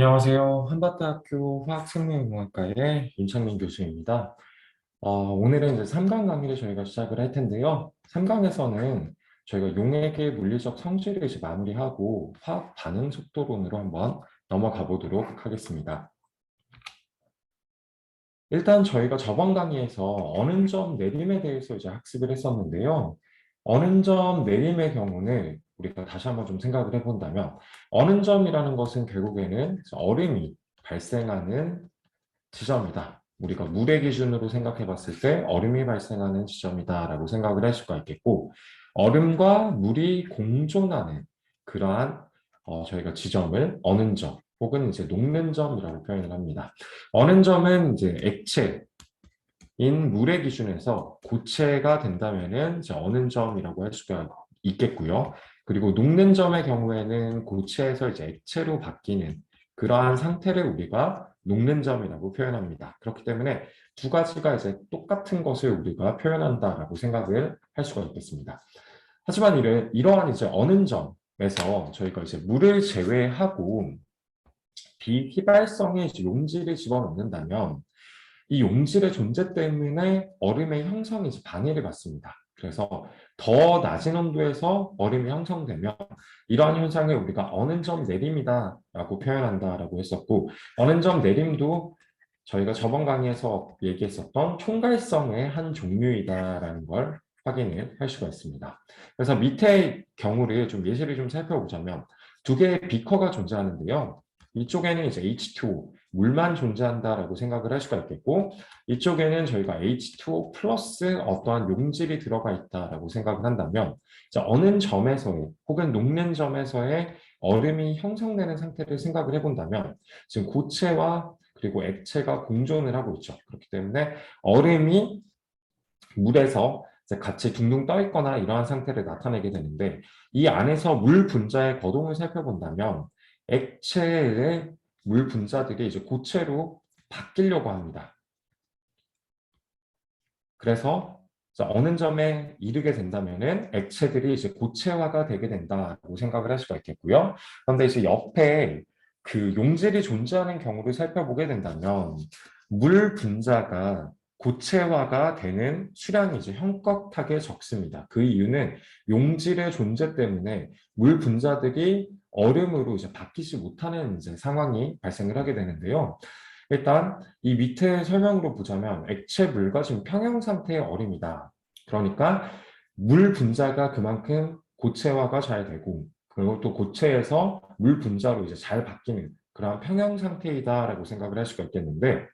안녕하세요. 한밭대학교 화학생명공학과의 윤창민 교수입니다. 오늘은 이제 3강 강의를 저희가 시작을 할 텐데요. 3강에서는 저희가 용액의 물리적 성질을 이제 마무리하고 화학 반응 속도론으로 한번 넘어가 보도록 하겠습니다. 일단 저희가 저번 강의에서 어는점 내림에 대해서 이제 학습을 했었는데요. 어는점 내림의 경우는 우리가 다시 한번 좀 생각을 해본다면 어는점이라는 것은 결국에는 얼음이 발생하는 지점이다. 우리가 물의 기준으로 생각해 봤을 때 얼음이 발생하는 지점이다라고 생각을 할 수가 있겠고, 얼음과 물이 공존하는 그러한 저희가 지점을 어는 점 혹은 이제 녹는 점이라고 표현을 합니다. 어는 점은 이제 액체인 물의 기준에서 고체가 된다면은 이제 어는 점이라고 할 수가 있겠고요. 그리고 녹는 점의 경우에는 고체에서 이제 액체로 바뀌는 그러한 상태를 우리가 녹는 점이라고 표현합니다. 그렇기 때문에 두 가지가 이제 똑같은 것을 우리가 표현한다라고 생각을 할 수가 있겠습니다. 하지만 이러한 이제 어는 점에서 저희가 이제 물을 제외하고 비휘발성의 이제 용질을 집어넣는다면 이 용질의 존재 때문에 얼음의 형성이 이제 방해를 받습니다. 그래서 더 낮은 온도에서 얼음이 형성되면 이러한 현상을 우리가 어는 점 내림이다라고 표현한다라고 했었고, 어는 점 내림도 저희가 저번 강의에서 얘기했었던 총괄성의 한 종류이다라는 걸 확인을 할 수가 있습니다. 그래서 밑에 경우를 좀 예시를 좀 살펴보자면 두 개의 비커가 존재하는데요. 이쪽에는 이제 H2O, 물만 존재한다라고 생각을 할 수가 있겠고, 이쪽에는 저희가 H2O 플러스 어떠한 용질이 들어가 있다라고 생각을 한다면, 자, 어느 점에서의 혹은 녹는 점에서의 얼음이 형성되는 상태를 생각을 해본다면, 지금 고체와 그리고 액체가 공존을 하고 있죠. 그렇기 때문에 얼음이 물에서 이제 같이 둥둥 떠 있거나 이러한 상태를 나타내게 되는데, 이 안에서 물 분자의 거동을 살펴본다면 액체의 물 분자들이 이제 고체로 바뀌려고 합니다. 그래서 어느 점에 이르게 된다면은 액체들이 이제 고체화가 되게 된다고 생각을 할 수가 있겠고요. 그런데 이제 옆에 그 용질이 존재하는 경우를 살펴보게 된다면 물 분자가 고체화가 되는 수량이 이제 현격하게 적습니다. 그 이유는 용질의 존재 때문에 물 분자들이 얼음으로 이제 바뀌지 못하는 이제 상황이 발생을 하게 되는데요. 일단 이 밑에 설명으로 보자면 액체물과 지금 평형 상태의 얼음이다. 그러니까 물 분자가 그만큼 고체화가 잘 되고 그리고 또 고체에서 물 분자로 이제 잘 바뀌는 그런 평형 상태이다라고 생각을 할 수가 있겠는데,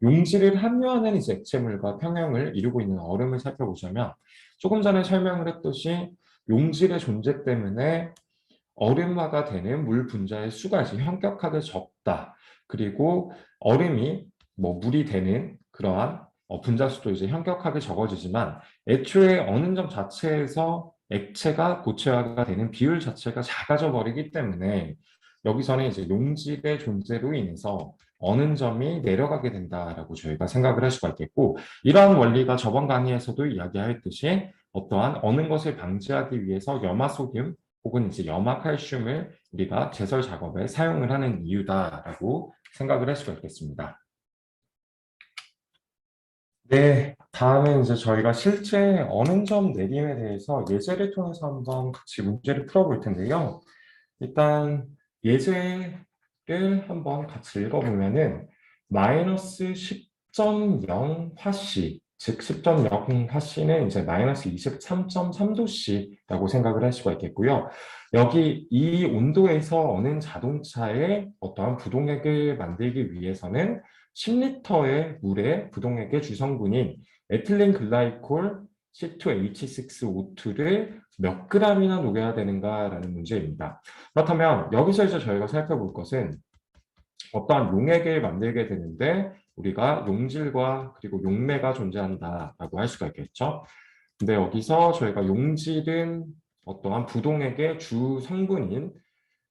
용질을 함유하는 이제 액체물과 평형을 이루고 있는 얼음을 살펴보자면 조금 전에 설명을 했듯이 용질의 존재 때문에 얼음화가 되는 물 분자의 수가 이제 현격하게 적다. 그리고 얼음이 물이 되는 그러한 분자 수도 이제 현격하게 적어지지만 애초에 어느 점 자체에서 액체가 고체화가 되는 비율 자체가 작아져 버리기 때문에 여기서는 이제 용질의 존재로 인해서 어느 점이 내려가게 된다라고 저희가 생각을 할 수가 있겠고, 이러한 원리가 저번 강의에서도 이야기하였듯이 어떠한 어느 것을 방지하기 위해서 염화소듐 혹은 이제 염화칼슘을 우리가 제설 작업에 사용을 하는 이유다라고 생각을 할 수가 있겠습니다. 네, 다음에 이제 저희가 실제 어는 점 내림에 대해서 예제를 통해서 한번 같이 문제를 풀어볼 텐데요. 일단 예제를 한번 같이 읽어보면은 마이너스 10.0 화씨, 즉 10.0 화씨는 이제 마이너스 23.3도씨라고 생각을 할 수가 있겠고요. 여기 이 온도에서 어는 자동차의 어떠한 부동액을 만들기 위해서는 10리터의 물에 부동액의 주성분인 에틸렌 글라이콜 C2H6O2를 몇 g이나 녹여야 되는가라는 문제입니다. 그렇다면 여기서 이제 저희가 살펴볼 것은 어떠한 용액을 만들게 되는데 우리가 용질과 그리고 용매가 존재한다라고 할 수가 있겠죠. 근데 여기서 저희가 용질은 어떠한 부동액의 주 성분인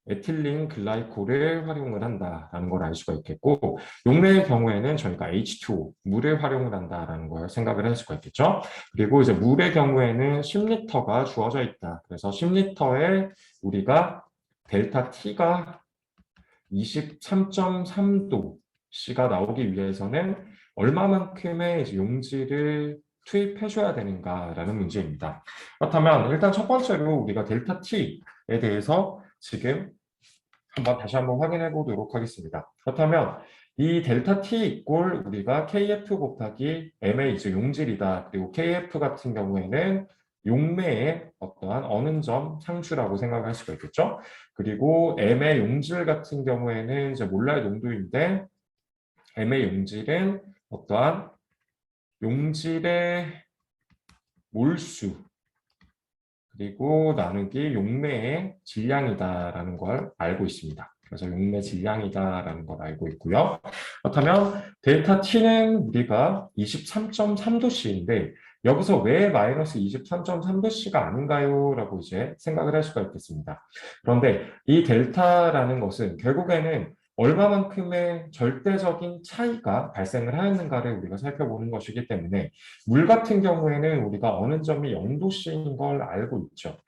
에틸린 글라이콜을 활용을 한다라는 걸 알 수가 있겠고, 용매의 경우에는 저희가 H2O, 물을 활용을 한다라는 걸 생각을 할 수가 있겠죠. 그리고 이제 물의 경우에는 10리터가 주어져 있다. 그래서 10리터에 우리가 델타 T가 23.3도 C가 나오기 위해서는 얼마만큼의 이제 용질을 투입해줘야 되는가라는 문제입니다. 그렇다면 일단 첫 번째로 우리가 델타 T에 대해서 지금 다시 한번 확인해 보도록 하겠습니다. 그렇다면 이 델타 T 이꼴 우리가 KF 곱하기 M의 이제 용질이다. 그리고 KF 같은 경우에는 용매의 어떠한 어느 점 상수라고 생각할 수가 있겠죠. 그리고 M의 용질 같은 경우에는 이제 몰랄 농도인데 M의 용질은 어떠한 용질의 몰수 그리고 나누기 용매의 질량이다라는 걸 알고 있습니다. 그래서 용매 질량이다라는 걸 알고 있고요. 그렇다면 델타 T는 우리가 23.3도씨인데 여기서 왜 마이너스 23.3도씨가 아닌가요? 라고 이제 생각을 할 수가 있겠습니다. 그런데 이 델타라는 것은 결국에는 얼마만큼의 절대적인 차이가 발생을 하였는가를 우리가 살펴보는 것이기 때문에 물 같은 경우에는 우리가 어느 점이 0도씨인 걸 알고 있죠.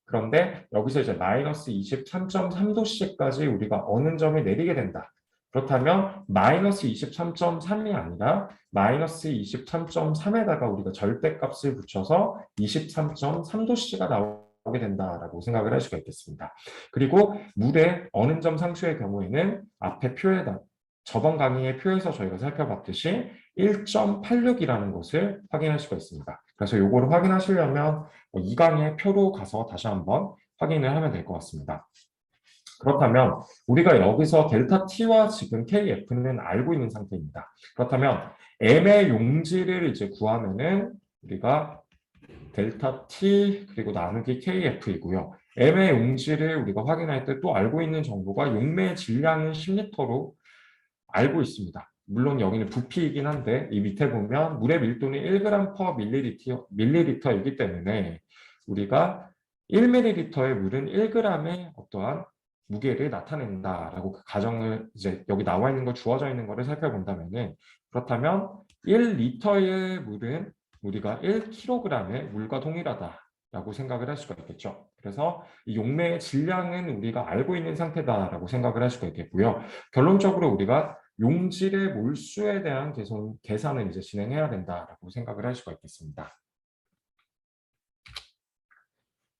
그런데 여기서 이제 마이너스 23.3도씨까지 우리가 어느 점이 내리게 된다. 그렇다면 마이너스 23.3이 아니라 마이너스 23.3에다가 우리가 절대값을 붙여서 23.3도씨가 나오게 된다라고 생각을 할 수가 있겠습니다. 그리고 물의 어느 점 상수의 경우에는 앞에 표에다 저번 강의의 표에서 저희가 살펴봤듯이 1.86이라는 것을 확인할 수가 있습니다. 그래서 이거를 확인하시려면 이 강의의 표로 가서 다시 한번 확인을 하면 될 것 같습니다. 그렇다면 우리가 여기서 델타 T와 지금 KF는 알고 있는 상태입니다. 그렇다면 M의 용질을 이제 구하면은 우리가 델타 T 그리고 나누기 KF이고요. M의 용질을 우리가 확인할 때 또 알고 있는 정보가 용매의 질량은 10리터로 알고 있습니다. 물론 여기는 부피이긴 한데 이 밑에 보면 물의 밀도는 1g/ml, 밀리리터이기 때문에 우리가 1ml의 물은 1g의 어떠한 무게를 나타낸다라고 그 가정을 이제 여기 나와 있는 거 주어져 있는 거를 살펴본다면은 그렇다면 1리터의 물은 우리가 1kg의 물과 동일하다라고 생각을 할 수가 있겠죠. 그래서 이 용매의 질량은 우리가 알고 있는 상태다라고 생각을 할 수가 있겠고요. 결론적으로 우리가 용질의 몰수에 대한 계산을 이제 진행해야 된다라고 생각을 할 수가 있겠습니다.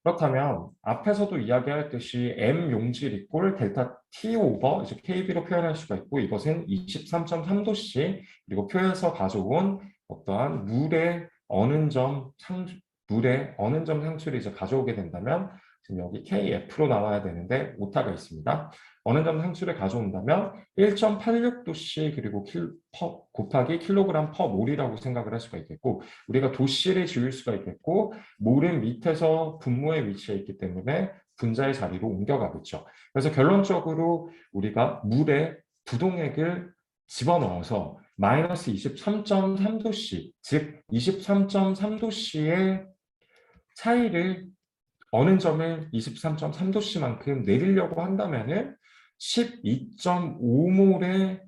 그렇다면 앞에서도 이야기했듯이 M 용질 이꼴 델타 T 오버 이제 KB로 표현할 수가 있고 이것은 23.3도씨 그리고 표에서 가져온 어떠한 물의 어느 점 상수를 이제 가져오게 된다면 지금 여기 KF로 나와야 되는데 오타가 있습니다. 어느 점 상수를 가져온다면 1.86도씨 그리고 곱하기 킬로그램 퍼 몰이라고 생각을 할 수가 있겠고 우리가 도씨를 지울 수가 있겠고 몰은 밑에서 분모에 위치해 있기 때문에 분자의 자리로 옮겨가겠죠. 그래서 결론적으로 우리가 물에 부동액을 집어넣어서 마이너스 23.3도씨, 즉 23.3도씨의 차이를 어느 점을 23.3도씨만큼 내리려고 한다면은 12.5몰의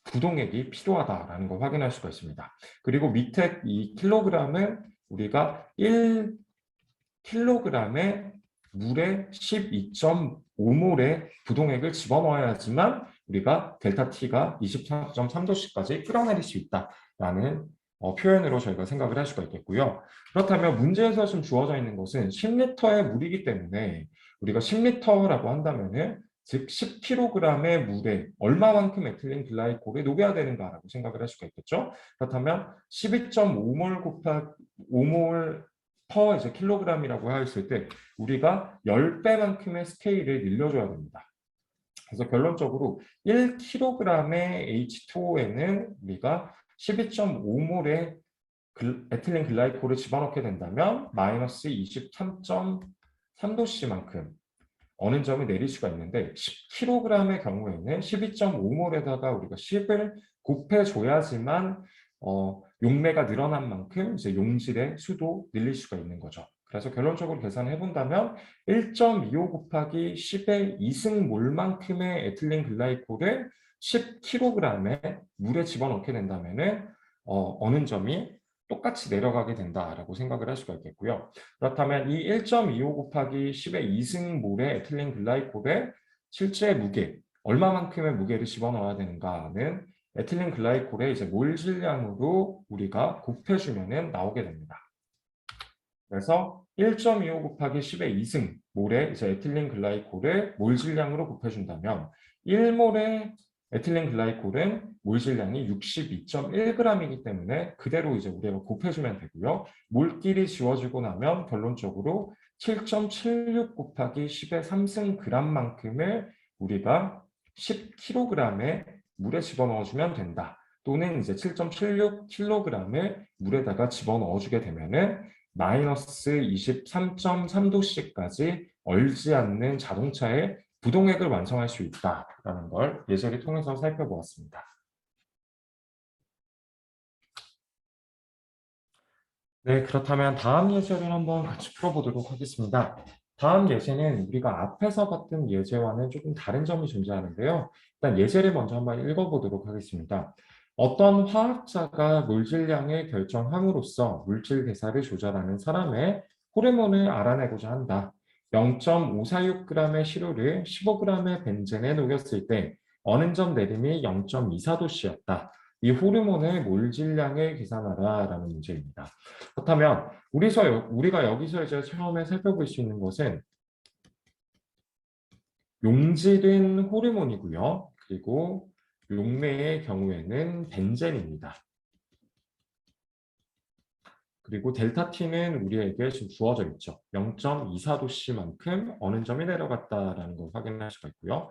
부동액이 필요하다라는 걸 확인할 수가 있습니다. 그리고 밑에 이 킬로그램은 우리가 1kg의 물에 12.5몰의 부동액을 집어넣어야지만 우리가 델타 T가 24.3도씨까지 끌어내릴 수 있다라는 표현으로 저희가 생각을 할 수가 있겠고요. 그렇다면 문제에서 지금 주어져 있는 것은 10리터의 물이기 때문에 우리가 10리터라고 한다면은 즉 10kg의 물에 얼마만큼 에틸렌 글라이콜을 녹여야 되는가라고 생각을 할 수가 있겠죠. 그렇다면 12.5몰 곱하기 5몰 퍼 이제 킬로그램이라고 하였을 때 우리가 10배만큼의 스케일을 늘려줘야 됩니다. 그래서 결론적으로 1kg의 H2O에는 우리가 12.5몰의 에틸렌 글라이콜을 집어넣게 된다면 마이너스 23.3도씨만큼 어느 점을 내릴 수가 있는데 10kg의 경우에는 12.5몰에다가 우리가 10을 곱해줘야지만 용매가 늘어난 만큼 이제 용질의 수도 늘릴 수가 있는 거죠. 그래서 결론적으로 계산해 본다면 1.25 곱하기 10의 2승몰만큼의 에틸렌 글라이콜을 10kg의 물에 집어넣게 된다면은 어느 점이 똑같이 내려가게 된다라고 생각을 할 수가 있겠고요. 그렇다면 이 1.25 곱하기 10의 2승몰의 에틸렌 글라이콜의 실제 무게, 얼마만큼의 무게를 집어넣어야 되는가는 에틸렌 글라이콜의 이제 몰 질량으로 우리가 곱해주면은 나오게 됩니다. 그래서 1.25 곱하기 10의 2승 몰의 이제 에틸렌 글라이콜을 몰 질량으로 곱해준다면 1몰의 에틸렌 글라이콜은 몰 질량이 62.1g이기 때문에 그대로 이제 우리가 곱해주면 되고요. 몰끼리 지워지고 나면 결론적으로 7.76 곱하기 10의 3승 g만큼을 우리가 10kg의 물에 집어넣어주면 된다. 또는 이제 7.76kg을 물에다가 집어넣어주게 되면은 마이너스 23.3도씨까지 얼지 않는 자동차의 부동액을 완성할 수 있다라는 걸 예제를 통해서 살펴보았습니다. 네, 그렇다면 다음 예제를 한번 같이 풀어보도록 하겠습니다. 다음 예제는 우리가 앞에서 봤던 예제와는 조금 다른 점이 존재하는데요. 일단 예제를 먼저 한번 읽어보도록 하겠습니다. 어떤 화학자가 물질량을 결정함으로써 물질 대사를 조절하는 사람의 호르몬을 알아내고자 한다. 0.546g의 시료를 15g의 벤젠에 녹였을 때 어느 점 내림이 0.24도씨였다. 이 호르몬의 몰질량을 계산하라라는 문제입니다. 그렇다면 우리가 여기서 이제 처음에 살펴볼 수 있는 것은 용질은 호르몬이고요. 그리고 용매의 경우에는 벤젠입니다. 그리고 델타 T는 우리에게 지금 주어져 있죠. 0.24도씨만큼 어느 점이 내려갔다라는 걸 확인할 수가 있고요.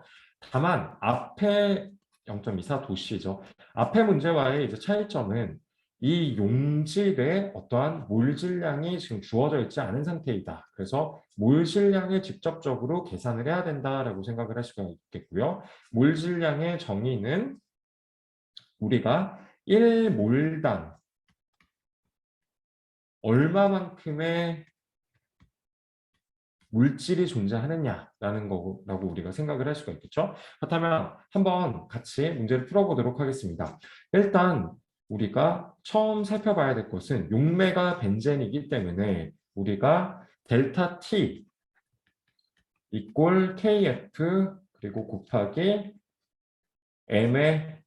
다만 앞에 0.24도씨죠. 앞의 문제와의 이제 차이점은 이 용질의 어떠한 몰질량이 지금 주어져 있지 않은 상태이다. 그래서 몰질량을 직접적으로 계산을 해야 된다라고 생각을 할 수가 있겠고요. 몰질량의 정의는 우리가 1몰당 얼마만큼의 물질이 존재하느냐라는 거라고 우리가 생각을 할 수가 있겠죠. 그렇다면 한번 같이 문제를 풀어보도록 하겠습니다. 일단 우리가 처음 살펴봐야 될 것은 용매가 벤젠이기 때문에 우리가 델타 T 이꼴 KF 그리고 곱하기 M의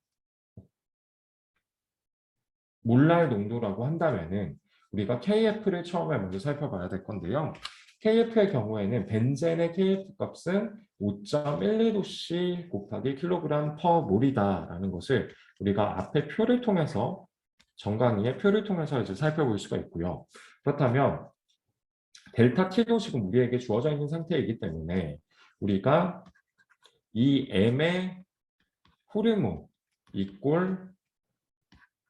몰랄 농도라고 한다면은 우리가 KF를 처음에 먼저 살펴봐야 될 건데요. KF의 경우에는 벤젠의 KF 값은 5.12도씨 곱하기 킬로그램 퍼 몰이다라는 것을 우리가 앞에 표를 통해서 정강이의 표를 통해서 이제 살펴볼 수가 있고요. 그렇다면 델타 T도 지금 우리에게 주어져 있는 상태이기 때문에 우리가 이 M의 호르몬 이꼴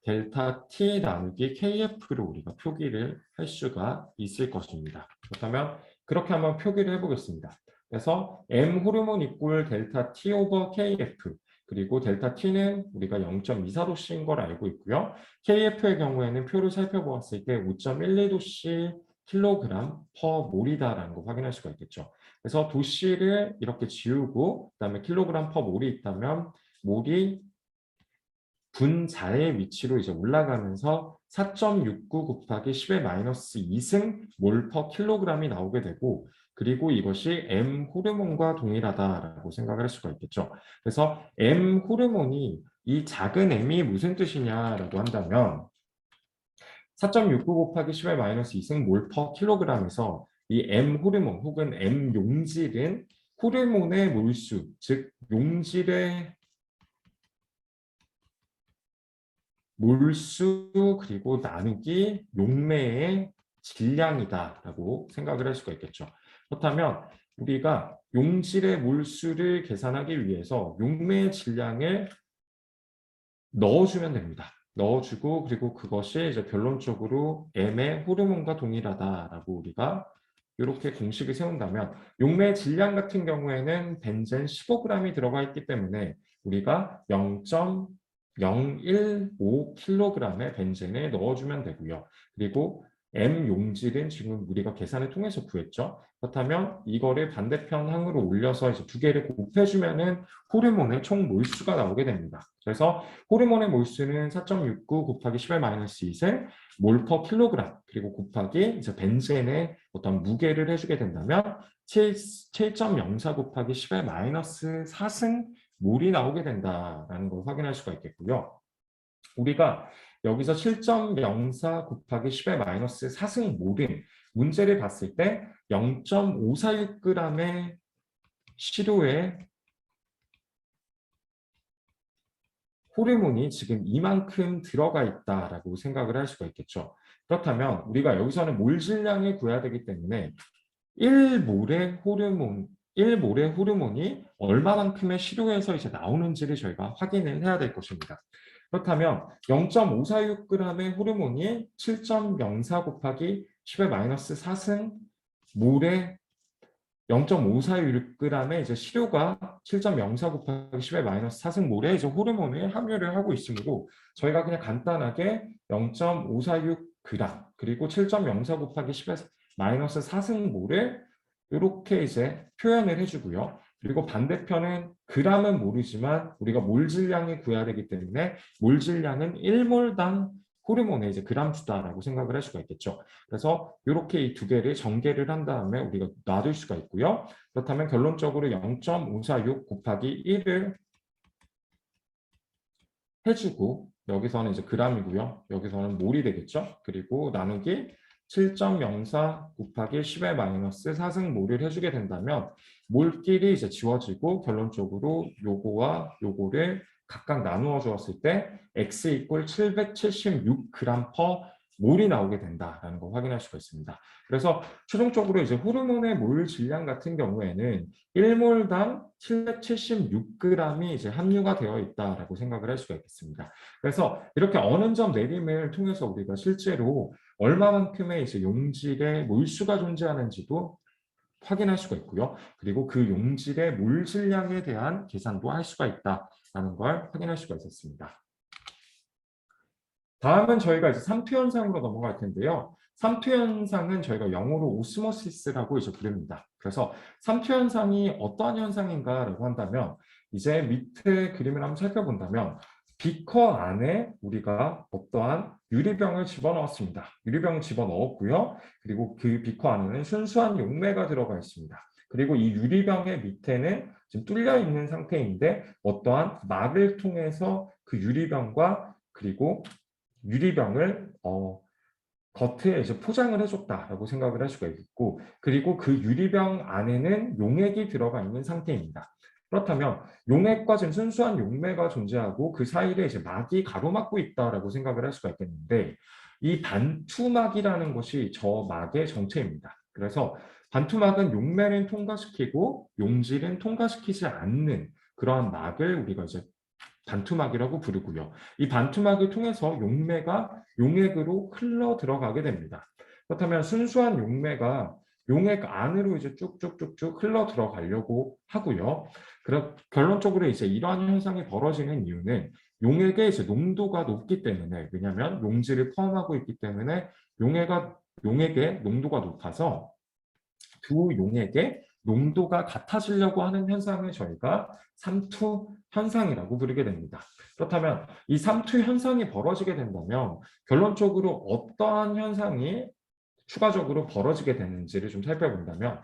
델타 T 나누기 KF로 우리가 표기를 할 수가 있을 것입니다. 그렇다면 그렇게 한번 표기를 해보겠습니다. 그래서 M 호르몬 이꼴 델타 T 오버 KF 그리고 델타 T는 우리가 0.24도씨인 걸 알고 있고요. KF의 경우에는 표를 살펴보았을 때 5.12도씨 킬로그램 퍼 몰이다라는 거 확인할 수가 있겠죠. 그래서 도씨를 이렇게 지우고 그다음에 킬로그램 퍼 몰이 있다면 몰이 분자의 위치로 이제 올라가면서 4.69 곱하기 10의 마이너스 2승 몰 퍼 킬로그램이 나오게 되고 그리고 이것이 M 호르몬과 동일하다라고 생각을 할 수가 있겠죠. 그래서 M 호르몬이 이 작은 m이 무슨 뜻이냐라고 한다면 4.69 곱하기 10의 마이너스 2승 몰 퍼 킬로그램에서 이 M 호르몬 혹은 M 용질은 호르몬의 몰수, 즉 용질의 몰수 그리고 나누기 용매의 질량이다라고 생각을 할 수가 있겠죠. 그렇다면 우리가 용질의 몰수를 계산하기 위해서 용매의 질량을 넣어주면 됩니다. 넣어주고 그리고 그것이 이제 결론적으로 M의 호르몬과 동일하다라고 우리가 이렇게 공식을 세운다면 용매의 질량 같은 경우에는 벤젠 15g이 들어가 있기 때문에 우리가 0.015kg의 벤젠에 넣어주면 되고요. 그리고 M 용질은 지금 우리가 계산을 통해서 구했죠. 그렇다면 이거를 반대편 항으로 올려서 이제 두 개를 곱해주면은 호르몬의 총 몰수가 나오게 됩니다. 그래서 호르몬의 몰수는 4.69 곱하기 10의 마이너스 2세 몰 퍼 킬로그램 그리고 곱하기 이제 벤젠의 어떤 무게를 해주게 된다면 7.04 곱하기 10의 마이너스 4승 몰이 나오게 된다라는 걸 확인할 수가 있겠고요. 우리가 여기서 7.04 곱하기 10의 마이너스 4승 몰은 문제를 봤을 때 0.546g의 시료에 호르몬이 지금 이만큼 들어가 있다라고 생각을 할 수가 있겠죠. 그렇다면 우리가 여기서는 몰 질량을 구해야 되기 때문에 1몰의 호르몬, 1몰의 호르몬이 얼마만큼의 시료에서 이제 나오는지를 저희가 확인을 해야 될 것입니다. 그렇다면 0.546g의 호르몬이 7.04 곱하기 10의 마이너스 4승 몰의 0.546g의 이제 시료가 7.04 곱하기 10의 마이너스 4승몰에 이제 호르몬을 함유를 하고 있으므로 저희가 그냥 간단하게 0.546g 그리고 7.04 곱하기 10의 마이너스 4승몰을 이렇게 이제 표현을 해주고요. 그리고 반대편은 g은 모르지만 우리가 몰 질량을 구해야 되기 때문에 몰 질량은 1몰당 호르몬의 이제 그람수다라고 생각을 할 수가 있겠죠. 그래서 이렇게 이 두 개를 전개를 한 다음에 우리가 놔둘 수가 있고요. 그렇다면 결론적으로 0.546 곱하기 1을 해주고 여기서는 이제 g이고요. 여기서는 몰이 되겠죠. 그리고 나누기 7.04 곱하기 10의 마이너스 4승몰을 해주게 된다면 몰끼리 이제 지워지고 결론적으로 요거와 요거를 각각 나누어 주었을 때 x 이퀄 776g per 몰이 나오게 된다라는 걸 확인할 수가 있습니다. 그래서 최종적으로 이제 호르몬의 몰 질량 같은 경우에는 1몰당 776g이 이제 함유가 되어 있다라고 생각을 할 수가 있겠습니다. 그래서 이렇게 어는점 내림을 통해서 우리가 실제로 얼마만큼의 이제 용질의 몰수가 존재하는지도 확인할 수가 있고요. 그리고 그 용질의 몰 질량에 대한 계산도 할 수가 있다라는 걸 확인할 수가 있었습니다. 다음은 저희가 이제 삼투 현상으로 넘어갈 텐데요. 삼투 현상은 저희가 영어로 오스모시스라고 이제 부릅니다. 그래서 삼투 현상이 어떠한 현상인가라고 한다면 이제 밑에 그림을 한번 살펴본다면 비커 안에 우리가 어떠한 유리병을 집어넣었습니다. 유리병을 집어넣었고요. 그리고 그 비커 안에는 순수한 용매가 들어가 있습니다. 그리고 이 유리병의 밑에는 지금 뚫려 있는 상태인데 어떠한 막을 통해서 그 유리병과 그리고 유리병을 겉에 이제 포장을 해줬다라고 생각을 할 수가 있고, 그리고 그 유리병 안에는 용액이 들어가 있는 상태입니다. 그렇다면 용액과 지금 순수한 용매가 존재하고 그 사이를 이제 막이 가로막고 있다라고 생각을 할 수가 있겠는데, 이 반투막이라는 것이 저 막의 정체입니다. 그래서 반투막은 용매는 통과시키고 용질은 통과시키지 않는 그러한 막을 우리가 이제 반투막이라고 부르고요. 이 반투막을 통해서 용매가 용액으로 흘러 들어가게 됩니다. 그렇다면 순수한 용매가 용액 안으로 이제 쭉쭉쭉쭉 흘러 들어가려고 하고요. 결론적으로 이제 이러한 현상이 벌어지는 이유는 용액의 이제 농도가 높기 때문에, 왜냐하면 용질을 포함하고 있기 때문에 용액의 농도가 높아서 두 용액의 농도가 같아지려고 하는 현상을 저희가 삼투 현상이라고 부르게 됩니다. 그렇다면 이 삼투 현상이 벌어지게 된다면 결론적으로 어떠한 현상이 추가적으로 벌어지게 되는지를 좀 살펴본다면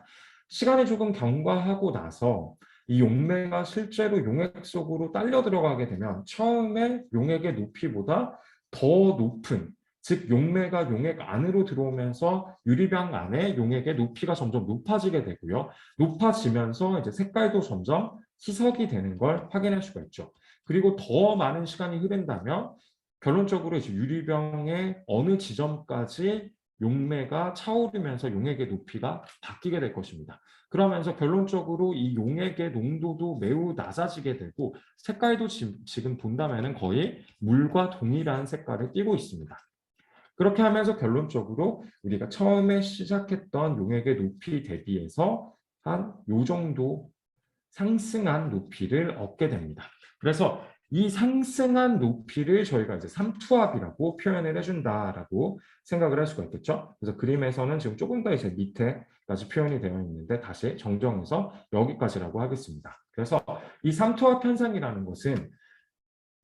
시간이 조금 경과하고 나서 이 용매가 실제로 용액 속으로 딸려 들어가게 되면 처음에 용액의 높이보다 더 높은, 즉 용매가 용액 안으로 들어오면서 유리병 안에 용액의 높이가 점점 높아지게 되고요. 높아지면서 이제 색깔도 점점 희석이 되는 걸 확인할 수가 있죠. 그리고 더 많은 시간이 흐른다면 결론적으로 이제 유리병의 어느 지점까지 용매가 차오르면서 용액의 높이가 바뀌게 될 것입니다. 그러면서 결론적으로 이 용액의 농도도 매우 낮아지게 되고 색깔도 지금 본다면 거의 물과 동일한 색깔을 띠고 있습니다. 그렇게 하면서 결론적으로 우리가 처음에 시작했던 용액의 높이 대비해서 한 요 정도 상승한 높이를 얻게 됩니다. 그래서 이 상승한 높이를 저희가 이제 삼투압이라고 표현을 해준다라고 생각을 할 수가 있겠죠. 그래서 그림에서는 지금 조금 더 이제 밑에까지 표현이 되어 있는데 다시 정정해서 여기까지라고 하겠습니다. 그래서 이 삼투압 현상이라는 것은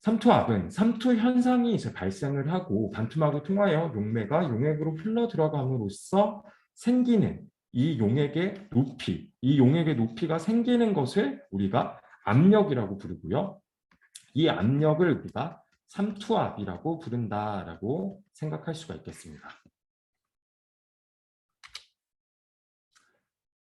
삼투압은 삼투 현상이 이제 발생을 하고 반투막을 통하여 용매가 용액으로 흘러 들어감으로써 생기는 이 용액의 높이, 이 용액의 높이가 생기는 것을 우리가 압력이라고 부르고요. 이 압력을 우리가 삼투압이라고 부른다라고 생각할 수가 있겠습니다.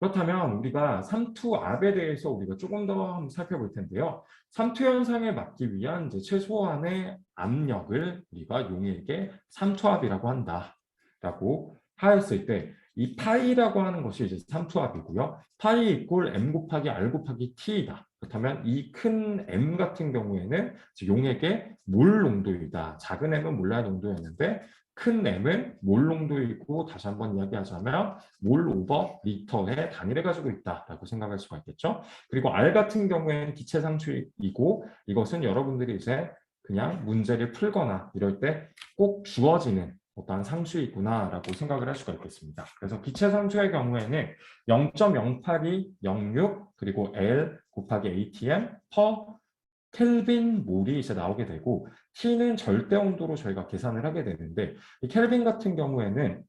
그렇다면 우리가 삼투압에 대해서 우리가 조금 더 한번 살펴볼 텐데요. 삼투 현상을 막기 위한 이제 최소한의 압력을 우리가 용에게 삼투압이라고 한다라고 하였을 때 이 파이라고 하는 것이 이제 삼투압이고요. 파이 이꼴 m 곱하기 r 곱하기 t이다. 그렇다면 이 큰 m 같은 경우에는 용에게 몰 농도이다. 작은 m은 몰라 농도였는데 큰 m은 몰 농도이고, 다시 한번 이야기하자면 몰 오버 리터의 단위를 가지고 있다라고 생각할 수가 있겠죠. 그리고 R 같은 경우에는 기체 상수이고, 이것은 여러분들이 이제 그냥 문제를 풀거나 이럴 때 꼭 주어지는 어떠한 상수이구나라고 생각을 할 수가 있겠습니다. 그래서 기체 상수의 경우에는 0.08206 그리고 L 곱하기 ATM per 켈빈 몰이 이제 나오게 되고, T는 절대 온도로 저희가 계산을 하게 되는데, 이 켈빈 같은 경우에는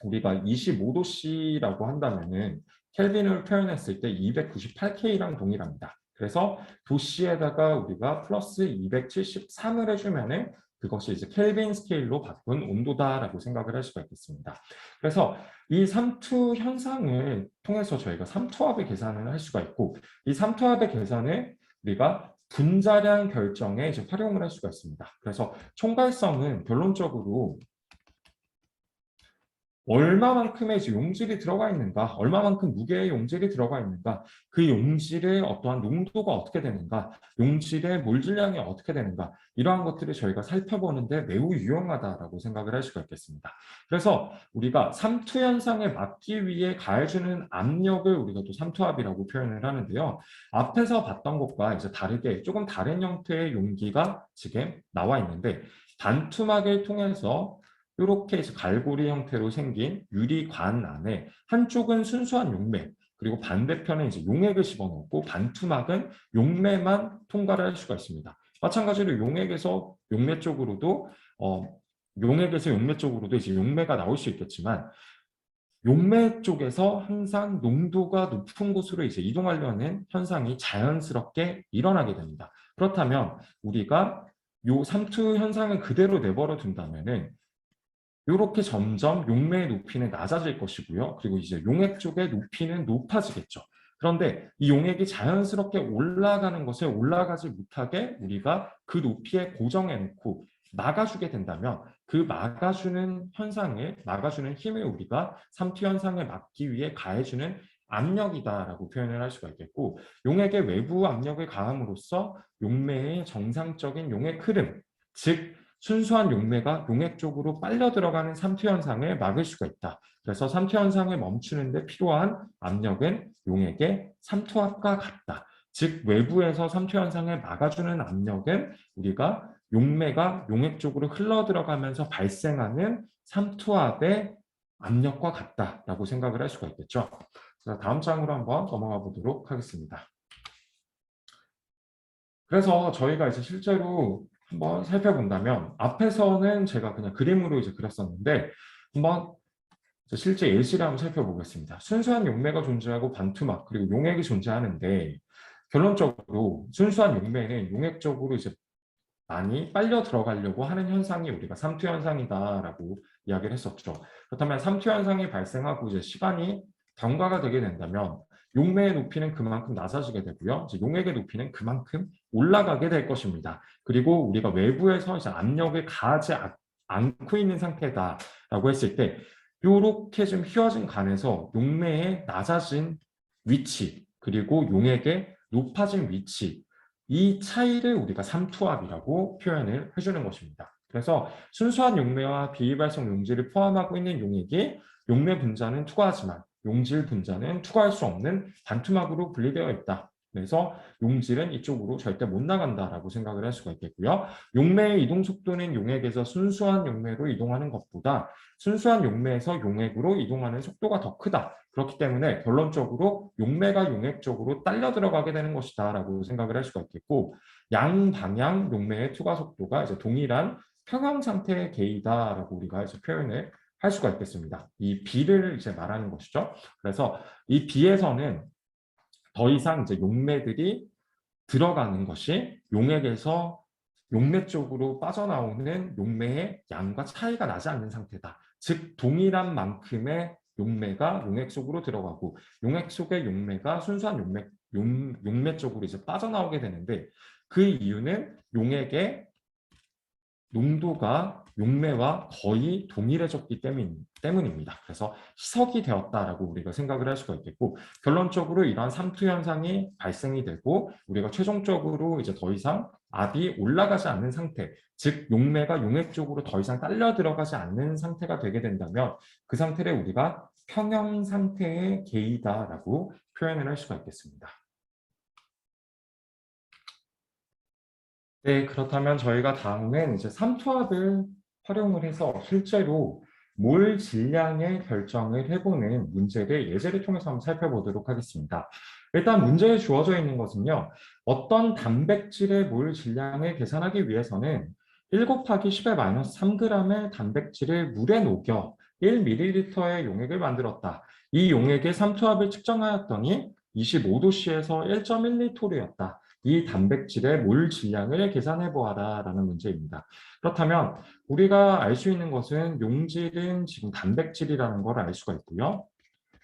우리가 25도씨라고 한다면은 켈빈을 표현했을 때 298K랑 동일합니다. 그래서 도씨에다가 우리가 플러스 273을 해주면은 그것이 이제 켈빈 스케일로 바꾼 온도다라고 생각을 할 수가 있겠습니다. 그래서 이 삼투 현상을 통해서 저희가 삼투압의 계산을 할 수가 있고, 이 삼투압의 계산을 우리가 분자량 결정에 이제 활용을 할 수가 있습니다. 그래서 총괄성은 결론적으로 얼마만큼의 이제 용질이 들어가 있는가, 얼마만큼 무게의 용질이 들어가 있는가, 그 용질의 어떠한 농도가 어떻게 되는가, 용질의 몰질량이 어떻게 되는가, 이러한 것들을 저희가 살펴보는데 매우 유용하다라고 생각을 할 수가 있겠습니다. 그래서 우리가 삼투 현상을 막기 위해 가해주는 압력을 우리가 또 삼투압이라고 표현을 하는데요. 앞에서 봤던 것과 이제 다르게 조금 다른 형태의 용기가 지금 나와 있는데, 반투막을 통해서 이렇게 갈고리 형태로 생긴 유리관 안에 한쪽은 순수한 용매, 그리고 반대편에 이제 용액을 집어넣고 반투막은 용매만 통과를 할 수가 있습니다. 마찬가지로 용액에서 용매 쪽으로도 이제 용매가 나올 수 있겠지만, 용매 쪽에서 항상 농도가 높은 곳으로 이제 이동하려는 현상이 자연스럽게 일어나게 됩니다. 그렇다면 우리가 요 삼투 현상을 그대로 내버려 둔다면은 이렇게 점점 용매의 높이는 낮아질 것이고요. 그리고 이제 용액 쪽의 높이는 높아지겠죠. 그런데 이 용액이 자연스럽게 올라가는 것을 올라가지 못하게 우리가 그 높이에 고정해 놓고 막아주게 된다면, 그 막아주는 힘을 우리가 삼투 현상을 막기 위해 가해주는 압력이다라고 표현을 할 수가 있겠고, 용액의 외부 압력을 가함으로써 용매의 정상적인 용액 흐름, 즉 순수한 용매가 용액 쪽으로 빨려 들어가는 삼투 현상을 막을 수가 있다. 그래서 삼투 현상을 멈추는 데 필요한 압력은 용액의 삼투압과 같다. 즉 외부에서 삼투 현상을 막아주는 압력은 우리가 용매가 용액 쪽으로 흘러 들어가면서 발생하는 삼투압의 압력과 같다라고 생각을 할 수가 있겠죠. 자, 다음 장으로 한번 넘어가 보도록 하겠습니다. 그래서 저희가 이제 실제로 한번 살펴본다면, 앞에서는 제가 그냥 그림으로 이제 그렸었는데, 한번 실제 예시를 한번 살펴보겠습니다. 순수한 용매가 존재하고 반투막 그리고 용액이 존재하는데, 결론적으로 순수한 용매는 용액 쪽으로 이제 많이 빨려 들어가려고 하는 현상이 우리가 삼투 현상이다라고 이야기를 했었죠. 그렇다면 삼투 현상이 발생하고 이제 시간이 경과가 되게 된다면 용매의 높이는 그만큼 낮아지게 되고요. 이제 용액의 높이는 그만큼 올라가게 될 것입니다. 그리고 우리가 외부에서 이제 압력을 가하지 않고 있는 상태다라고 했을 때, 이렇게 좀 휘어진 간에서 용매의 낮아진 위치 그리고 용액의 높아진 위치, 이 차이를 우리가 삼투압이라고 표현을 해주는 것입니다. 그래서 순수한 용매와 비이발성 용질을 포함하고 있는 용액이 용매 분자는 투과하지만 용질 분자는 투과할 수 없는 반투막으로 분리되어 있다. 그래서 용질은 이쪽으로 절대 못 나간다라고 생각을 할 수가 있겠고요. 용매의 이동 속도는 용액에서 순수한 용매로 이동하는 것보다 순수한 용매에서 용액으로 이동하는 속도가 더 크다. 그렇기 때문에 결론적으로 용매가 용액 쪽으로 딸려 들어가게 되는 것이다라고 생각을 할 수가 있겠고, 양방향 용매의 투과 속도가 이제 동일한 평형 상태의 계이다라고 우리가 이제 표현을 할 수가 있겠습니다. 이 B를 이제 말하는 것이죠. 그래서 이 B에서는 더 이상 이제 용매들이 들어가는 것이 용액에서 용매 쪽으로 빠져나오는 용매의 양과 차이가 나지 않는 상태다. 즉 동일한 만큼의 용매가 용액 속으로 들어가고 용액 속의 용매가 순수한 용매 쪽으로 이제 빠져나오게 되는데 그 이유는 용액의 농도가 용매와 거의 동일해졌기 때문입니다. 그래서 희석이 되었다라고 우리가 생각을 할 수가 있겠고 결론적으로 이러한 삼투 현상이 발생이 되고 우리가 최종적으로 이제 더 이상 압이 올라가지 않는 상태, 즉 용매가 용액 쪽으로 더 이상 딸려 들어가지 않는 상태가 되게 된다면 그 상태를 우리가 평형 상태의 계이다라고 표현을 할 수가 있겠습니다. 네, 그렇다면 저희가 다음엔 이제 삼투압을 활용을 해서 실제로 몰 질량의 결정을 해보는 문제를 예제를 통해서 한번 살펴보도록 하겠습니다. 일단 문제에 주어져 있는 것은요. 어떤 단백질의 몰 질량을 계산하기 위해서는 1 곱하기 10의 마이너스 3g의 단백질을 물에 녹여 1ml의 용액을 만들었다. 이 용액의 삼투압을 측정하였더니 25도씨에서 1.1리토르였다. 이 단백질의 몰 질량을 계산해 보아라 라는 문제입니다. 그렇다면 우리가 알 수 있는 것은 용질은 지금 단백질이라는 걸 알 수가 있고요.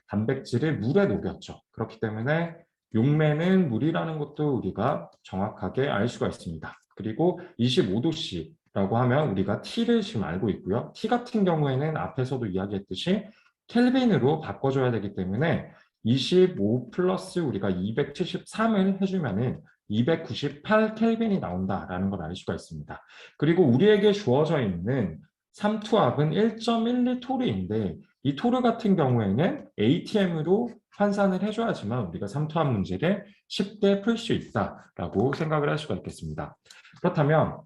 단백질을 물에 녹였죠. 그렇기 때문에 용매는 물이라는 것도 우리가 정확하게 알 수가 있습니다. 그리고 25도씨라고 하면 우리가 T를 지금 알고 있고요. T 같은 경우에는 앞에서도 이야기했듯이 켈빈으로 바꿔줘야 되기 때문에 25 플러스 우리가 273을 해주면은 298 켈빈이 나온다라는 걸 알 수가 있습니다. 그리고 우리에게 주어져 있는 삼투압은 1.12토르인데 이 토르 같은 경우에는 ATM으로 환산을 해줘야지만 우리가 삼투압 문제를 쉽게 풀 수 있다라고 생각을 할 수가 있겠습니다. 그렇다면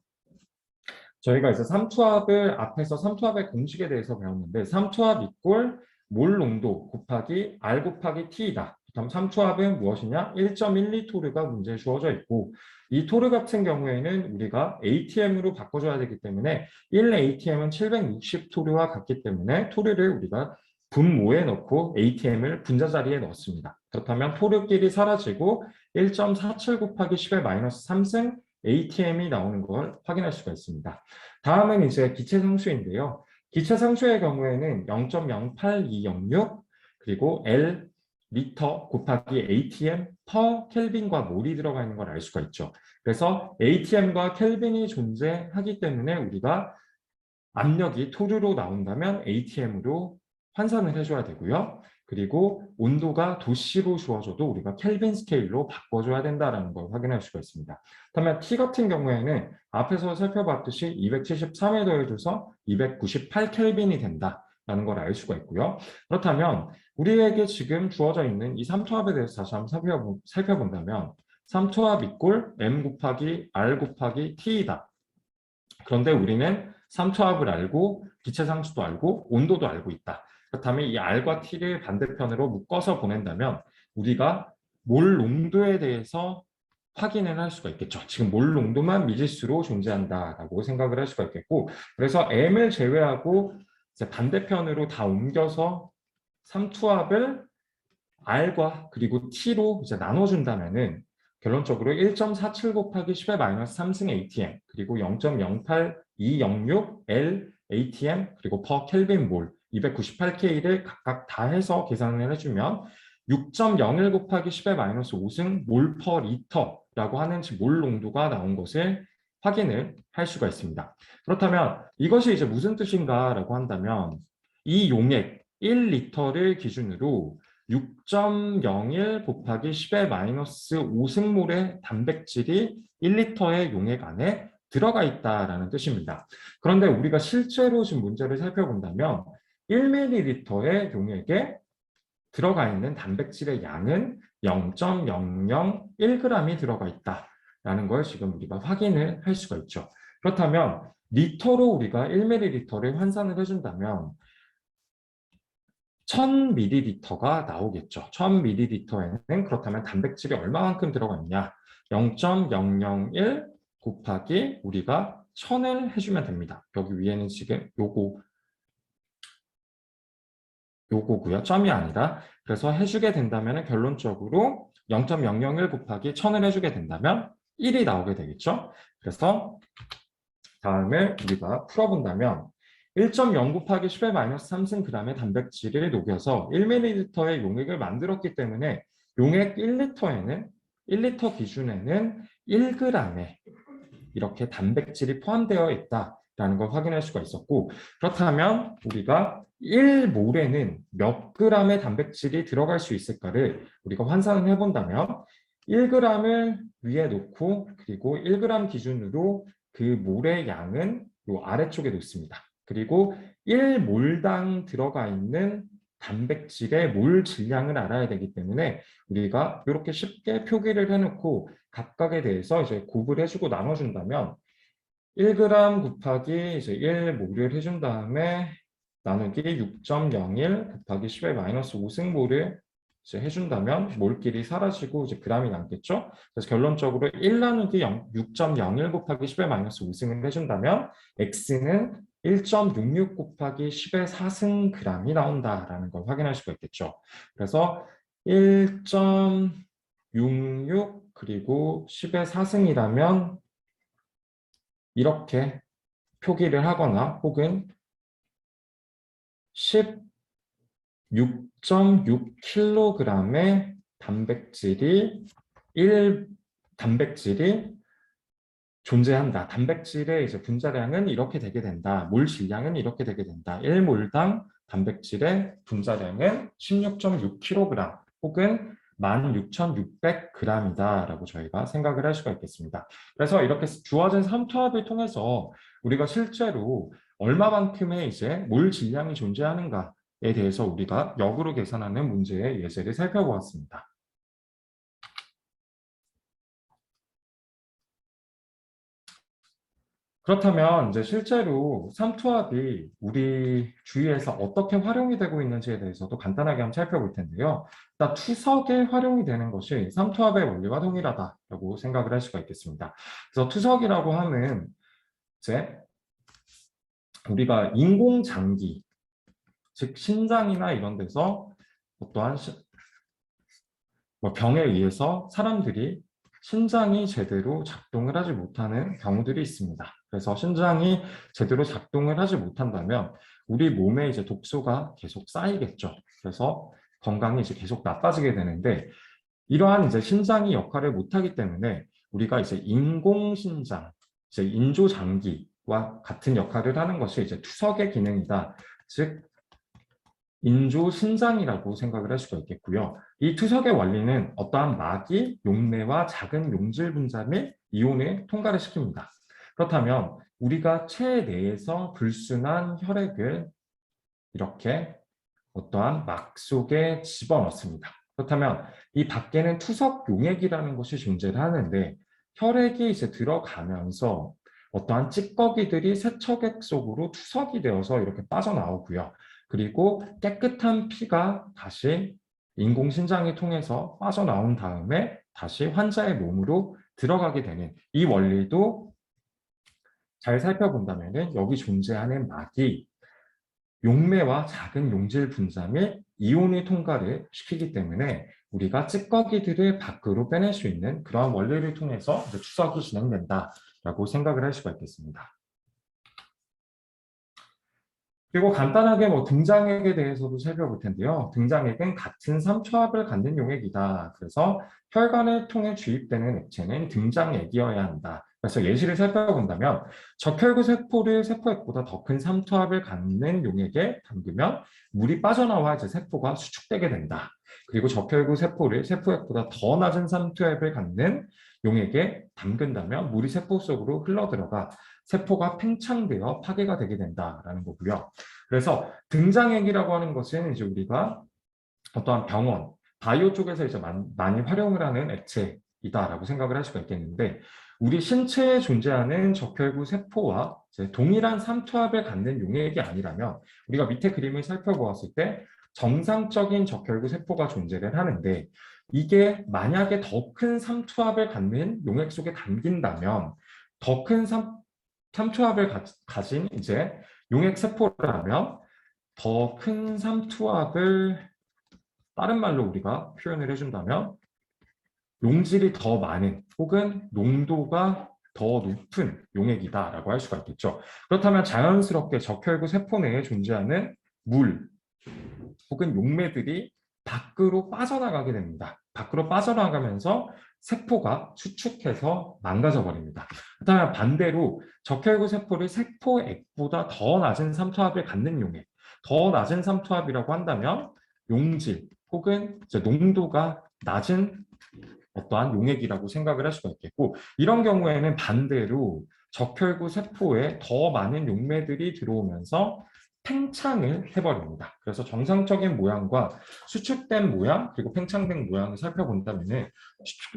저희가 이제 삼투압을 앞에서 삼투압의 공식에 대해서 배웠는데 삼투압 이꼴 몰 농도 곱하기 R 곱하기 T이다. 그럼 삼투압은 무엇이냐? 1.12토르가 문제에 주어져 있고 이 토르 같은 경우에는 우리가 ATM으로 바꿔줘야 되기 때문에 1ATM은 760토르와 같기 때문에 토르를 우리가 분모에 넣고 ATM을 분자 자리에 넣었습니다. 그렇다면 토르끼리 사라지고 1.47 곱하기 10의 마이너스 3승 ATM이 나오는 걸 확인할 수가 있습니다. 다음은 이제 기체 상수인데요. 기체 상수의 경우에는 0.08206 그리고 L 리터 곱하기 ATM 퍼 켈빈과 몰이 들어가 있는 걸 알 수가 있죠. 그래서 ATM과 켈빈이 존재하기 때문에 우리가 압력이 토르로 나온다면 ATM으로 환산을 해줘야 되고요. 그리고 온도가 도씨로 주어져도 우리가 켈빈 스케일로 바꿔줘야 된다는 걸 확인할 수가 있습니다. 그러면 T 같은 경우에는 앞에서 살펴봤듯이 273에 더해줘서 298 켈빈이 된다라는 걸 알 수가 있고요. 그렇다면 우리에게 지금 주어져 있는 이 삼투압에 대해서 다시 한번 살펴본다면 삼투압 이꼴 M 곱하기 R 곱하기 T이다. 그런데 우리는 삼투압을 알고 기체 상수도 알고 온도도 알고 있다. 그렇다면 이 R과 T를 반대편으로 묶어서 보낸다면 우리가 몰 농도에 대해서 확인을 할 수가 있겠죠. 지금 몰 농도만 미지수로 존재한다라고 생각을 할 수가 있겠고 그래서 M을 제외하고 이제 반대편으로 다 옮겨서 삼투압을 R과 그리고 T로 이제 나눠준다면은 결론적으로 1.47 곱하기 10의 마이너스 3승 ATM 그리고 0.08206 L ATM 그리고 per 켈빈 몰 298K를 각각 다 해서 계산을 해주면 6.01 곱하기 10의 마이너스 5승 몰 per 리터라고 하는 몰 농도가 나온 것을 확인을 할 수가 있습니다. 그렇다면 이것이 이제 무슨 뜻인가라고 한다면 이 용액 1리터를 기준으로 6.01 곱하기 10의 마이너스 5승몰의 단백질이 1리터의 용액 안에 들어가 있다라는 뜻입니다. 그런데 우리가 실제로 지금 문제를 살펴본다면 1ml의 용액에 들어가 있는 단백질의 양은 0.001g이 들어가 있다라는 걸 지금 우리가 확인을 할 수가 있죠. 그렇다면 리터로 우리가 1ml를 환산을 해준다면 1000ml가 나오겠죠. 1000ml에는 그렇다면 단백질이 얼마만큼 들어가 있냐? 0.001 곱하기 우리가 1000을 해주면 됩니다. 여기 위에는 지금 요거 요거고요. 점이 아니라. 그래서 해주게 된다면 결론적으로 0.001 곱하기 1000을 해주게 된다면 1이 나오게 되겠죠. 그래서 다음을 우리가 풀어본다면 1.0 곱하기 10의 마이너스 3승 g의 단백질을 녹여서 1ml의 용액을 만들었기 때문에 용액 1리터에는 1리터 기준에는 1g의 이렇게 단백질이 포함되어 있다라는 걸 확인할 수가 있었고, 그렇다면 우리가 1몰에는 몇 g의 단백질이 들어갈 수 있을까를 우리가 환산을 해본다면 1g을 위에 놓고 그리고 1g 기준으로 그 몰의 양은 요 아래쪽에 놓습니다. 그리고 1몰당 들어가 있는 단백질의 몰 질량을 알아야 되기 때문에 우리가 이렇게 쉽게 표기를 해놓고 각각에 대해서 이제 곱을 해주고 나눠준다면 1g 곱하기 이제 1몰을 해준 다음에 나누기 6.01 곱하기 10의 마이너스 5승몰을 이제 해준다면 몰끼리 사라지고 이제 g이 남겠죠. 그래서 결론적으로 1 나누기 6.01 곱하기 10의 마이너스 5승을 해준다면 x는 1.66 곱하기 10의 4승 g이 나온다라는 걸 확인할 수가 있겠죠. 그래서 1.66 그리고 10의 4승이라면 이렇게 표기를 하거나 혹은 16.6kg의 단백질이 존재한다. 단백질의 이제 분자량은 이렇게 되게 된다. 몰 질량은 이렇게 되게 된다. 1몰당 단백질의 분자량은 16.6kg 혹은 16,600g이다라고 저희가 생각을 할 수가 있겠습니다. 그래서 이렇게 주어진 삼투압을 통해서 우리가 실제로 얼마만큼의 이제 몰 질량이 존재하는가에 대해서 우리가 역으로 계산하는 문제의 예제를 살펴보았습니다. 그렇다면 이제 실제로 삼투압이 우리 주위에서 어떻게 활용이 되고 있는지에 대해서도 간단하게 한번 살펴볼 텐데요. 일단 투석에 활용이 되는 것이 삼투압의 원리와 동일하다라고 생각을 할 수가 있겠습니다. 그래서 투석이라고 하면 이제 우리가 인공장기, 즉 신장이나 이런 데서 어떠한 병에 의해서 사람들이 신장이 제대로 작동을 하지 못하는 경우들이 있습니다. 그래서 신장이 제대로 작동을 하지 못한다면 우리 몸에 이제 독소가 계속 쌓이겠죠. 그래서 건강이 이제 계속 나빠지게 되는데 이러한 이제 신장이 역할을 못하기 때문에 우리가 이제 인공신장, 이제 인조장기와 같은 역할을 하는 것이 이제 투석의 기능이다. 즉 인조신장이라고 생각을 할 수가 있겠고요. 이 투석의 원리는 어떠한 막이 용매와 작은 용질 분자 및 이온을 통과를 시킵니다. 그렇다면 우리가 체내에서 불순한 혈액을 이렇게 어떠한 막 속에 집어넣습니다. 그렇다면 이 밖에는 투석 용액이라는 것이 존재를 하는데 혈액이 이제 들어가면서 어떠한 찌꺼기들이 세척액 속으로 투석이 되어서 이렇게 빠져나오고요. 그리고 깨끗한 피가 다시 인공신장을 통해서 빠져나온 다음에 다시 환자의 몸으로 들어가게 되는 이 원리도 잘 살펴본다면 여기 존재하는 막이 용매와 작은 용질 분자 및 이온의 통과를 시키기 때문에 우리가 찌꺼기들을 밖으로 빼낼 수 있는 그러한 원리를 통해서 추석이 진행된다라고 생각을 할 수가 있겠습니다. 그리고 간단하게 등장액에 대해서도 살펴볼 텐데요. 등장액은 같은 삼투압을 갖는 용액이다. 그래서 혈관을 통해 주입되는 액체는 등장액이어야 한다. 그래서 예시를 살펴본다면 적혈구 세포를 세포액보다 더 큰 삼투압을 갖는 용액에 담그면 물이 빠져나와 이제 세포가 수축되게 된다. 그리고 적혈구 세포를 세포액보다 더 낮은 삼투압을 갖는 용액에 담근다면 물이 세포 속으로 흘러들어가 세포가 팽창되어 파괴가 되게 된다라는 거고요. 그래서 등장액이라고 하는 것은 이제 우리가 어떠한 병원, 바이오 쪽에서 이제 많이 활용을 하는 액체이다라고 생각을 할 수가 있겠는데 우리 신체에 존재하는 적혈구 세포와 이제 동일한 삼투압을 갖는 용액이 아니라면 우리가 밑에 그림을 살펴보았을 때 정상적인 적혈구 세포가 존재를 하는데 이게 만약에 더 큰 삼투압을 갖는 용액 속에 담긴다면 더큰 삼투압을 가진 이제 용액 세포라면 더 큰 삼투압을 다른 말로 우리가 표현을 해준다면 용질이 더 많은 혹은 농도가 더 높은 용액이다라고 할 수가 있겠죠. 그렇다면 자연스럽게 적혈구 세포 내에 존재하는 물 혹은 용매들이 밖으로 빠져나가게 됩니다. 밖으로 빠져나가면서 세포가 수축해서 망가져 버립니다. 그렇다면 반대로 적혈구 세포를 세포액보다 더 낮은 삼투압을 갖는 용액, 더 낮은 삼투압이라고 한다면 용질 혹은 이제 농도가 낮은 어떠한 용액이라고 생각을 할 수가 있겠고, 이런 경우에는 반대로 적혈구 세포에 더 많은 용매들이 들어오면서 팽창을 해버립니다. 그래서 정상적인 모양과 수축된 모양 그리고 팽창된 모양을 살펴본다면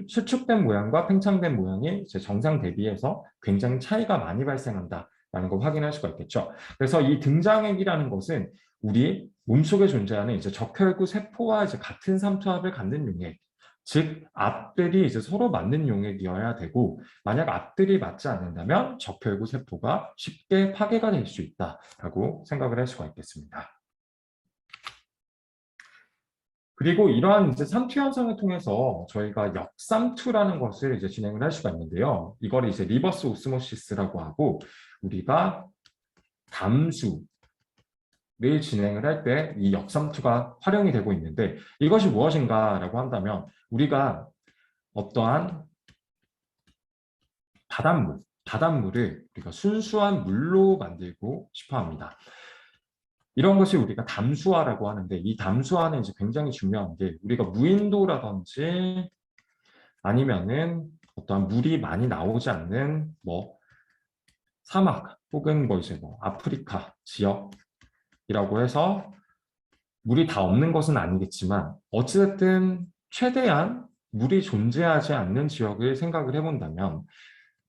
수축된 모양과 팽창된 모양이 이제 정상 대비해서 굉장히 차이가 많이 발생한다라는 걸 확인할 수가 있겠죠. 그래서 이 등장액이라는 것은 우리 몸속에 존재하는 이제 적혈구 세포와 이제 같은 삼투압을 갖는 용액, 즉 앞들이 이제 서로 맞는 용액이어야 되고, 만약 앞들이 맞지 않는다면 적혈구 세포가 쉽게 파괴가 될 수 있다라고 생각을 할 수가 있겠습니다. 그리고 이러한 이제 삼투 현상을 통해서 저희가 역삼투라는 것을 이제 진행을 할 수가 있는데요. 이걸 이제 리버스 오스모시스라고 하고, 우리가 담수 를 진행을 할 때 이 역삼투가 활용이 되고 있는데, 이것이 무엇인가라고 한다면 우리가 어떠한 바닷물을 우리가 순수한 물로 만들고 싶어 합니다. 이런 것이 우리가 담수화라고 하는데, 이 담수화는 이제 굉장히 중요한 게, 우리가 무인도라든지 아니면은 어떠한 물이 많이 나오지 않는 뭐 사막 혹은 뭐 이제 뭐 아프리카 지역이라고 해서 물이 다 없는 것은 아니겠지만, 어찌됐든 최대한 물이 존재하지 않는 지역을 생각을 해본다면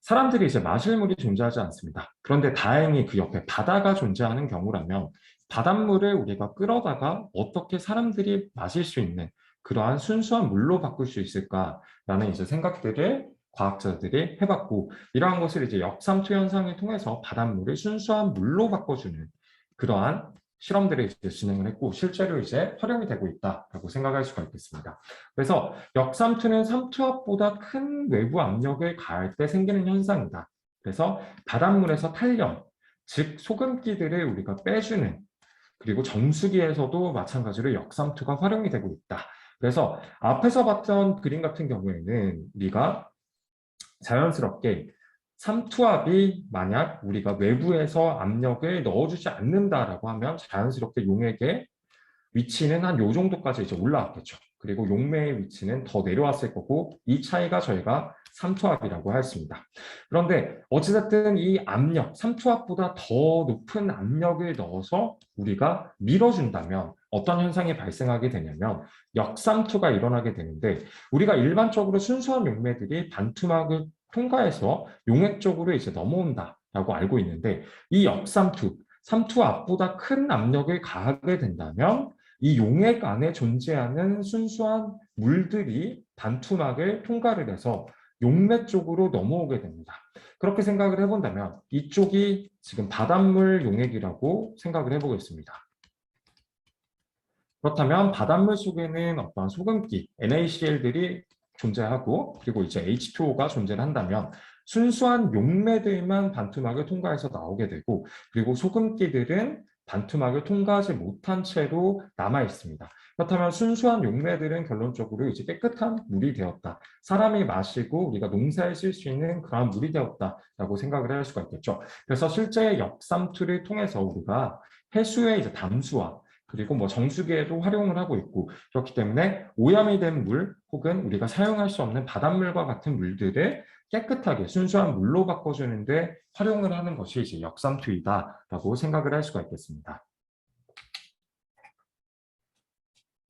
사람들이 이제 마실 물이 존재하지 않습니다. 그런데 다행히 그 옆에 바다가 존재하는 경우라면 바닷물을 우리가 끌어다가 어떻게 사람들이 마실 수 있는 그러한 순수한 물로 바꿀 수 있을까라는 이제 생각들을 과학자들이 해봤고, 이러한 것을 이제 역삼투 현상을 통해서 바닷물을 순수한 물로 바꿔주는 그러한 실험들을 이제 진행을 했고, 실제로 이제 활용이 되고 있다라고 생각할 수가 있겠습니다. 그래서 역삼투는 삼투압보다 큰 외부 압력을 가할 때 생기는 현상이다. 그래서 바닷물에서 탄력, 즉 소금기들을 우리가 빼주는, 그리고 정수기에서도 마찬가지로 역삼투가 활용이 되고 있다. 그래서 앞에서 봤던 그림 같은 경우에는 우리가 자연스럽게 삼투압이 만약 우리가 외부에서 압력을 넣어주지 않는다라고 하면 자연스럽게 용액의 위치는 한 요 정도까지 이제 올라왔겠죠. 그리고 용매의 위치는 더 내려왔을 거고, 이 차이가 저희가 삼투압이라고 했습니다. 그런데 어찌됐든 이 압력, 삼투압보다 더 높은 압력을 넣어서 우리가 밀어준다면 어떤 현상이 발생하게 되냐면 역삼투가 일어나게 되는데, 우리가 일반적으로 순수한 용매들이 반투막을 통과해서 용액 쪽으로 이제 넘어온다라고 알고 있는데, 이 역삼투, 삼투압보다 큰 압력을 가하게 된다면 이 용액 안에 존재하는 순수한 물들이 반투막을 통과를 해서 용맥 쪽으로 넘어오게 됩니다. 그렇게 생각을 해본다면 이쪽이 지금 바닷물 용액이라고 생각을 해보겠습니다. 그렇다면 바닷물 속에는 어떤 소금기, NaCl들이 존재하고, 그리고 이제 H2O가 존재를 한다면 순수한 용매들만 반투막을 통과해서 나오게 되고, 그리고 소금기들은 반투막을 통과하지 못한 채로 남아 있습니다. 그렇다면 순수한 용매들은 결론적으로 이제 깨끗한 물이 되었다. 사람이 마시고 우리가 농사에 쓸 수 있는 그러한 물이 되었다라고 생각을 할 수가 있겠죠. 그래서 실제 역삼투를 통해서 우리가 해수의 이제 담수화, 그리고 뭐 정수기에도 활용을 하고 있고, 그렇기 때문에 오염이 된 물 혹은 우리가 사용할 수 없는 바닷물과 같은 물들을 깨끗하게 순수한 물로 바꿔주는데 활용을 하는 것이 이제 역삼투이다라고 생각을 할 수가 있겠습니다.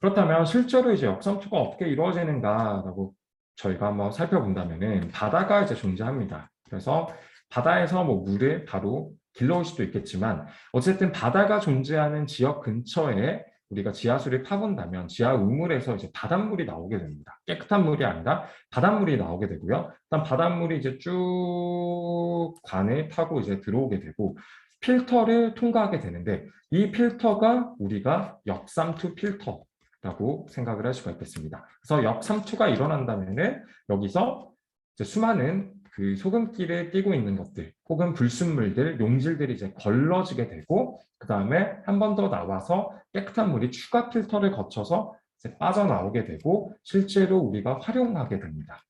그렇다면 실제로 이제 역삼투가 어떻게 이루어지는가라고 저희가 한번 살펴본다면은 바다가 이제 존재합니다. 그래서 바다에서 뭐 물을 바로 길러올 수도 있겠지만, 어쨌든 바다가 존재하는 지역 근처에 우리가 지하수를 파본다면 지하 우물에서 이제 바닷물이 나오게 됩니다. 깨끗한 물이 아니라 바닷물이 나오게 되고요. 일단 바닷물이 이제 쭉 관을 타고 이제 들어오게 되고, 필터를 통과하게 되는데 이 필터가 우리가 역삼투 필터라고 생각을 할 수가 있겠습니다. 그래서 역삼투가 일어난다면은 여기서 이제 수많은 그 소금기를 띠고 있는 것들 혹은 불순물들, 용질들이 이제 걸러지게 되고 그 다음에 한 번 더 나와서 깨끗한 물이 추가 필터를 거쳐서 이제 빠져나오게 되고 실제로 우리가 활용하게 됩니다.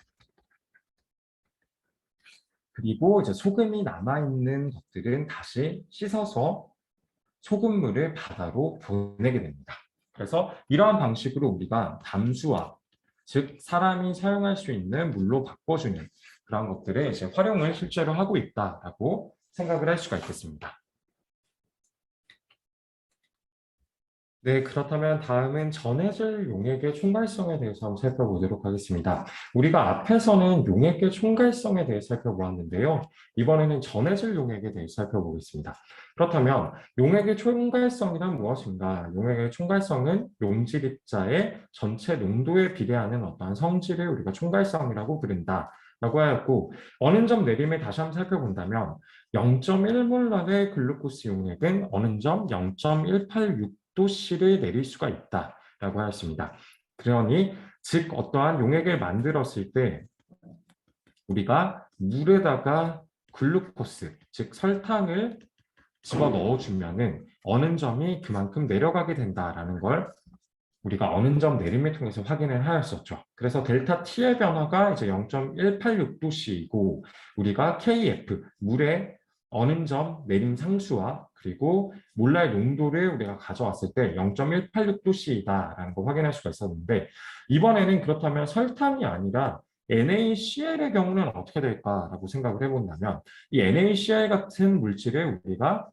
그리고 이제 소금이 남아있는 것들은 다시 씻어서 소금물을 바다로 보내게 됩니다. 그래서 이러한 방식으로 우리가 담수화, 즉 사람이 사용할 수 있는 물로 바꿔주는 그런 것들을 이제 활용을 실제로 하고 있다라고 생각을 할 수가 있겠습니다. 네, 그렇다면 다음은 전해질 용액의 총괄성에 대해서 한번 살펴보도록 하겠습니다. 우리가 앞에서는 용액의 총괄성에 대해 살펴보았는데요. 이번에는 전해질 용액에 대해 살펴보겠습니다. 그렇다면 용액의 총괄성이란 무엇인가? 용액의 총괄성은 용질 입자의 전체 농도에 비례하는 어떠한 성질을 우리가 총괄성이라고 부른다. 라고 하였고, 어느 점 내림을 다시 한번 살펴본다면 0.1몰랄의 글루코스 용액은 어느 점 0.186 도씨를 내릴 수가 있다라고 하였습니다. 그러니 즉 어떠한 용액을 만들었을 때 우리가 물에다가 글루코스, 즉 설탕을 집어넣어 주면은 어느 점이 그만큼 내려가게 된다라는 걸 우리가 어느 점 내림을 통해서 확인을 하였었죠. 그래서 델타 T의 변화가 이제 0.186도씨이고 우리가 KF, 물의 어느 점 내림 상수와 그리고 몰랄 농도를 우리가 가져왔을 때 0.186도씨이다라는 걸 확인할 수가 있었는데 이번에는 그렇다면 설탕이 아니라 NaCl의 경우는 어떻게 될까라고 생각을 해본다면 이 NaCl 같은 물질을 우리가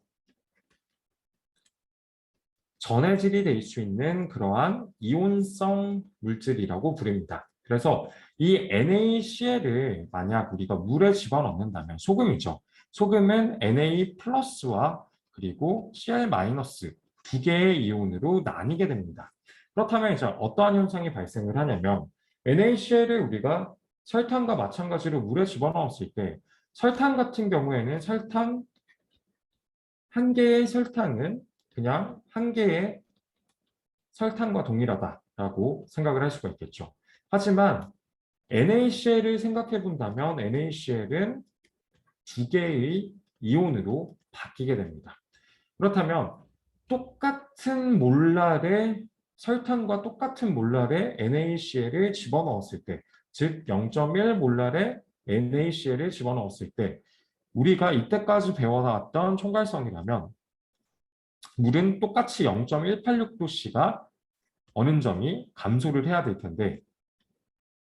전해질이 될 수 있는 그러한 이온성 물질이라고 부릅니다. 그래서 이 NaCl을 만약 우리가 물에 집어넣는다면 소금이죠. 소금은 Na 플러스와 그리고 Cl 마이너스 두 개의 이온으로 나뉘게 됩니다. 그렇다면 이제 어떠한 현상이 발생을 하냐면 NaCl을 우리가 설탕과 마찬가지로 물에 집어넣었을 때 설탕 같은 경우에는 설탕 한 개의 설탕은 그냥 한 개의 설탕과 동일하다라고 생각을 할 수가 있겠죠. 하지만 NaCl을 생각해 본다면 NaCl은 두 개의 이온으로 바뀌게 됩니다. 그렇다면 똑같은 몰랄의 설탕과 똑같은 몰랄의 NaCl을 집어넣었을 때, 즉 0.1 몰랄의 NaCl을 집어넣었을 때 우리가 이때까지 배워나왔던 총괄성이라면 물은 똑같이 0.186도씨가 어느 점이 감소를 해야 될 텐데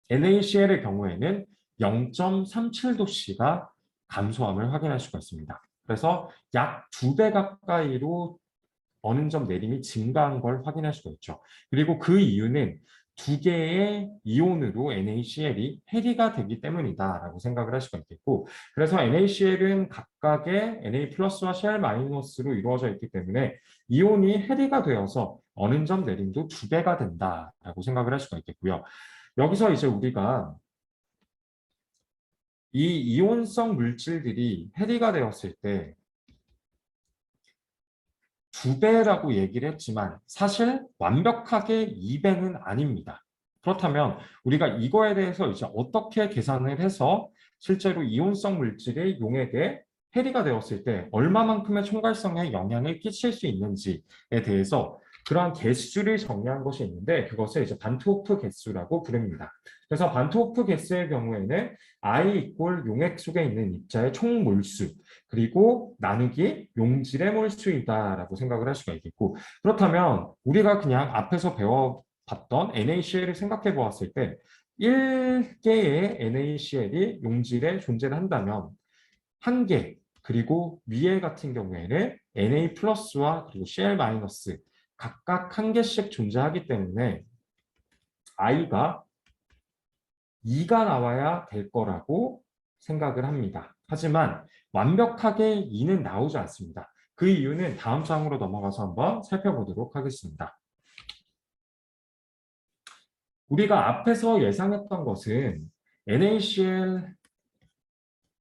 NaCl의 경우에는 0.37도씨가 감소함을 확인할 수가 있습니다. 그래서 약 2배 가까이로 어느 점 내림이 증가한 걸 확인할 수가 있죠. 그리고 그 이유는 두 개의 이온으로 NaCl이 해리가 되기 때문이다라고 생각을 할 수가 있겠고 그래서 NaCl은 각각의 Na 플러스와 Cl 마이너스로 이루어져 있기 때문에 이온이 해리가 되어서 어느 점 내림도 2배가 된다라고 생각을 할 수가 있겠고요. 여기서 이제 우리가 이 이온성 물질들이 해리가 되었을 때 2배라고 얘기를 했지만 사실 완벽하게 2배는 아닙니다. 그렇다면 우리가 이거에 대해서 이제 어떻게 계산을 해서 실제로 이온성 물질의 용액에 해리가 되었을 때 얼마만큼의 총괄성에 영향을 끼칠 수 있는지에 대해서 그러한 개수를 정리한 것이 있는데 그것을 이제 반트호프 개수라고 부릅니다. 그래서 반트호프 개수의 경우에는 I 이꼴 용액 속에 있는 입자의 총 몰수 그리고 나누기 용질의 몰수이다라고 생각을 할 수가 있겠고 그렇다면 우리가 그냥 앞에서 배워봤던 NaCl을 생각해 보았을 때 1개의 NaCl이 용질에 존재를 한다면 1개 그리고 위에 같은 경우에는 Na 플러스와 그리고 Cl 마이너스 각각 1개씩 존재하기 때문에 I가 2가 나와야 될 거라고 생각을 합니다. 하지만 완벽하게 2는 나오지 않습니다. 그 이유는 다음 장으로 넘어가서 한번 살펴보도록 하겠습니다. 우리가 앞에서 예상했던 것은 NaCl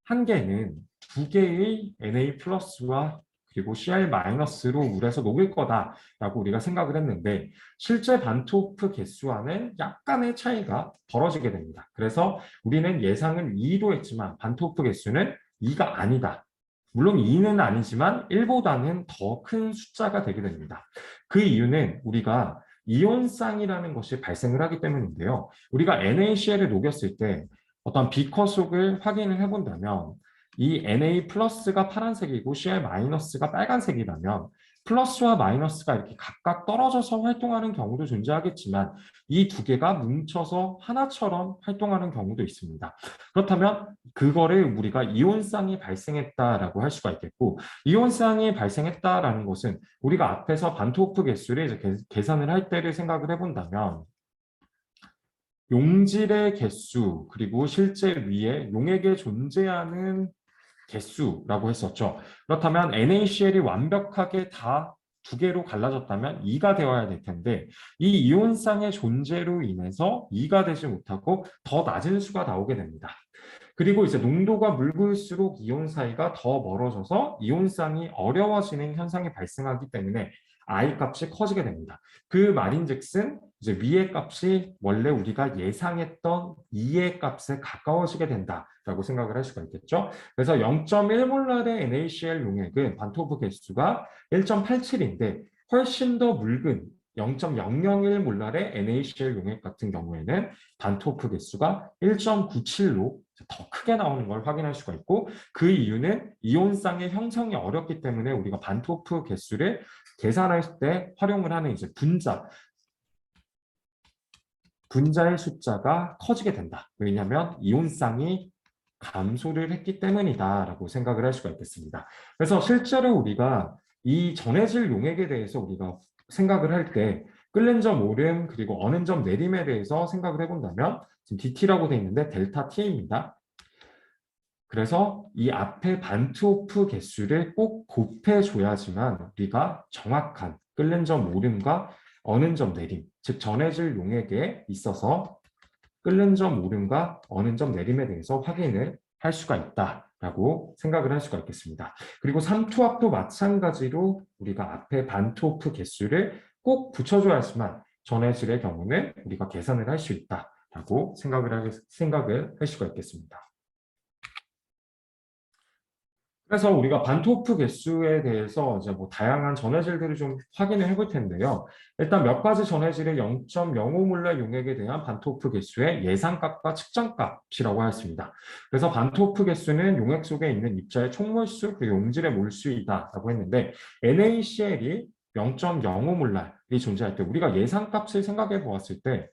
한 개는 두 개의 Na 플러스와 그리고 Cl-로 물에서 녹일 거다라고 우리가 생각을 했는데 실제 반토프 개수와는 약간의 차이가 벌어지게 됩니다. 그래서 우리는 예상은 2로 했지만 반토프 개수는 2가 아니다. 물론 2는 아니지만 1보다는 더 큰 숫자가 되게 됩니다. 그 이유는 우리가 이온쌍이라는 것이 발생을 하기 때문인데요. 우리가 NaCl을 녹였을 때 어떤 비커 속을 확인을 해본다면 이 Na 플러스가 파란색이고 Cl 마이너스가 빨간색이라면 플러스와 마이너스가 이렇게 각각 떨어져서 활동하는 경우도 존재하겠지만 이 두 개가 뭉쳐서 하나처럼 활동하는 경우도 있습니다. 그렇다면 그거를 우리가 이온쌍이 발생했다라고 할 수가 있겠고 이온쌍이 발생했다라는 것은 우리가 앞에서 반토프 개수를 이제 계산을 할 때를 생각을 해본다면 용질의 개수 그리고 실제 위에 용액에 존재하는 개수라고 했었죠. 그렇다면 NaCl이 완벽하게 다 두 개로 갈라졌다면 2가 되어야 될 텐데 이 이온쌍의 존재로 인해서 2가 되지 못하고 더 낮은 수가 나오게 됩니다. 그리고 이제 농도가 묽을수록 이온 사이가 더 멀어져서 이온쌍이 어려워지는 현상이 발생하기 때문에 I 값이 커지게 됩니다. 그 말인즉슨 이제 위의 값이 원래 우리가 예상했던 2의 값에 가까워지게 된다라고 생각을 할 수가 있겠죠. 그래서 0.1몰랄의 NaCl 용액은 반토프 개수가 1.87인데 훨씬 더 묽은 0.001몰랄의 NaCl 용액 같은 경우에는 반토프 개수가 1.97로 더 크게 나오는 걸 확인할 수가 있고 그 이유는 이온쌍의 형성이 어렵기 때문에 우리가 반토프 개수를 계산할 때 활용을 하는 이제 분자의 숫자가 커지게 된다. 왜냐하면 이온쌍이 감소를 했기 때문이다라고 생각을 할 수가 있겠습니다. 그래서 실제로 우리가 이 전해질 용액에 대해서 우리가 생각을 할 때 끓는 점 오름 그리고 어는 점 내림에 대해서 생각을 해본다면 지금 dt라고 되어 있는데 델타 t입니다. 그래서 이 앞에 반트호프 개수를 꼭 곱해줘야지만 우리가 정확한 끓는 점 오름과 어는 점 내림, 즉 전해질 용액에 있어서 끓는 점 오름과 어는 점 내림에 대해서 확인을 할 수가 있다라고 생각을 할 수가 있겠습니다. 그리고 삼투압도 마찬가지로 우리가 앞에 반트호프 개수를 꼭 붙여줘야지만 전해질의 경우는 우리가 계산을 할 수 있다라고 생각을 할 수가 있겠습니다. 그래서 우리가 반토프 개수에 대해서 이제 뭐 다양한 전해질들을 좀 확인을 해볼 텐데요. 일단 몇 가지 전해질의 0.05몰랄 용액에 대한 반토프 개수의 예상값과 측정값이라고 하였습니다. 그래서 반토프 개수는 용액 속에 있는 입자의 총몰수, 그 용질의 몰수이다라고 했는데 NaCl이 0.05몰랄이 존재할 때 우리가 예상값을 생각해 보았을 때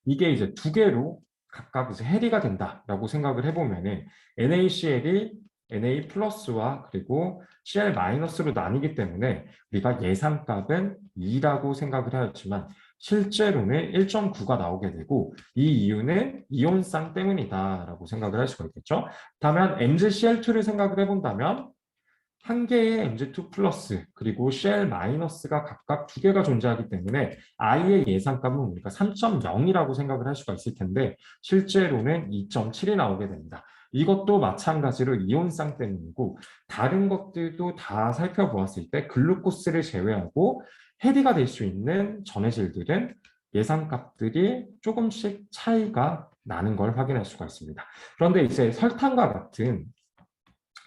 이게 이제 두 개로 각각 이제 해리가 된다라고 생각을 해보면은 NaCl이 Na 플러스와 그리고 Cl 마이너스로 나뉘기 때문에 우리가 예상값은 2라고 생각을 하였지만 실제로는 1.9가 나오게 되고 이 이유는 이온쌍 때문이다라고 생각을 할 수가 있겠죠. 다만 MgCl2를 생각을 해본다면 한 개의 Mg2 플러스 그리고 Cl 마이너스가 각각 두 개가 존재하기 때문에 I의 예상값은 우리가 3.0이라고 생각을 할 수가 있을 텐데 실제로는 2.7이 나오게 됩니다. 이것도 마찬가지로 이온쌍 때문이고 다른 것들도 다 살펴보았을 때 글루코스를 제외하고 해리가 될 수 있는 전해질들은 예상값들이 조금씩 차이가 나는 걸 확인할 수가 있습니다. 그런데 이제 설탕과 같은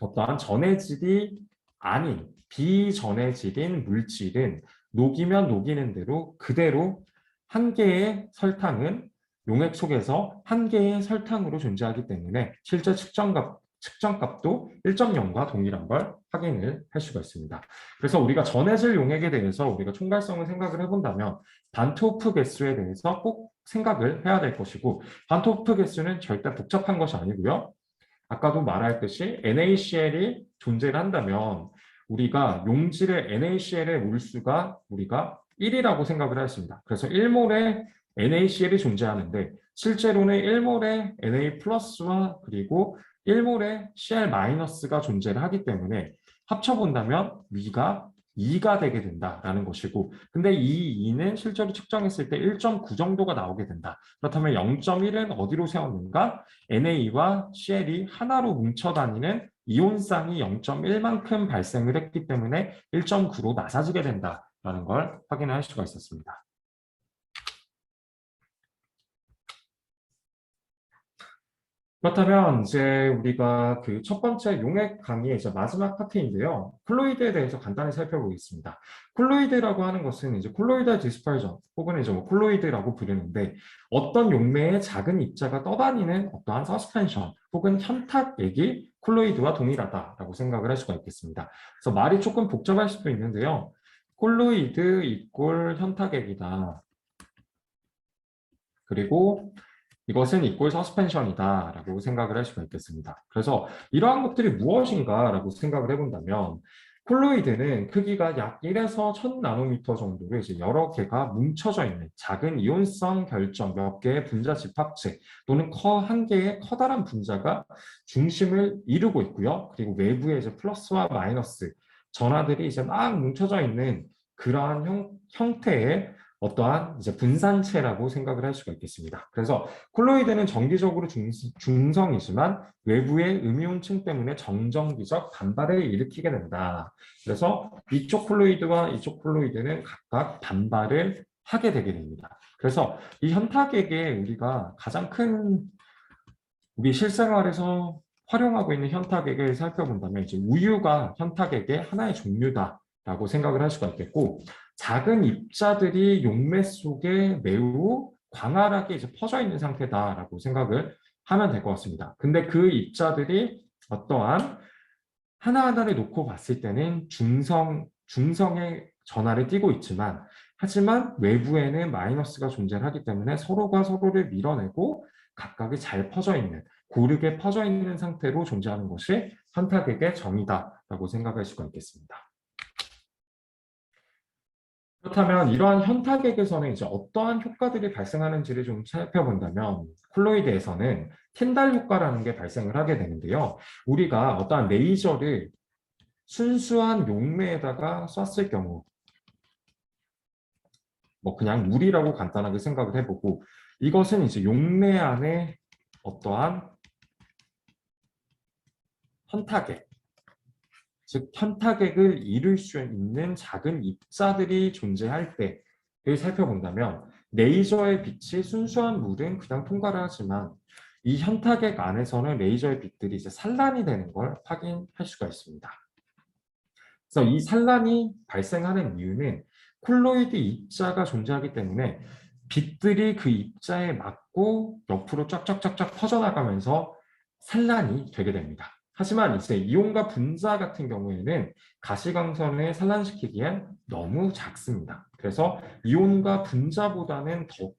어떠한 전해질이 아닌 비전해질인 물질은 녹이면 녹이는 대로 그대로 한 개의 설탕은 용액 속에서 한 개의 설탕으로 존재하기 때문에 실제 측정값도 1.0과 동일한 걸 확인을 할 수가 있습니다. 그래서 우리가 전해질 용액에 대해서 우리가 총괄성을 생각을 해본다면 반트호프 개수에 대해서 꼭 생각을 해야 될 것이고 반트호프 개수는 절대 복잡한 것이 아니고요. 아까도 말했듯이 NaCl이 존재를 한다면 우리가 용질의 NaCl의 몰수가 우리가 1이라고 생각을 하였습니다. 그래서 1몰의 NaCl이 존재하는데 실제로는 1몰의 Na 플러스와 그리고 1몰의 Cl 마이너스가 존재를 하기 때문에 합쳐본다면 위가 2가 되게 된다라는 것이고 근데 이 2는 실제로 측정했을 때 1.9 정도가 나오게 된다. 그렇다면 0.1은 어디로 세웠는가? NA와 CL이 하나로 뭉쳐 다니는 이온쌍이 0.1만큼 발생을 했기 때문에 1.9로 낮아지게 된다라는 걸 확인할 수가 있었습니다. 그렇다면 이제 우리가 그 첫 번째 용액 강의의 이제 마지막 파트인데요. 콜로이드에 대해서 간단히 살펴보겠습니다. 콜로이드라고 하는 것은 이제 콜로이드 디스퍼전 혹은 이제 뭐 콜로이드라고 부르는데 어떤 용매의 작은 입자가 떠다니는 어떠한 서스펜션 혹은 현탁액이 콜로이드와 동일하다라고 생각을 할 수가 있겠습니다. 그래서 말이 조금 복잡할 수도 있는데요. 콜로이드 이꼴 현탁액이다. 그리고 이것은 이꼴 서스펜션이다 라고 생각을 할 수가 있겠습니다. 그래서 이러한 것들이 무엇인가 라고 생각을 해본다면 콜로이드는 크기가 약 1에서 1000나노미터 정도로 이제 여러 개가 뭉쳐져 있는 작은 이온성 결정 몇 개의 분자 집합체 또는 한 개의 커다란 분자가 중심을 이루고 있고요. 그리고 외부에 이제 플러스와 마이너스 전하들이 이제 막 뭉쳐져 있는 그러한 형태의 어떠한 이제 분산체라고 생각을 할 수가 있겠습니다. 그래서 콜로이드는 정기적으로 중성이지만 외부의 음이온층 때문에 정정기적 반발을 일으키게 된다. 그래서 이쪽 콜로이드와 이쪽 콜로이드는 각각 반발을 하게 되게 됩니다. 그래서 이 현탁액에 우리가 가장 큰 우리 실생활에서 활용하고 있는 현탁액을 살펴본다면 이제 우유가 현탁액의 하나의 종류다라고 생각을 할 수가 있겠고 작은 입자들이 용매 속에 매우 광활하게 이제 퍼져 있는 상태다라고 생각을 하면 될 것 같습니다. 근데 그 입자들이 어떠한 하나하나를 놓고 봤을 때는 중성의 전하를 띠고 있지만 하지만 외부에는 마이너스가 존재하기 때문에 서로가 서로를 밀어내고 각각이 잘 퍼져 있는 고르게 퍼져 있는 상태로 존재하는 것이 현탁액의 정의다라고 생각할 수가 있겠습니다. 그렇다면 이러한 현탁액에서는 이제 어떠한 효과들이 발생하는지를 좀 살펴본다면 콜로이드에서는 틴달 효과라는 게 발생을 하게 되는데요. 우리가 어떠한 레이저를 순수한 용매에다가 쐈을 경우 뭐 그냥 물이라고 간단하게 생각을 해보고 이것은 이제 용매 안에 어떠한 현탁액 즉 현탁액을 이룰 수 있는 작은 입자들이 존재할 때를 살펴본다면 레이저의 빛이 순수한 물은 그냥 통과를 하지만 이 현탁액 안에서는 레이저의 빛들이 이제 산란이 되는 걸 확인할 수가 있습니다. 그래서 이 산란이 발생하는 이유는 콜로이드 입자가 존재하기 때문에 빛들이 그 입자에 맞고 옆으로 쫙쫙쫙쫙 퍼져나가면서 산란이 되게 됩니다. 하지만 이제 이온과 분자 같은 경우에는 가시광선을 산란시키기엔 너무 작습니다. 그래서 이온과 분자보다는 더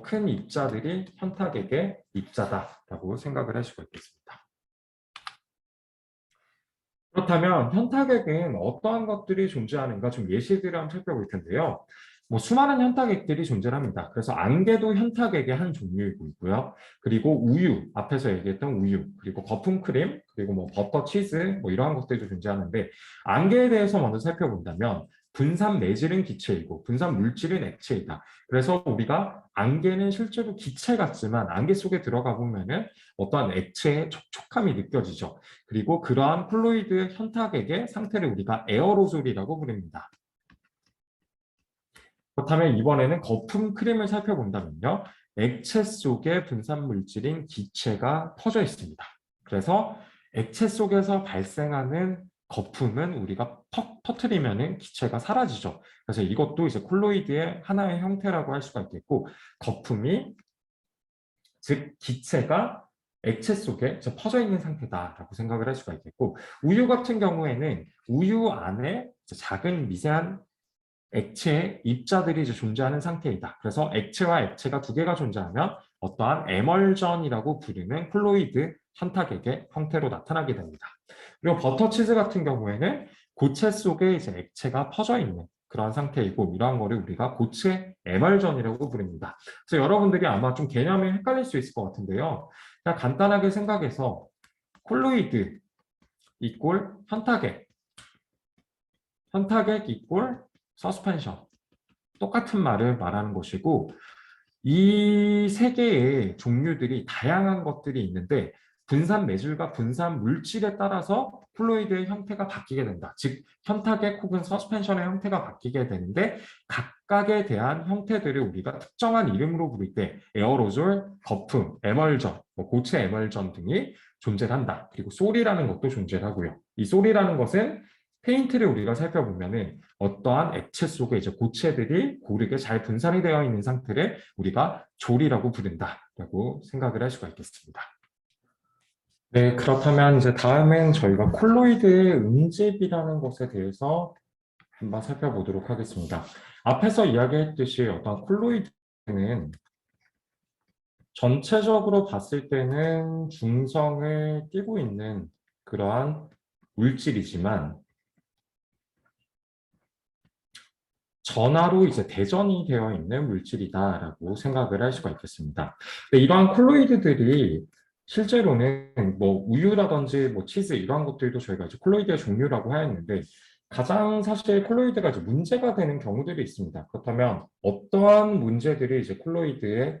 큰 입자들이 현탁액의 입자다라고 생각을 할 수가 있겠습니다. 그렇다면 현탁액은 어떠한 것들이 존재하는가 좀 예시들을 한번 살펴볼 텐데요. 뭐 수많은 현탁액들이 존재합니다. 그래서 안개도 현탁액의 한 종류이고 있고요. 그리고 우유, 앞에서 얘기했던 우유, 그리고 거품 크림, 그리고 뭐 버터, 치즈, 뭐 이러한 것들도 존재하는데 안개에 대해서 먼저 살펴본다면 분산 매질은 기체이고 분산 물질은 액체이다. 그래서 우리가 안개는 실제로 기체 같지만 안개 속에 들어가 보면은 어떠한 액체의 촉촉함이 느껴지죠. 그리고 그러한 콜로이드 현탁액의 상태를 우리가 에어로졸이라고 부릅니다. 그렇다면 이번에는 거품 크림을 살펴본다면요. 액체 속에 분산 물질인 기체가 퍼져 있습니다. 그래서 액체 속에서 발생하는 거품은 우리가 퍽 터트리면은 기체가 사라지죠. 그래서 이것도 이제 콜로이드의 하나의 형태라고 할 수가 있겠고, 거품이 즉 기체가 액체 속에 퍼져 있는 상태다라고 생각을 할 수가 있겠고 우유 같은 경우에는 우유 안에 작은 미세한 액체의 입자들이 이제 존재하는 상태이다. 그래서 액체와 액체가 두 개가 존재하면 어떠한 에멀전이라고 부르는 콜로이드 현탁액의 형태로 나타나게 됩니다. 그리고 버터치즈 같은 경우에는 고체 속에 이제 액체가 퍼져 있는 그런 상태이고 이러한 거를 우리가 고체 에멀전이라고 부릅니다. 그래서 여러분들이 아마 좀 개념이 헷갈릴 수 있을 것 같은데요. 그냥 간단하게 생각해서 콜로이드 이꼴 현탁액, 현탁액 이꼴 서스펜션 똑같은 말을 말하는 것이고 이 세 개의 종류들이 다양한 것들이 있는데 분산 매질과 분산 물질에 따라서 콜로이드의 형태가 바뀌게 된다. 즉 현타객 혹은 서스펜션의 형태가 바뀌게 되는데 각각에 대한 형태들을 우리가 특정한 이름으로 부를 때 에어로졸, 거품, 에멀전, 고체 에멀전 등이 존재한다. 그리고 솔이라는 것도 존재하고요. 이 솔이라는 것은 페인트를 우리가 살펴보면은 어떠한 액체 속에 이제 고체들이 고르게 잘 분산이 되어 있는 상태를 우리가 졸이라고 부른다라고 생각을 할 수가 있겠습니다. 네, 그렇다면 이제 다음엔 저희가 콜로이드의 음집이라는 것에 대해서 한번 살펴보도록 하겠습니다. 앞에서 이야기했듯이 어떤 콜로이드는 전체적으로 봤을 때는 중성을 띠고 있는 그러한 물질이지만 전하로 이제 대전이 되어 있는 물질이다라고 생각을 할 수가 있겠습니다. 근데 이러한 콜로이드들이 실제로는 뭐 우유라든지 뭐 치즈 이러한 것들도 저희가 이제 콜로이드의 종류라고 하였는데 가장 사실 콜로이드가 이제 문제가 되는 경우들이 있습니다. 그렇다면 어떠한 문제들이 이제 콜로이드에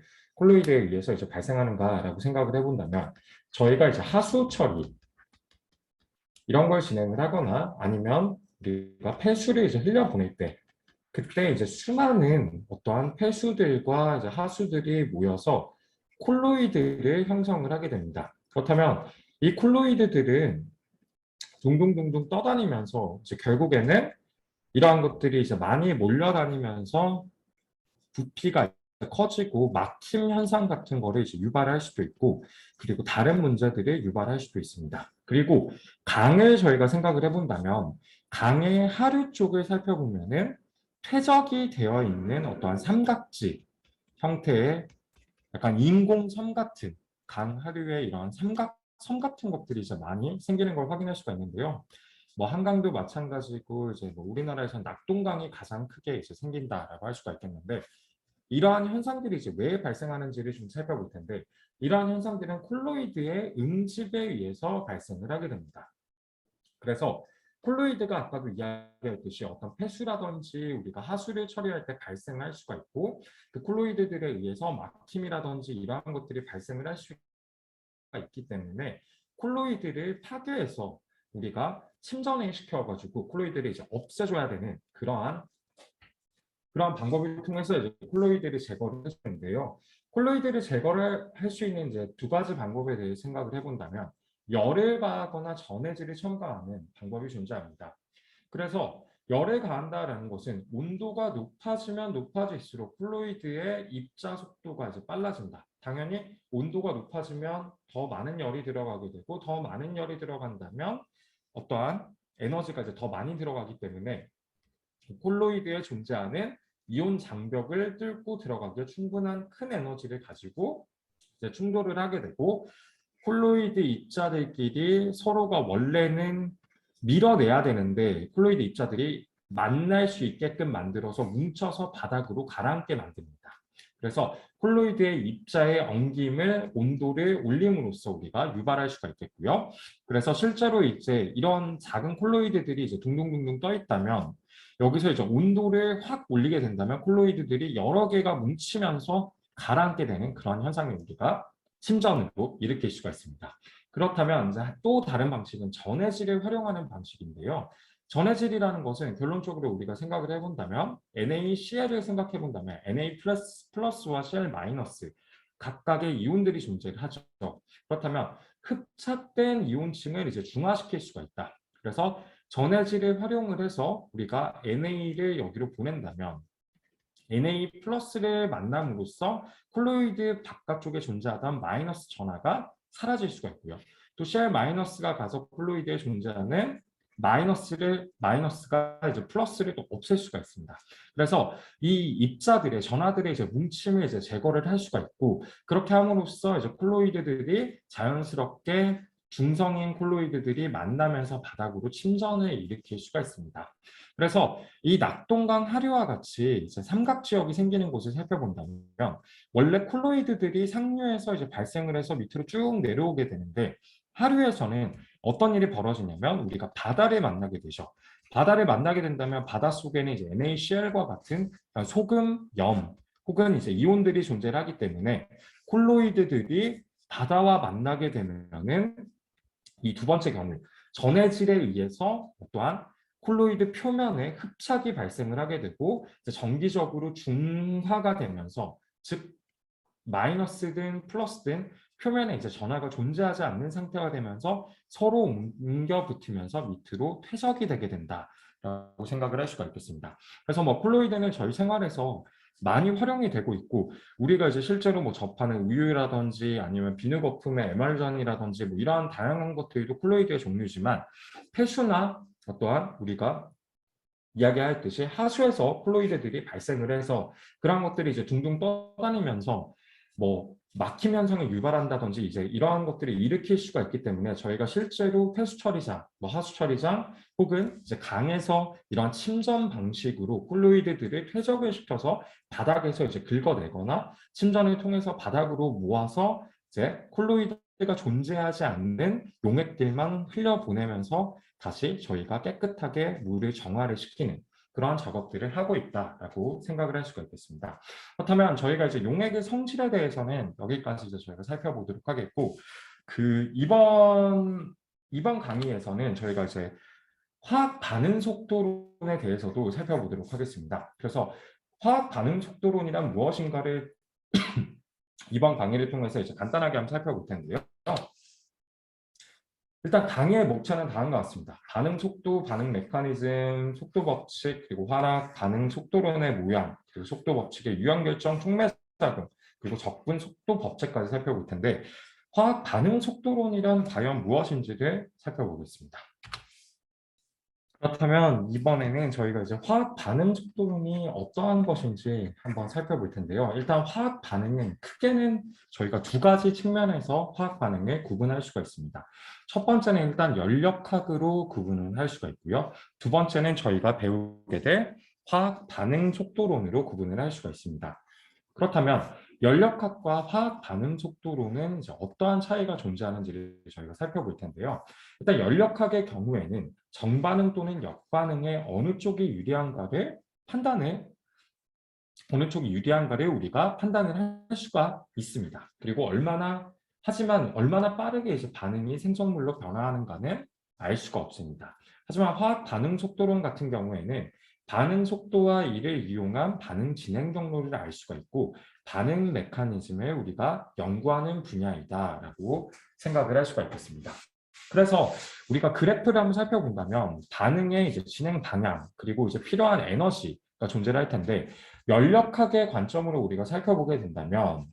의해서 이제 발생하는가라고 생각을 해본다면 저희가 이제 하수 처리 이런 걸 진행을 하거나 아니면 우리가 폐수를 이제 흘려보낼 때 그때 이제 수많은 어떠한 폐수들과 이제 하수들이 모여서 콜로이드를 형성을 하게 됩니다. 그렇다면 이 콜로이드들은 둥둥둥둥 떠다니면서 이제 결국에는 이러한 것들이 이제 많이 몰려다니면서 부피가 커지고 막힘 현상 같은 거를 이제 유발할 수도 있고 그리고 다른 문제들을 유발할 수도 있습니다. 그리고 강을 저희가 생각을 해본다면 강의 하류 쪽을 살펴보면은 퇴적이 되어 있는 어떠한 삼각지 형태의 약간 인공섬 같은 강 하류의 이러한 섬 같은 것들이 이제 많이 생기는 걸 확인할 수가 있는데요. 뭐 한강도 마찬가지고 이제 뭐 우리나라에서 낙동강이 가장 크게 이제 생긴다라고 할 수가 있겠는데 이러한 현상들이 이제 왜 발생하는지를 좀 살펴볼 텐데 이러한 현상들은 콜로이드의 응집에 의해서 발생을 하게 됩니다. 그래서 콜로이드가 아까도 이야기했듯이 어떤 폐수라든지 우리가 하수를 처리할 때 발생할 수가 있고 그 콜로이드들에 의해서 막힘이라든지 이러한 것들이 발생을 할 수가 있기 때문에 콜로이드를 파괴해서 우리가 침전을 시켜가지고 콜로이드를 이제 없애줘야 되는 그러한 방법을 통해서 이제 콜로이드를 제거를 해주는데요. 콜로이드를 제거를 할 수 있는 이제 두 가지 방법에 대해 생각을 해본다면 열을 가하거나 전해질을 첨가하는 방법이 존재합니다. 그래서 열을 가한다라는 것은 온도가 높아지면 높아질수록 콜로이드의 입자 속도가 이제 빨라진다. 당연히 온도가 높아지면 더 많은 열이 들어가게 되고 더 많은 열이 들어간다면 어떠한 에너지가 이제 더 많이 들어가기 때문에 콜로이드에 존재하는 이온 장벽을 뚫고 들어가기에 충분한 큰 에너지를 가지고 이제 충돌을 하게 되고 콜로이드 입자들끼리 서로가 원래는 밀어내야 되는데 콜로이드 입자들이 만날 수 있게끔 만들어서 뭉쳐서 바닥으로 가라앉게 만듭니다. 그래서 콜로이드의 입자의 엉김을 온도를 올림으로써 우리가 유발할 수가 있겠고요. 그래서 실제로 이제 이런 작은 콜로이드들이 이제 둥둥둥둥 떠 있다면 여기서 이제 온도를 확 올리게 된다면 콜로이드들이 여러 개가 뭉치면서 가라앉게 되는 그런 현상을 우리가 침전으로 일으킬 수가 있습니다. 그렇다면 이제 또 다른 방식은 전해질을 활용하는 방식인데요. 전해질이라는 것은 결론적으로 우리가 생각을 해본다면 NaCl을 생각해 본다면 Na 플러스와 Cl 마이너스 각각의 이온들이 존재를 하죠. 그렇다면 흡착된 이온층을 이제 중화시킬 수가 있다. 그래서 전해질을 활용을 해서 우리가 Na를 여기로 보낸다면 Na 플러스를 만남으로써 콜로이드 바깥쪽에 존재하던 마이너스 전하가 사라질 수가 있고요. 또 Cl 마이너스가 가서 콜로이드에 존재하는 마이너스가 이제 플러스를 또 없앨 수가 있습니다. 그래서 이 입자들의 전하들의 이제 뭉침을 이제 제거를 할 수가 있고 그렇게 함으로써 이제 콜로이드들이 자연스럽게 중성인 콜로이드들이 만나면서 바닥으로 침전을 일으킬 수가 있습니다. 그래서 이 낙동강 하류와 같이 이제 삼각 지역이 생기는 곳을 살펴본다면 원래 콜로이드들이 상류에서 이제 발생을 해서 밑으로 쭉 내려오게 되는데 하류에서는 어떤 일이 벌어지냐면 우리가 바다를 만나게 되죠. 바다를 만나게 된다면 바닷속에는 이제 NaCl과 같은 소금, 염 혹은 이제 이온들이 존재하기 때문에 콜로이드들이 바다와 만나게 되면은 이 두 번째 경우, 전해질에 의해서 또한 콜로이드 표면에 흡착이 발생을 하게 되고 정기적으로 중화가 되면서, 즉 마이너스든 플러스든 표면에 이제 전하가 존재하지 않는 상태가 되면서 서로 옮겨 붙으면서 밑으로 퇴적이 되게 된다라고 생각을 할 수가 있겠습니다. 그래서 뭐 콜로이드는 저희 생활에서 많이 활용이 되고 있고, 우리가 이제 실제로 뭐 접하는 우유라든지 아니면 비누 거품의 에멀전이라든지 뭐 이러한 다양한 것들도 콜로이드의 종류지만, 폐수나 또한 우리가 이야기했듯이 하수에서 콜로이드들이 발생을 해서 그런 것들이 이제 둥둥 떠다니면서 뭐 막힘 현상을 유발한다든지 이제 이러한 것들을 일으킬 수가 있기 때문에, 저희가 실제로 폐수 처리장, 뭐 하수 처리장 혹은 이제 강에서 이러한 침전 방식으로 콜로이드들을 퇴적을 시켜서 바닥에서 이제 긁어내거나 침전을 통해서 바닥으로 모아서 이제 콜로이드가 존재하지 않는 용액들만 흘려보내면서 다시 저희가 깨끗하게 물을 정화를 시키는 그러한 작업들을 하고 있다라고 생각을 할 수가 있겠습니다. 그렇다면 저희가 이제 용액의 성질에 대해서는 여기까지 이제 저희가 살펴보도록 하겠고, 그 이번 강의에서는 저희가 이제 화학 반응 속도론에 대해서도 살펴보도록 하겠습니다. 그래서 화학 반응 속도론이란 무엇인가를 이번 강의를 통해서 이제 간단하게 한번 살펴볼 텐데요. 일단 강의의 목차는 다음과 같습니다. 반응 속도, 반응 메커니즘, 속도 법칙, 그리고 화학 반응 속도론의 모양, 그리고 속도 법칙의 유형 결정, 촉매작용, 그리고 적분 속도 법칙까지 살펴볼 텐데, 화학 반응 속도론이란 과연 무엇인지를 살펴보겠습니다. 그렇다면 이번에는 저희가 이제 화학 반응 속도론이 어떠한 것인지 한번 살펴볼 텐데요. 일단 화학 반응은 크게는 저희가 두 가지 측면에서 화학 반응을 구분할 수가 있습니다. 첫 번째는 일단 연력학으로 구분을 할 수가 있고요. 두 번째는 저희가 배우게 될 화학 반응 속도론으로 구분을 할 수가 있습니다. 그렇다면 연력학과 화학 반응 속도로는 이제 어떠한 차이가 존재하는지를 저희가 살펴볼 텐데요. 일단 연력학의 경우에는 정반응 또는 역반응의 어느 쪽이 유리한가를 우리가 판단을 할 수가 있습니다. 그리고 얼마나 빠르게 이제 반응이 생성물로 변화하는가는 알 수가 없습니다. 하지만 화학 반응 속도론 같은 경우에는 반응 속도와 이를 이용한 반응 진행 경로를 알 수가 있고, 반응 메커니즘을 우리가 연구하는 분야이다라고 생각을 할 수가 있겠습니다. 그래서 우리가 그래프를 한번 살펴본다면 반응의 이제 진행 방향, 그리고 이제 필요한 에너지가 존재를 할 텐데, 연력학의 관점으로 우리가 살펴보게 된다면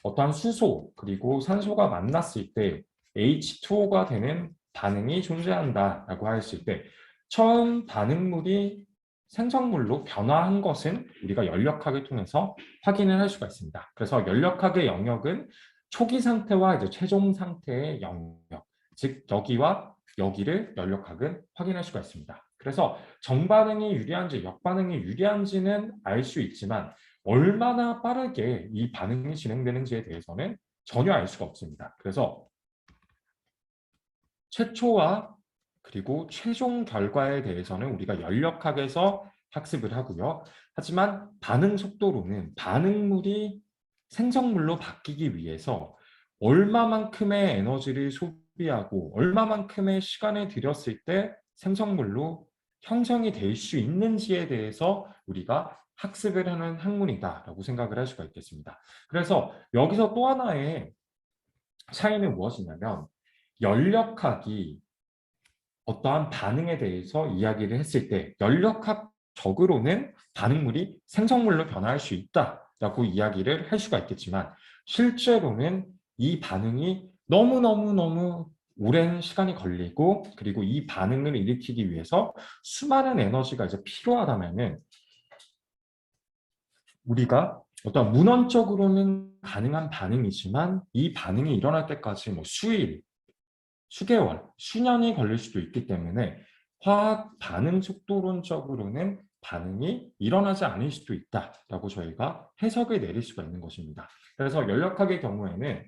어떠한 수소 그리고 산소가 만났을 때 H2O가 되는 반응이 존재한다라고 했을 때, 처음 반응물이 생성물로 변화한 것은 우리가 연력학을 통해서 확인을 할 수가 있습니다. 그래서 연력학의 영역은 초기 상태와 이제 최종 상태의 영역, 즉 여기와 여기를 연력학은 확인할 수가 있습니다. 그래서 정반응이 유리한지 역반응이 유리한지는 알 수 있지만, 얼마나 빠르게 이 반응이 진행되는지에 대해서는 전혀 알 수가 없습니다. 그래서 최초와 그리고 최종 결과에 대해서는 우리가 연력학에서 학습을 하고요. 하지만 반응 속도로는 반응물이 생성물로 바뀌기 위해서 얼마만큼의 에너지를 소비하고 얼마만큼의 시간을 들였을 때 생성물로 형성이 될 수 있는지에 대해서 우리가 학습을 하는 학문이다라고 생각을 할 수가 있겠습니다. 그래서 여기서 또 하나의 차이는 무엇이냐면, 연력학이 어떠한 반응에 대해서 이야기를 했을 때 연력학적으로는 반응물이 생성물로 변화할 수 있다라고 이야기를 할 수가 있겠지만, 실제로는 이 반응이 너무너무너무 오랜 시간이 걸리고, 그리고 이 반응을 일으키기 위해서 수많은 에너지가 이제 필요하다면은, 우리가 어떤 문헌적으로는 가능한 반응이지만 이 반응이 일어날 때까지 뭐 수일, 수개월, 수년이 걸릴 수도 있기 때문에 화학 반응 속도론적으로는 반응이 일어나지 않을 수도 있다라고 저희가 해석을 내릴 수가 있는 것입니다. 그래서 연력학의 경우에는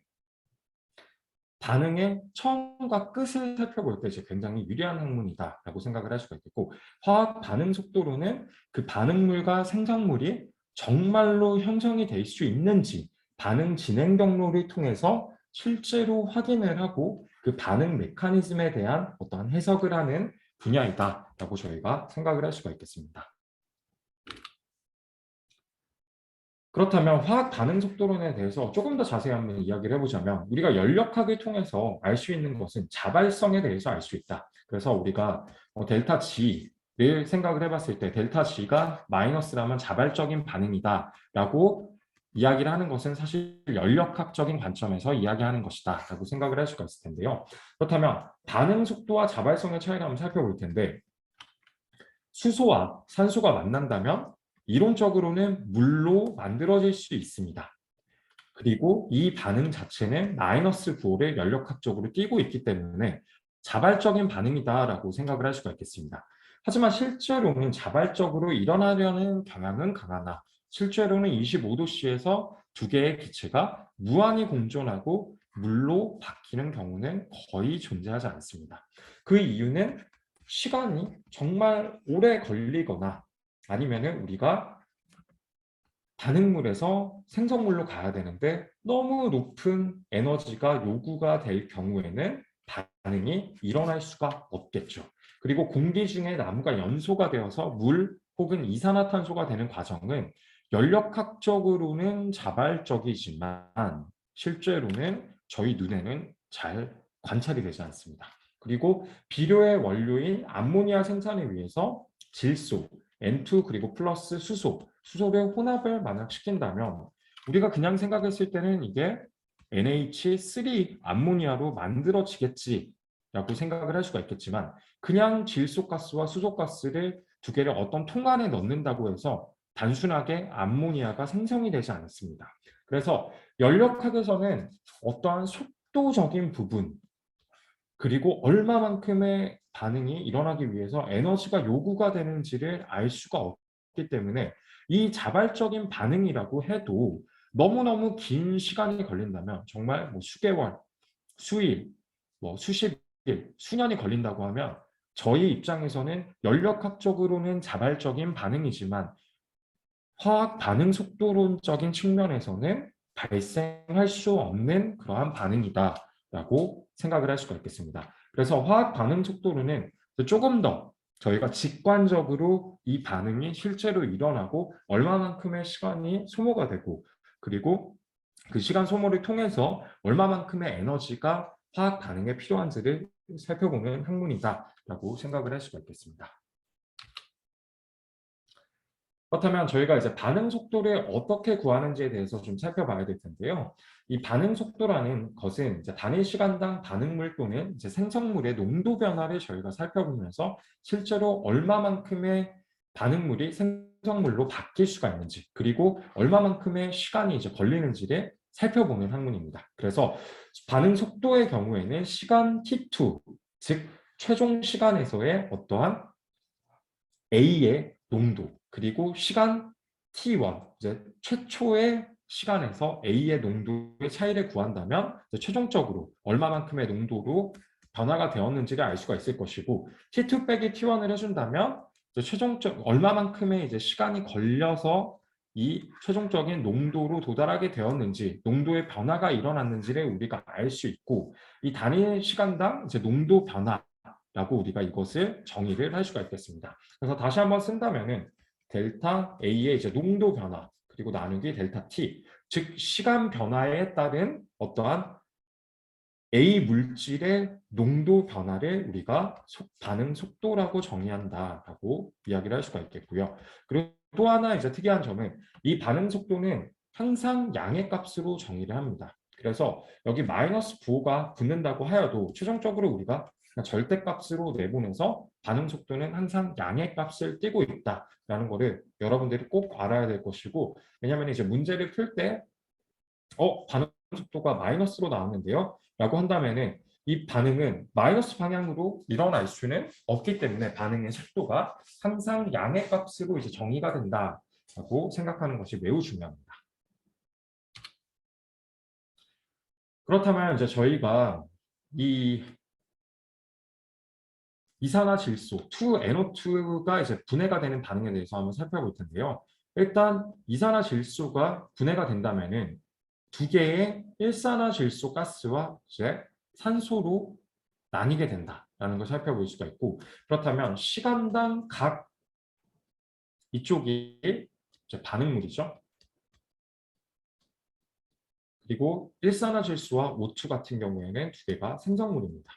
반응의 처음과 끝을 살펴볼 때 이제 굉장히 유리한 학문이다라고 생각을 할 수가 있겠고, 화학 반응 속도로는 그 반응물과 생성물이 정말로 형성이 될 수 있는지 반응 진행 경로를 통해서 실제로 확인을 하고 그 반응 메커니즘에 대한 어떠한 해석을 하는 분야이다라고 저희가 생각을 할 수가 있겠습니다. 그렇다면 화학 반응 속도론에 대해서 조금 더 자세히 한번 이야기를 해보자면 우리가 연력학을 통해서 알 수 있는 것은 자발성에 대해서 알 수 있다. 그래서 우리가 델타 G를 생각을 해봤을 때 델타 G가 마이너스라면 자발적인 반응이다 라고 이야기를 하는 것은 사실 연력학적인 관점에서 이야기하는 것이다 라고 생각을 할 수가 있을 텐데요. 그렇다면 반응 속도와 자발성의 차이를 한번 살펴볼 텐데 수소와 산소가 만난다면 이론적으로는 물로 만들어질 수 있습니다. 그리고 이 반응 자체는 마이너스 9를 연력학적으로 띠고 있기 때문에 자발적인 반응이다라고 생각을 할 수가 있겠습니다. 하지만 실제로는 자발적으로 일어나려는 경향은 강하나 실제로는 25도씨에서 두 개의 기체가 무한히 공존하고 물로 바뀌는 경우는 거의 존재하지 않습니다. 그 이유는 시간이 정말 오래 걸리거나 아니면은 우리가 반응물에서 생성물로 가야 되는데 너무 높은 에너지가 요구가 될 경우에는 반응이 일어날 수가 없겠죠. 그리고 공기 중에 나무가 연소가 되어서 물 혹은 이산화탄소가 되는 과정은 연력학적으로는 자발적이지만 실제로는 저희 눈에는 잘 관찰이 되지 않습니다. 그리고 비료의 원료인 암모니아 생산을 위해서 질소, N2 그리고 플러스 수소의 혼합을 만약 시킨다면 우리가 그냥 생각했을 때는 이게 NH3 암모니아로 만들어지겠지라고 생각을 할 수가 있겠지만 그냥 질소가스와 수소가스를 두 개를 어떤 통 안에 넣는다고 해서 단순하게 암모니아가 생성이 되지 않습니다. 그래서 연력학에서는 어떠한 속도적인 부분 그리고 얼마만큼의 반응이 일어나기 위해서 에너지가 요구가 되는지를 알 수가 없기 때문에 이 자발적인 반응이라고 해도 너무너무 긴 시간이 걸린다면 정말 뭐 수개월, 수일, 뭐 수십 일, 수년이 걸린다고 하면 저희 입장에서는 연력학적으로는 자발적인 반응이지만 화학 반응 속도론적인 측면에서는 발생할 수 없는 그러한 반응이다라고 생각을 할 수가 있겠습니다. 그래서 화학 반응 속도론은 조금 더 저희가 직관적으로 이 반응이 실제로 일어나고 얼마만큼의 시간이 소모가 되고 그리고 그 시간 소모를 통해서 얼마만큼의 에너지가 화학 반응에 필요한지를 살펴보는 학문이다라고 생각을 할 수가 있겠습니다. 그렇다면 저희가 이제 반응 속도를 어떻게 구하는지에 대해서 좀 살펴봐야 될 텐데요. 이 반응 속도라는 것은 이제 단위 시간당 반응물 또는 이제 생성물의 농도 변화를 저희가 살펴보면서 실제로 얼마만큼의 반응물이 생성물로 바뀔 수가 있는지 그리고 얼마만큼의 시간이 이제 걸리는지를 살펴보는 학문입니다. 그래서 반응 속도의 경우에는 시간 t2, 즉 최종 시간에서의 어떠한 A의 농도 그리고 시간 T1 이제 최초의 시간에서 A의 농도의 차이를 구한다면 최종적으로 얼마만큼의 농도로 변화가 되었는지를 알 수가 있을 것이고 T2 빼기 T1을 해준다면 최종적 얼마만큼의 이제 시간이 걸려서 이 최종적인 농도로 도달하게 되었는지 농도의 변화가 일어났는지를 우리가 알 수 있고 이 단위 시간당 이제 농도 변화 라고 우리가 이것을 정의를 할 수가 있겠습니다. 그래서 다시 한번 쓴다면은 델타 A의 이제 농도 변화 그리고 나누기 델타 T 즉 시간 변화에 따른 어떠한 A 물질의 농도 변화를 우리가 반응 속도라고 정의한다라고 이야기를 할 수가 있겠고요. 그리고 또 하나 이제 특이한 점은 이 반응 속도는 항상 양의 값으로 정의를 합니다. 그래서 여기 마이너스 9가 붙는다고 하여도 최종적으로 우리가 절대값으로 내보내서 반응 속도는 항상 양의 값을 띠고 있다라는 거를 여러분들이 꼭 알아야 될 것이고 왜냐하면 이제 문제를 풀 때 반응 속도가 마이너스로 나왔는데요 라고 한다면은 이 반응은 마이너스 방향으로 일어날 수는 없기 때문에 반응의 속도가 항상 양의 값으로 이제 정의가 된다라고 생각하는 것이 매우 중요합니다. 그렇다면 이제 저희가 이 이산화질소 2NO2가 이제 분해가 되는 반응에 대해서 한번 살펴볼 텐데요. 일단 이산화질소가 분해가 된다면은 두 개의 일산화질소 가스와 이제 산소로 나뉘게 된다라는 걸 살펴볼 수가 있고, 그렇다면 시간당 각 이쪽이 이제 반응물이죠. 그리고 일산화질소와 O2 같은 경우에는 두 개가 생성물입니다.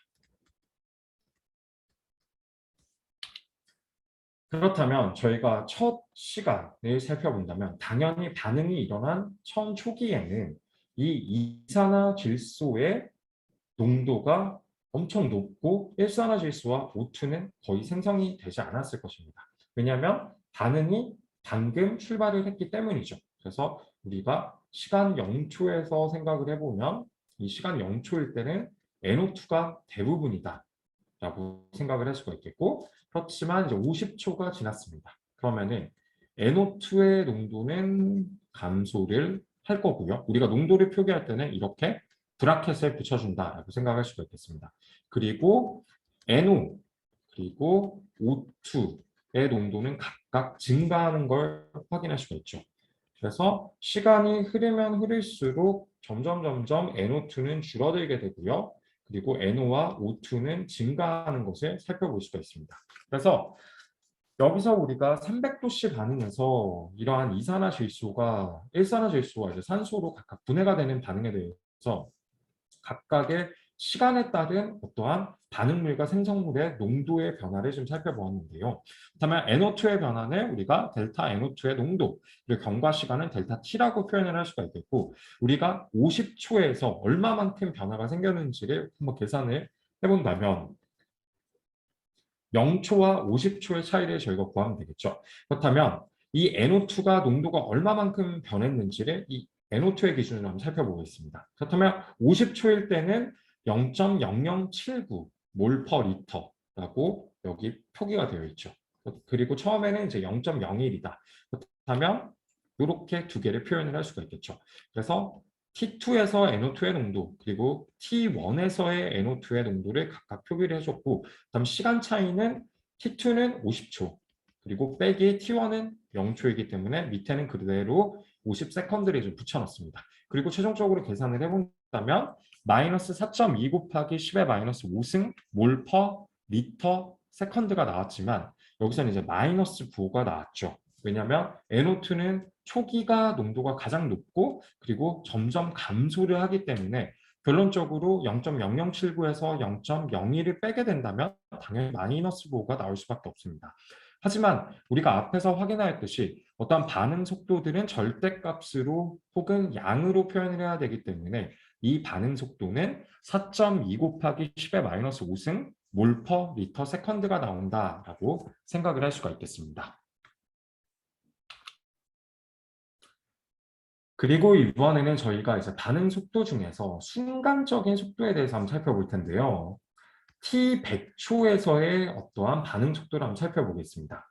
그렇다면 저희가 첫 시간을 살펴본다면 당연히 반응이 일어난 처음 초기에는 이 이산화질소의 농도가 엄청 높고 일산화질소와 O2는 거의 생성이 되지 않았을 것입니다. 왜냐하면 반응이 방금 출발을 했기 때문이죠. 그래서 우리가 시간 0초에서 생각을 해보면 이 시간 0초일 때는 NO2가 대부분이다 라고 생각을 할 수가 있겠고, 그렇지만 이제 50초가 지났습니다. 그러면은 NO2의 농도는 감소를 할 거고요. 우리가 농도를 표기할 때는 이렇게 브라켓을 붙여준다라고 생각할 수가 있겠습니다. 그리고 NO 그리고 O2의 농도는 각각 증가하는 걸 확인할 수가 있죠. 그래서 시간이 흐르면 흐를수록 점점 NO2는 줄어들게 되고요. 그리고 NO와 O2는 증가하는 것을 살펴볼 수가 있습니다. 그래서 여기서 우리가 300도씨 반응에서 이러한 이산화질소가 일산화질소와 이제 산소로 각각 분해가 되는 반응에 대해서 각각의 시간에 따른 어떠한 반응물과 생성물의 농도의 변화를 좀 살펴보았는데요. 그렇다면 NO2의 변화는 우리가 델타 NO2의 농도, 그리고 경과 시간은 델타 T라고 표현을 할 수가 있겠고, 우리가 50초에서 얼마만큼 변화가 생겼는지를 한번 계산을 해본다면 0초와 50초의 차이를 저희가 구하면 되겠죠. 그렇다면 이 NO2가 농도가 얼마만큼 변했는지를 이 NO2의 기준으로 한번 살펴보겠습니다. 그렇다면 50초일 때는 0.0079 몰 퍼 리터라고 여기 표기가 되어 있죠. 그리고 처음에는 이제 0.01이다. 그렇다면 이렇게 두 개를 표현을 할 수가 있겠죠. 그래서 T2에서 NO2의 농도, 그리고 T1에서의 NO2의 농도를 각각 표기를 해줬고, 그다음 시간 차이는 T2는 50초, 그리고 빼기 T1은 0초이기 때문에 밑에는 그대로 50세컨드를 좀 붙여놨습니다. 그리고 최종적으로 계산을 해본다면 마이너스 4.2 곱하기 10의 마이너스 5승 몰 퍼 리터 세컨드가 나왔지만 여기서는 이제 마이너스 9가 나왔죠. 왜냐하면 NO2는 초기가 농도가 가장 높고 그리고 점점 감소를 하기 때문에 결론적으로 0.0079에서 0.01을 빼게 된다면 당연히 마이너스 5가 나올 수밖에 없습니다. 하지만 우리가 앞에서 확인하였듯이 어떤 반응 속도들은 절대값으로 혹은 양으로 표현을 해야 되기 때문에 이 반응 속도는 4.2 곱하기 10의 마이너스 5승 몰 퍼 리터 세컨드가 나온다라고 생각을 할 수가 있겠습니다. 그리고 이번에는 저희가 이제 반응 속도 중에서 순간적인 속도에 대해서 한번 살펴볼 텐데요. T100초에서의 어떠한 반응 속도를 한번 살펴보겠습니다.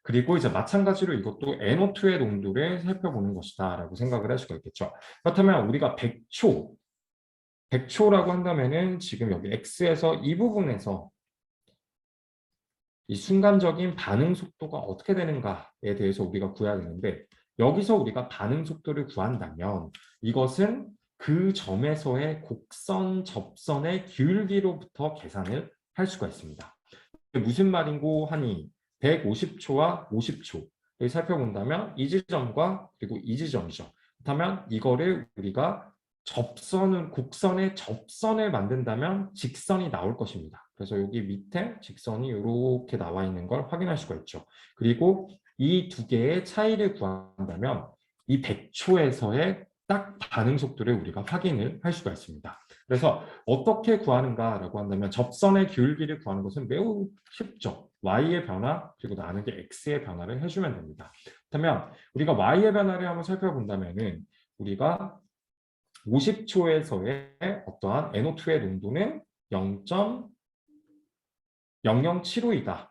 그리고 이제 마찬가지로 이것도 NO2의 농도를 살펴보는 것이다 라고 생각을 할 수가 있겠죠. 그렇다면 우리가 100초라고 한다면은 지금 여기 X에서 이 부분에서 이 순간적인 반응 속도가 어떻게 되는가에 대해서 우리가 구해야 되는데, 여기서 우리가 반응 속도를 구한다면 이것은 그 점에서의 곡선 접선의 기울기로부터 계산을 할 수가 있습니다. 무슨 말인고 하니 150초와 50초를 살펴본다면 이 지점과 그리고 이 지점이죠. 그렇다면 이거를 우리가 곡선의 접선을 만든다면 직선이 나올 것입니다. 그래서 여기 밑에 직선이 이렇게 나와 있는 걸 확인할 수가 있죠. 그리고 이 두 개의 차이를 구한다면 이 100초에서의 딱 반응 속도를 우리가 확인을 할 수가 있습니다. 그래서 어떻게 구하는가라고 한다면 접선의 기울기를 구하는 것은 매우 쉽죠. y의 변화 그리고 나누기 x의 변화를 해주면 됩니다. 그렇다면 우리가 y의 변화를 한번 살펴본다면은 우리가 50초에서의 어떠한 NO2의 농도는 0.0075이다.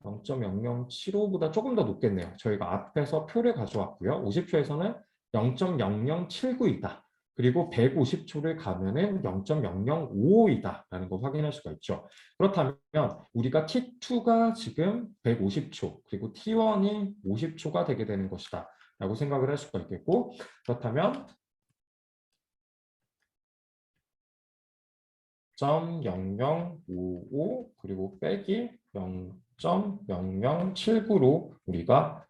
0.0075보다 조금 더 높겠네요. 저희가 앞에서 표를 가져왔고요. 50초에서는 0.0079이다. 그리고 150초를 가면은 0.0055이다 라는 걸 확인할 수가 있죠. 그렇다면 우리가 T2가 지금 150초 그리고 T1이 50초가 되게 되는 것이다 라고 생각을 할 수가 있겠고, 그렇다면 0.0055 그리고 빼기 0.0079로 우리가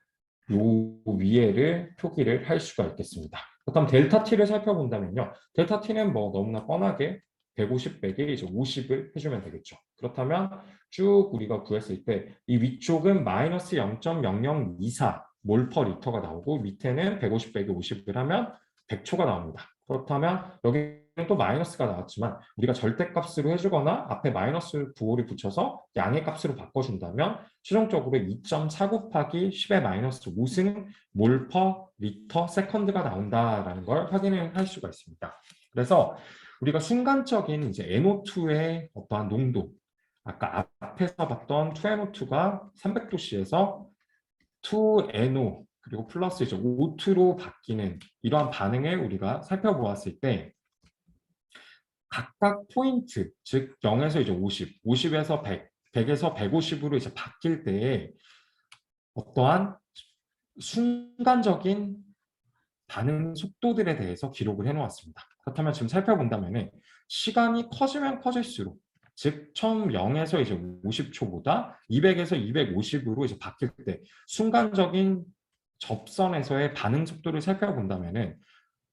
요 위에를 표기를 할 수가 있겠습니다. 그렇다면 델타 t를 살펴본다면요. 델타 t는 뭐 너무나 뻔하게 150 빼기 이제 50을 해주면 되겠죠. 그렇다면 쭉 우리가 구했을 때 이 위쪽은 마이너스 0.0024 몰 퍼 리터가 나오고 밑에는 150 빼기 50을 하면 100초가 나옵니다. 그렇다면 여기는 또 마이너스가 나왔지만 우리가 절대값으로 해주거나 앞에 마이너스 9호를 붙여서 양의 값으로 바꿔준다면 최종적으로 2.4 곱하기 10의 마이너스 5승 몰 퍼 리터 세컨드가 나온다라는 걸 확인을 할 수가 있습니다. 그래서 우리가 순간적인 이제 NO2의 어떠한 농도, 아까 앞에서 봤던 2NO2가 300도씨에서 2NO 그리고 플러스 이제 O2로 바뀌는 이러한 반응을 우리가 살펴보았을 때 각각 포인트, 즉 0에서 이제 50, 50에서 100, 100에서 150으로 이제 바뀔 때에 어떠한 순간적인 반응 속도들에 대해서 기록을 해놓았습니다. 그렇다면 지금 살펴본다면 시간이 커지면 커질수록 즉 처음 0에서 이제 50초보다 200에서 250으로 이제 바뀔 때 순간적인 접선에서의 반응 속도를 살펴본다면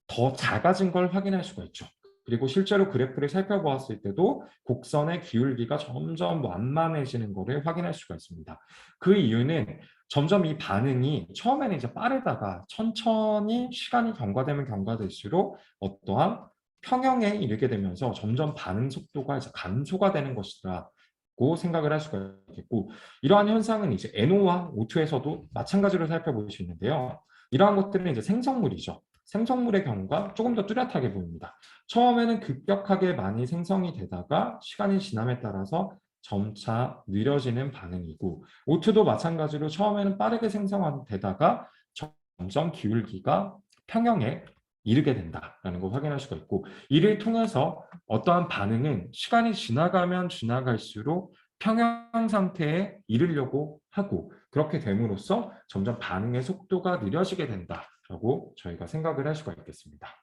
더 작아진 걸 확인할 수가 있죠. 그리고 실제로 그래프를 살펴보았을 때도 곡선의 기울기가 점점 완만해지는 것을 확인할 수가 있습니다. 그 이유는 점점 이 반응이 처음에는 이제 빠르다가 천천히 시간이 경과되면 경과될수록 어떠한 평형에 이르게 되면서 점점 반응 속도가 이제 감소가 되는 것이라고 생각을 할 수가 있겠고, 이러한 현상은 이제 NO와 O2에서도 마찬가지로 살펴볼 수 있는데요. 이러한 것들은 이제 생성물이죠. 생성물의 경우가 조금 더 뚜렷하게 보입니다. 처음에는 급격하게 많이 생성이 되다가 시간이 지남에 따라서 점차 느려지는 반응이고, O2도 마찬가지로 처음에는 빠르게 생성되다가 점점 기울기가 평형에 이르게 된다라는 걸 확인할 수가 있고, 이를 통해서 어떠한 반응은 시간이 지나가면 지나갈수록 평형 상태에 이르려고 하고, 그렇게 됨으로써 점점 반응의 속도가 느려지게 된다라고 저희가 생각을 할 수가 있겠습니다.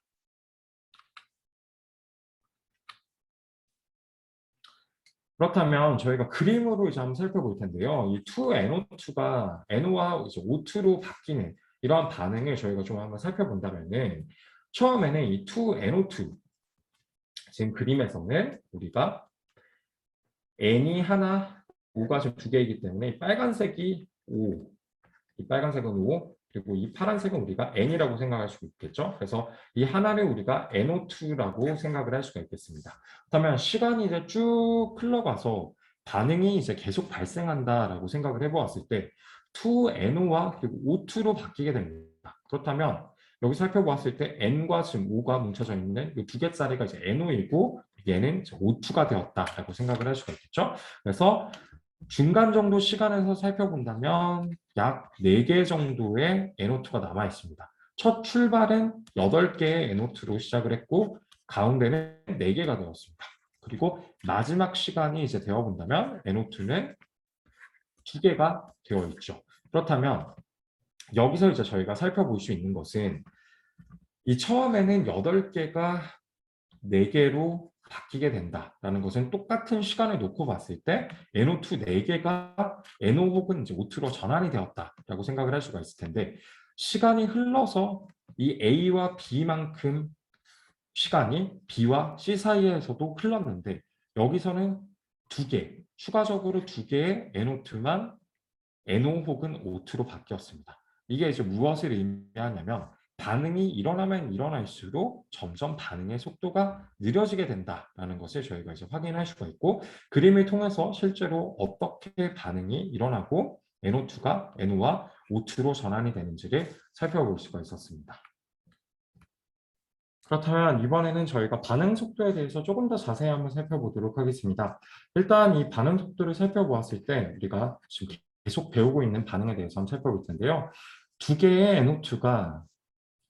그렇다면 저희가 그림으로 이제 한번 살펴볼 텐데요. 이 2NO2가 NO와 이제 O2로 바뀌는 이러한 반응을 저희가 좀 한번 살펴본다면은 처음에는 이 2NO2 지금 그림에서는 우리가 N이 하나, O가 지금 두 개이기 때문에 이 빨간색이 O, 이 빨간색은 O, 그리고 이 파란색은 우리가 N이라고 생각할 수 있겠죠. 그래서 이 하나를 우리가 NO2라고 생각을 할 수가 있겠습니다. 그렇다면 시간이 이제 쭉 흘러가서 반응이 이제 계속 발생한다라고 생각을 해보았을 때 2NO와 그리고 O2로 바뀌게 됩니다. 그렇다면 여기 살펴보았을 때 N과 지금 O가 뭉쳐져 있는 이 두 개짜리가 이제 NO이고 얘는 O2가 되었다라고 생각을 할 수가 있겠죠. 그래서 중간 정도 시간에서 살펴본다면 약 4개 정도의 NO2가 남아 있습니다. 첫 출발은 8개의 NO2로 시작을 했고 가운데는 4개가 되었습니다. 그리고 마지막 시간이 이제 되어 본다면 NO2는 2개가 되어 있죠. 그렇다면 여기서 이제 저희가 살펴볼 수 있는 것은 이 처음에는 8개가 4개로 바뀌게 된다라는 것은 똑같은 시간을 놓고 봤을 때 NO2 4개가 NO 혹은 이제 O2로 전환이 되었다라고 생각을 할 수가 있을 텐데 시간이 흘러서 이 A와 B만큼 시간이 B와 C 사이에서도 흘렀는데 여기서는 2개, 추가적으로 2개의 NO2만 NO 혹은 O2로 바뀌었습니다. 이게 이제 무엇을 의미하냐면 반응이 일어나면 일어날수록 점점 반응의 속도가 느려지게 된다라는 것을 저희가 이제 확인할 수가 있고 그림을 통해서 실제로 어떻게 반응이 일어나고 NO2가 NO와 O2로 전환이 되는지를 살펴볼 수가 있었습니다. 그렇다면 이번에는 저희가 반응 속도에 대해서 조금 더 자세히 한번 살펴보도록 하겠습니다. 일단 이 반응 속도를 살펴보았을 때 우리가 지금 계속 배우고 있는 반응에 대해서 한번 살펴볼 텐데요. 두 개의 NO2가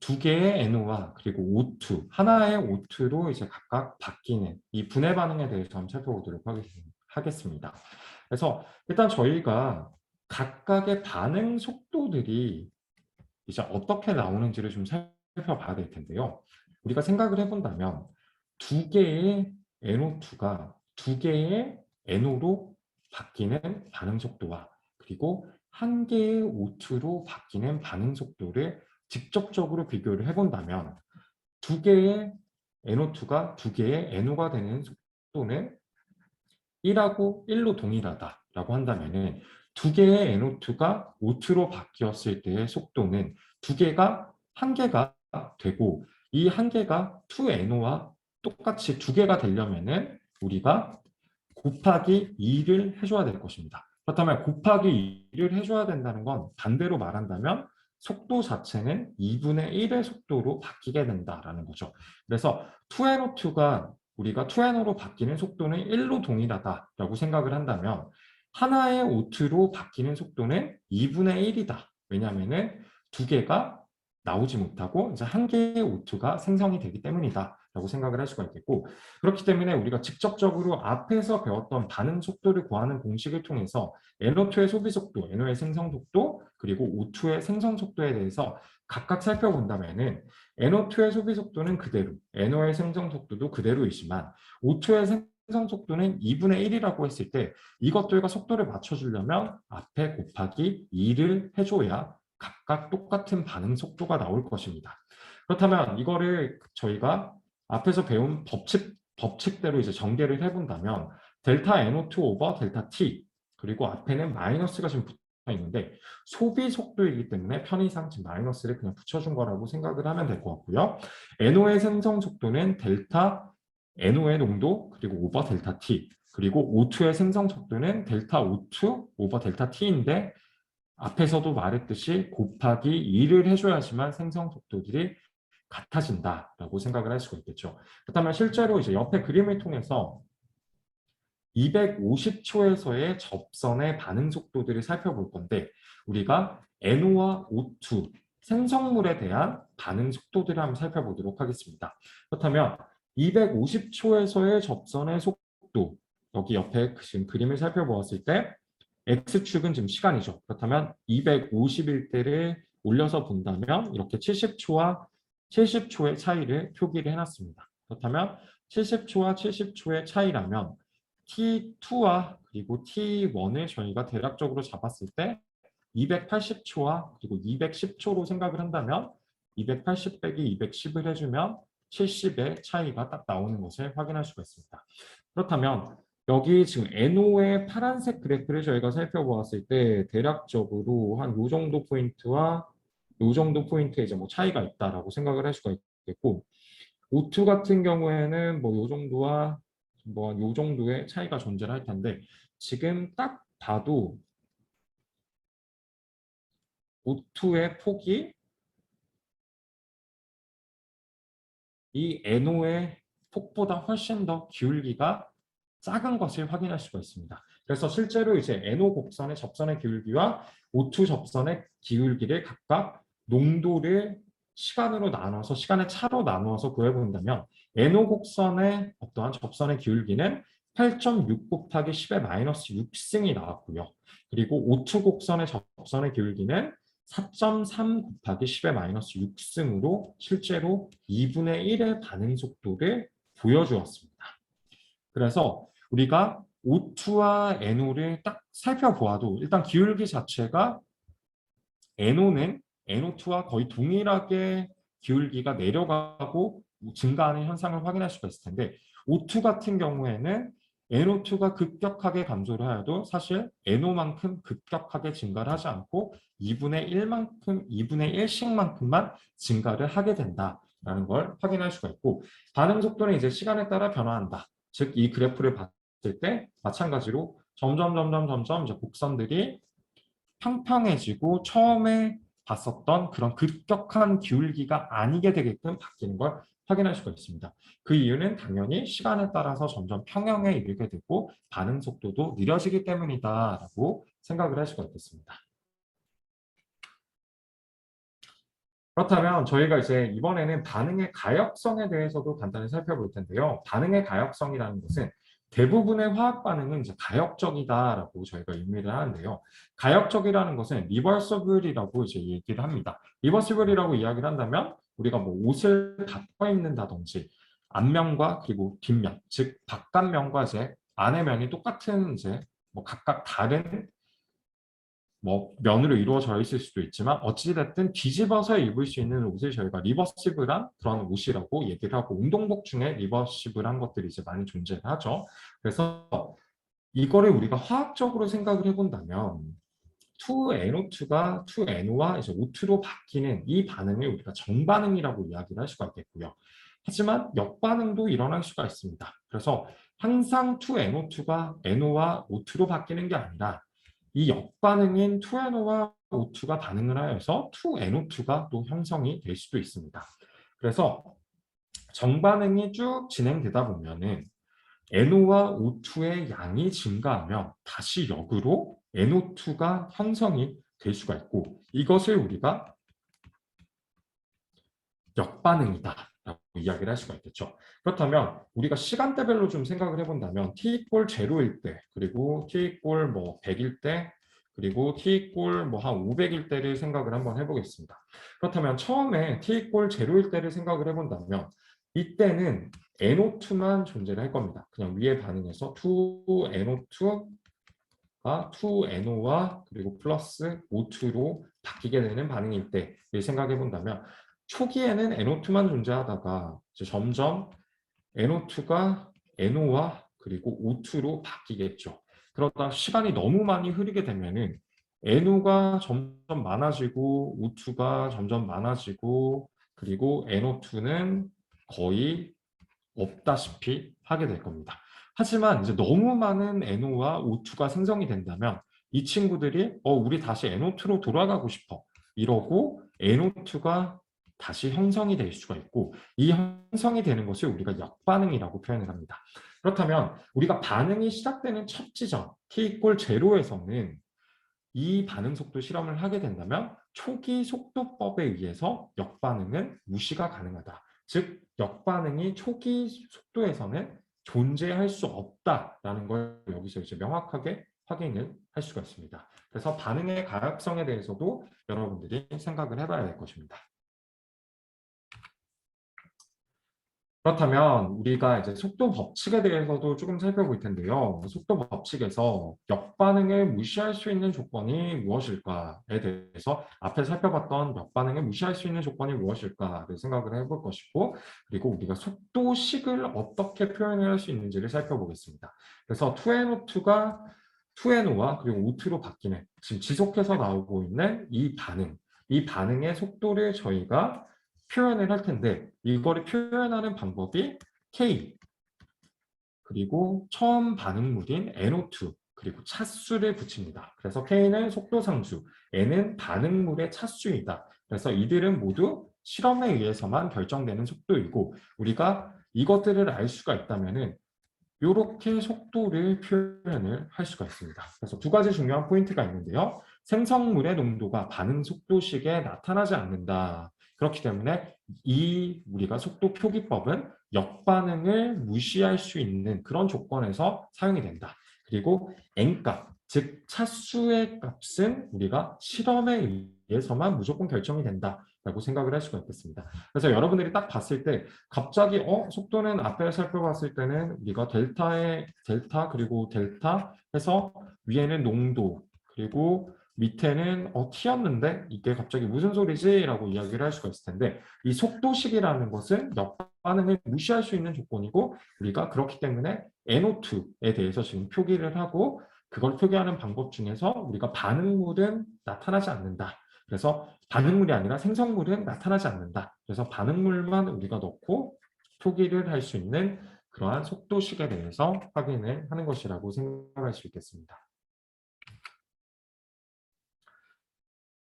두 개의 NO와 그리고 O2, 하나의 O2로 이제 각각 바뀌는 이 분해 반응에 대해서 한번 살펴보도록 하겠습니다. 그래서 일단 저희가 각각의 반응 속도들이 이제 어떻게 나오는지를 좀 살펴봐야 될 텐데요. 우리가 생각을 해본다면 두 개의 NO2가 두 개의 NO로 바뀌는 반응 속도와 그리고 한 개의 O2로 바뀌는 반응 속도를 직접적으로 비교를 해본다면 두 개의 NO2가 두 개의 NO가 되는 속도는 1하고 1로 동일하다라고 한다면은 두 개의 NO2가 O2로 바뀌었을 때의 속도는 두 개가 한 개가 되고 이 한 개가 2NO와 똑같이 두 개가 되려면은 우리가 곱하기 2를 해줘야 될 것입니다. 그렇다면 곱하기 2를 해줘야 된다는 건 반대로 말한다면 속도 자체는 2분의 1의 속도로 바뀌게 된다라는 거죠. 그래서 2NO2가 우리가 2NO로 바뀌는 속도는 1로 동일하다라고 생각을 한다면 하나의 O2로 바뀌는 속도는 2분의 1이다. 왜냐하면 두 개가 나오지 못하고 이제 한 개의 O2가 생성이 되기 때문이다. 라고 생각을 할 수가 있겠고 그렇기 때문에 우리가 직접적으로 앞에서 배웠던 반응 속도를 구하는 공식을 통해서 NO2의 소비 속도, NO의 생성 속도, 그리고 O2의 생성 속도에 대해서 각각 살펴본다면은 NO2의 소비 속도는 그대로, NO의 생성 속도도 그대로이지만 O2의 생성 속도는 2분의 1이라고 했을 때 이것들과 속도를 맞춰주려면 앞에 곱하기 2를 해줘야 각각 똑같은 반응 속도가 나올 것입니다. 그렇다면 이거를 저희가 앞에서 배운 법칙대로 이제 전개를 해본다면 델타 NO2 오버 델타 T 그리고 앞에는 마이너스가 지금 붙어 있는데 소비 속도이기 때문에 편의상 지금 마이너스를 그냥 붙여준 거라고 생각을 하면 될 것 같고요. NO의 생성 속도는 델타 NO의 농도 그리고 오버 델타 T 그리고 O2의 생성 속도는 델타 O2 오버 델타 T인데 앞에서도 말했듯이 곱하기 2를 해줘야지만 생성 속도들이 같아진다라고 생각을 할 수가 있겠죠. 그렇다면 실제로 이제 옆에 그림을 통해서 250초에서의 접선의 반응 속도들을 살펴볼 건데 우리가 NO와 O2 생성물에 대한 반응 속도들을 한번 살펴보도록 하겠습니다. 그렇다면 250초에서의 접선의 속도 여기 옆에 지금 그림을 살펴보았을 때 X축은 지금 시간이죠. 그렇다면 251대를 올려서 본다면 이렇게 70초와 70초의 차이를 표기를 해놨습니다. 그렇다면 70초와 70초의 차이라면 T2와 그리고 T1을 저희가 대략적으로 잡았을 때 280초와 그리고 210초로 생각을 한다면 280 빼기 210을 해주면 70의 차이가 딱 나오는 것을 확인할 수가 있습니다. 그렇다면 여기 지금 NO의 파란색 그래프를 저희가 살펴보았을 때 대략적으로 한 요 정도 포인트와 요 정도 포인트에 이제 뭐 차이가 있다라고 생각을 할 수가 있겠고 O2 같은 경우에는 뭐 요 정도와 뭐 요 정도의 차이가 존재할 텐데 지금 딱 봐도 O2의 폭이 이 NO의 폭보다 훨씬 더 기울기가 작은 것을 확인할 수가 있습니다. 그래서 실제로 이제 NO 곡선의 접선의 기울기와 O2 접선의 기울기를 각각 농도를 시간으로 나눠서 시간의 차로 나누어서 구해본다면 NO 곡선의 어떠한 접선의 기울기는 8.6 곱하기 10의 마이너스 6승이 나왔고요. 그리고 O2 곡선의 접선의 기울기는 4.3 곱하기 10의 마이너스 6승으로 실제로 2분의 1의 반응 속도를 보여주었습니다. 그래서 우리가 O2와 NO를 딱 살펴보아도 일단 기울기 자체가 NO는 NO2와 거의 동일하게 기울기가 내려가고 증가하는 현상을 확인할 수가 있을 텐데 O2 같은 경우에는 NO2가 급격하게 감소를 하여도 사실 NO만큼 급격하게 증가를 하지 않고 2분의 1만큼, 2분의 1씩만큼만 증가를 하게 된다라는 걸 확인할 수가 있고 반응 속도는 이제 시간에 따라 변화한다. 즉 이 그래프를 봤을 때 마찬가지로 점점 이제 곡선들이 평평해지고 처음에 봤었던 그런 급격한 기울기가 아니게 되게끔 바뀌는 걸 확인할 수가 있습니다. 그 이유는 당연히 시간에 따라서 점점 평형에 이르게 되고 반응 속도도 느려지기 때문이다라고 생각을 할 수가 있겠습니다. 그렇다면 저희가 이제 이번에는 반응의 가역성에 대해서도 간단히 살펴볼 텐데요. 반응의 가역성이라는 것은 대부분의 화학 반응은 이제 가역적이다라고 저희가 의미를 하는데요. 가역적이라는 것은 리버서블이라고 이제 얘기를 합니다. 리버서블이라고 이야기를 한다면 우리가 뭐 옷을 바꿔 입는다든지 앞면과 그리고 뒷면, 즉 바깥면과 이제 안의 면이 똑같은 이제 뭐 각각 다른 뭐 면으로 이루어져 있을 수도 있지만 어찌됐든 뒤집어서 입을 수 있는 옷을 저희가 리버시블한 그런 옷이라고 얘기를 하고 운동복 중에 리버시블한 것들이 이제 많이 존재하죠. 그래서 이거를 우리가 화학적으로 생각을 해본다면 2NO2가 2NO와 이제 O2로 바뀌는 이 반응을 우리가 정반응이라고 이야기를 할 수가 있겠고요. 하지만 역반응도 일어날 수가 있습니다. 그래서 항상 2NO2가 NO와 O2로 바뀌는 게 아니라 이 역반응인 2NO와 O2가 반응을 하여서 2NO2가 또 형성이 될 수도 있습니다. 그래서 정반응이 쭉 진행되다 보면은 NO와 O2의 양이 증가하면 다시 역으로 NO2가 형성이 될 수가 있고 이것을 우리가 역반응이다라고 이야기를 할 수가 있겠죠. 그렇다면 우리가 시간대별로 좀 생각을 해본다면 t = 0일 때 그리고 t = 뭐 100일 때 그리고 t = 뭐 한 500일 때를 생각을 한번 해보겠습니다. 그렇다면 처음에 t = 0일 때를 생각을 해본다면 이때는 NO2만 존재를 할 겁니다. 그냥 위에 반응해서 2NO2가 2NO와 그리고 플러스 O2로 바뀌게 되는 반응일 때를 생각해 본다면 초기에는 NO2만 존재하다가 이제 점점 NO2가 NO와 그리고 O2로 바뀌겠죠. 그러다 시간이 너무 많이 흐르게 되면은 NO가 점점 많아지고 O2가 점점 많아지고 그리고 NO2는 거의 없다시피 하게 될 겁니다. 하지만 이제 너무 많은 NO와 O2가 생성이 된다면 이 친구들이 우리 다시 NO2로 돌아가고 싶어 이러고 NO2가 다시 형성이 될 수가 있고 이 형성이 되는 것을 우리가 역반응이라고 표현을 합니다. 그렇다면 우리가 반응이 시작되는 첫 지점 t = 0에서는 이 반응 속도 실험을 하게 된다면 초기 속도법에 의해서 역반응은 무시가 가능하다. 즉 역반응이 초기 속도에서는 존재할 수 없다라는 걸 여기서 이제 명확하게 확인을 할 수가 있습니다. 그래서 반응의 가역성에 대해서도 여러분들이 생각을 해봐야 될 것입니다. 그렇다면 우리가 이제 속도 법칙에 대해서도 조금 살펴볼 텐데요. 속도 법칙에서 역반응을 무시할 수 있는 조건이 무엇일까에 대해서 앞에 살펴봤던 역반응을 무시할 수 있는 조건이 무엇일까를 생각을 해볼 것이고 그리고 우리가 속도식을 어떻게 표현을 할 수 있는지를 살펴보겠습니다. 그래서 2NO2가 2NO와 그리고 O2로 바뀌는 지금 지속해서 나오고 있는 이 반응, 이 반응의 속도를 저희가 표현을 할 텐데 이거를 표현하는 방법이 K 그리고 처음 반응물인 NO2 그리고 차수를 붙입니다. 그래서 K는 속도상수, N은 반응물의 차수이다. 그래서 이들은 모두 실험에 의해서만 결정되는 속도이고 우리가 이것들을 알 수가 있다면은 이렇게 속도를 표현을 할 수가 있습니다. 그래서 두 가지 중요한 포인트가 있는데요. 생성물의 농도가 반응 속도식에 나타나지 않는다. 그렇기 때문에 이 우리가 속도 표기법은 역반응을 무시할 수 있는 그런 조건에서 사용이 된다. 그리고 N값, 즉 차수의 값은 우리가 실험에 의해서만 무조건 결정이 된다라고 생각을 할 수가 있겠습니다. 그래서 여러분들이 딱 봤을 때 갑자기 속도는 앞에 살펴봤을 때는 우리가 델타 그리고 델타 해서 위에는 농도 그리고 밑에는 t였는데 이게 갑자기 무슨 소리지? 라고 이야기를 할 수가 있을 텐데 이 속도식이라는 것은 역반응을 무시할 수 있는 조건이고 우리가 그렇기 때문에 NO2에 대해서 지금 표기를 하고 그걸 표기하는 방법 중에서 우리가 반응물은 나타나지 않는다. 그래서 반응물이 아니라 생성물은 나타나지 않는다. 그래서 반응물만 우리가 넣고 표기를 할 수 있는 그러한 속도식에 대해서 확인을 하는 것이라고 생각할 수 있겠습니다.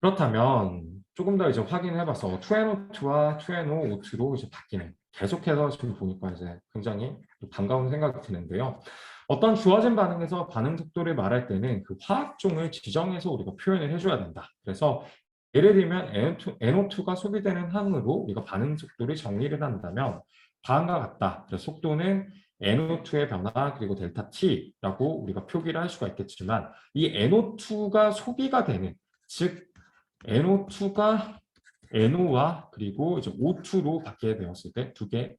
그렇다면 조금 더 이제 확인해봐서 2NO2와 2NO2로 이제 바뀌는 계속해서 지금 보니까 이제 굉장히 반가운 생각이 드는데요. 어떤 주어진 반응에서 반응 속도를 말할 때는 그 화학종을 지정해서 우리가 표현을 해줘야 된다. 그래서 예를 들면 NO2가 소비되는 항으로 우리가 반응 속도를 정리를 한다면 다음과 같다. 그래서 속도는 NO2의 변화 그리고 델타 T라고 우리가 표기를 할 수가 있겠지만 이 NO2가 소비가 되는 즉 NO2가 NO와 그리고 이제 O2로 바뀌게 되었을 때 두 개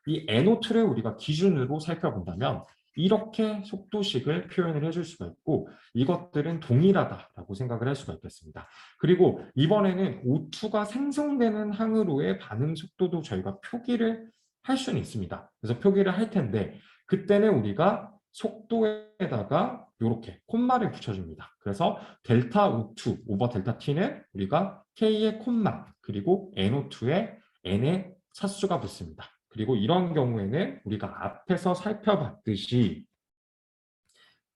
이 NO2를 우리가 기준으로 살펴본다면 이렇게 속도식을 표현을 해줄 수가 있고 이것들은 동일하다라고 생각을 할 수가 있겠습니다. 그리고 이번에는 O2가 생성되는 항으로의 반응 속도도 저희가 표기를 할 수는 있습니다. 그래서 표기를 할 텐데 그때는 우리가 속도에다가 이렇게 콤마를 붙여줍니다. 그래서 델타 O2 오버 델타 T는 우리가 K의 콤마 그리고 NO2의 N의 차수가 붙습니다. 그리고 이런 경우에는 우리가 앞에서 살펴봤듯이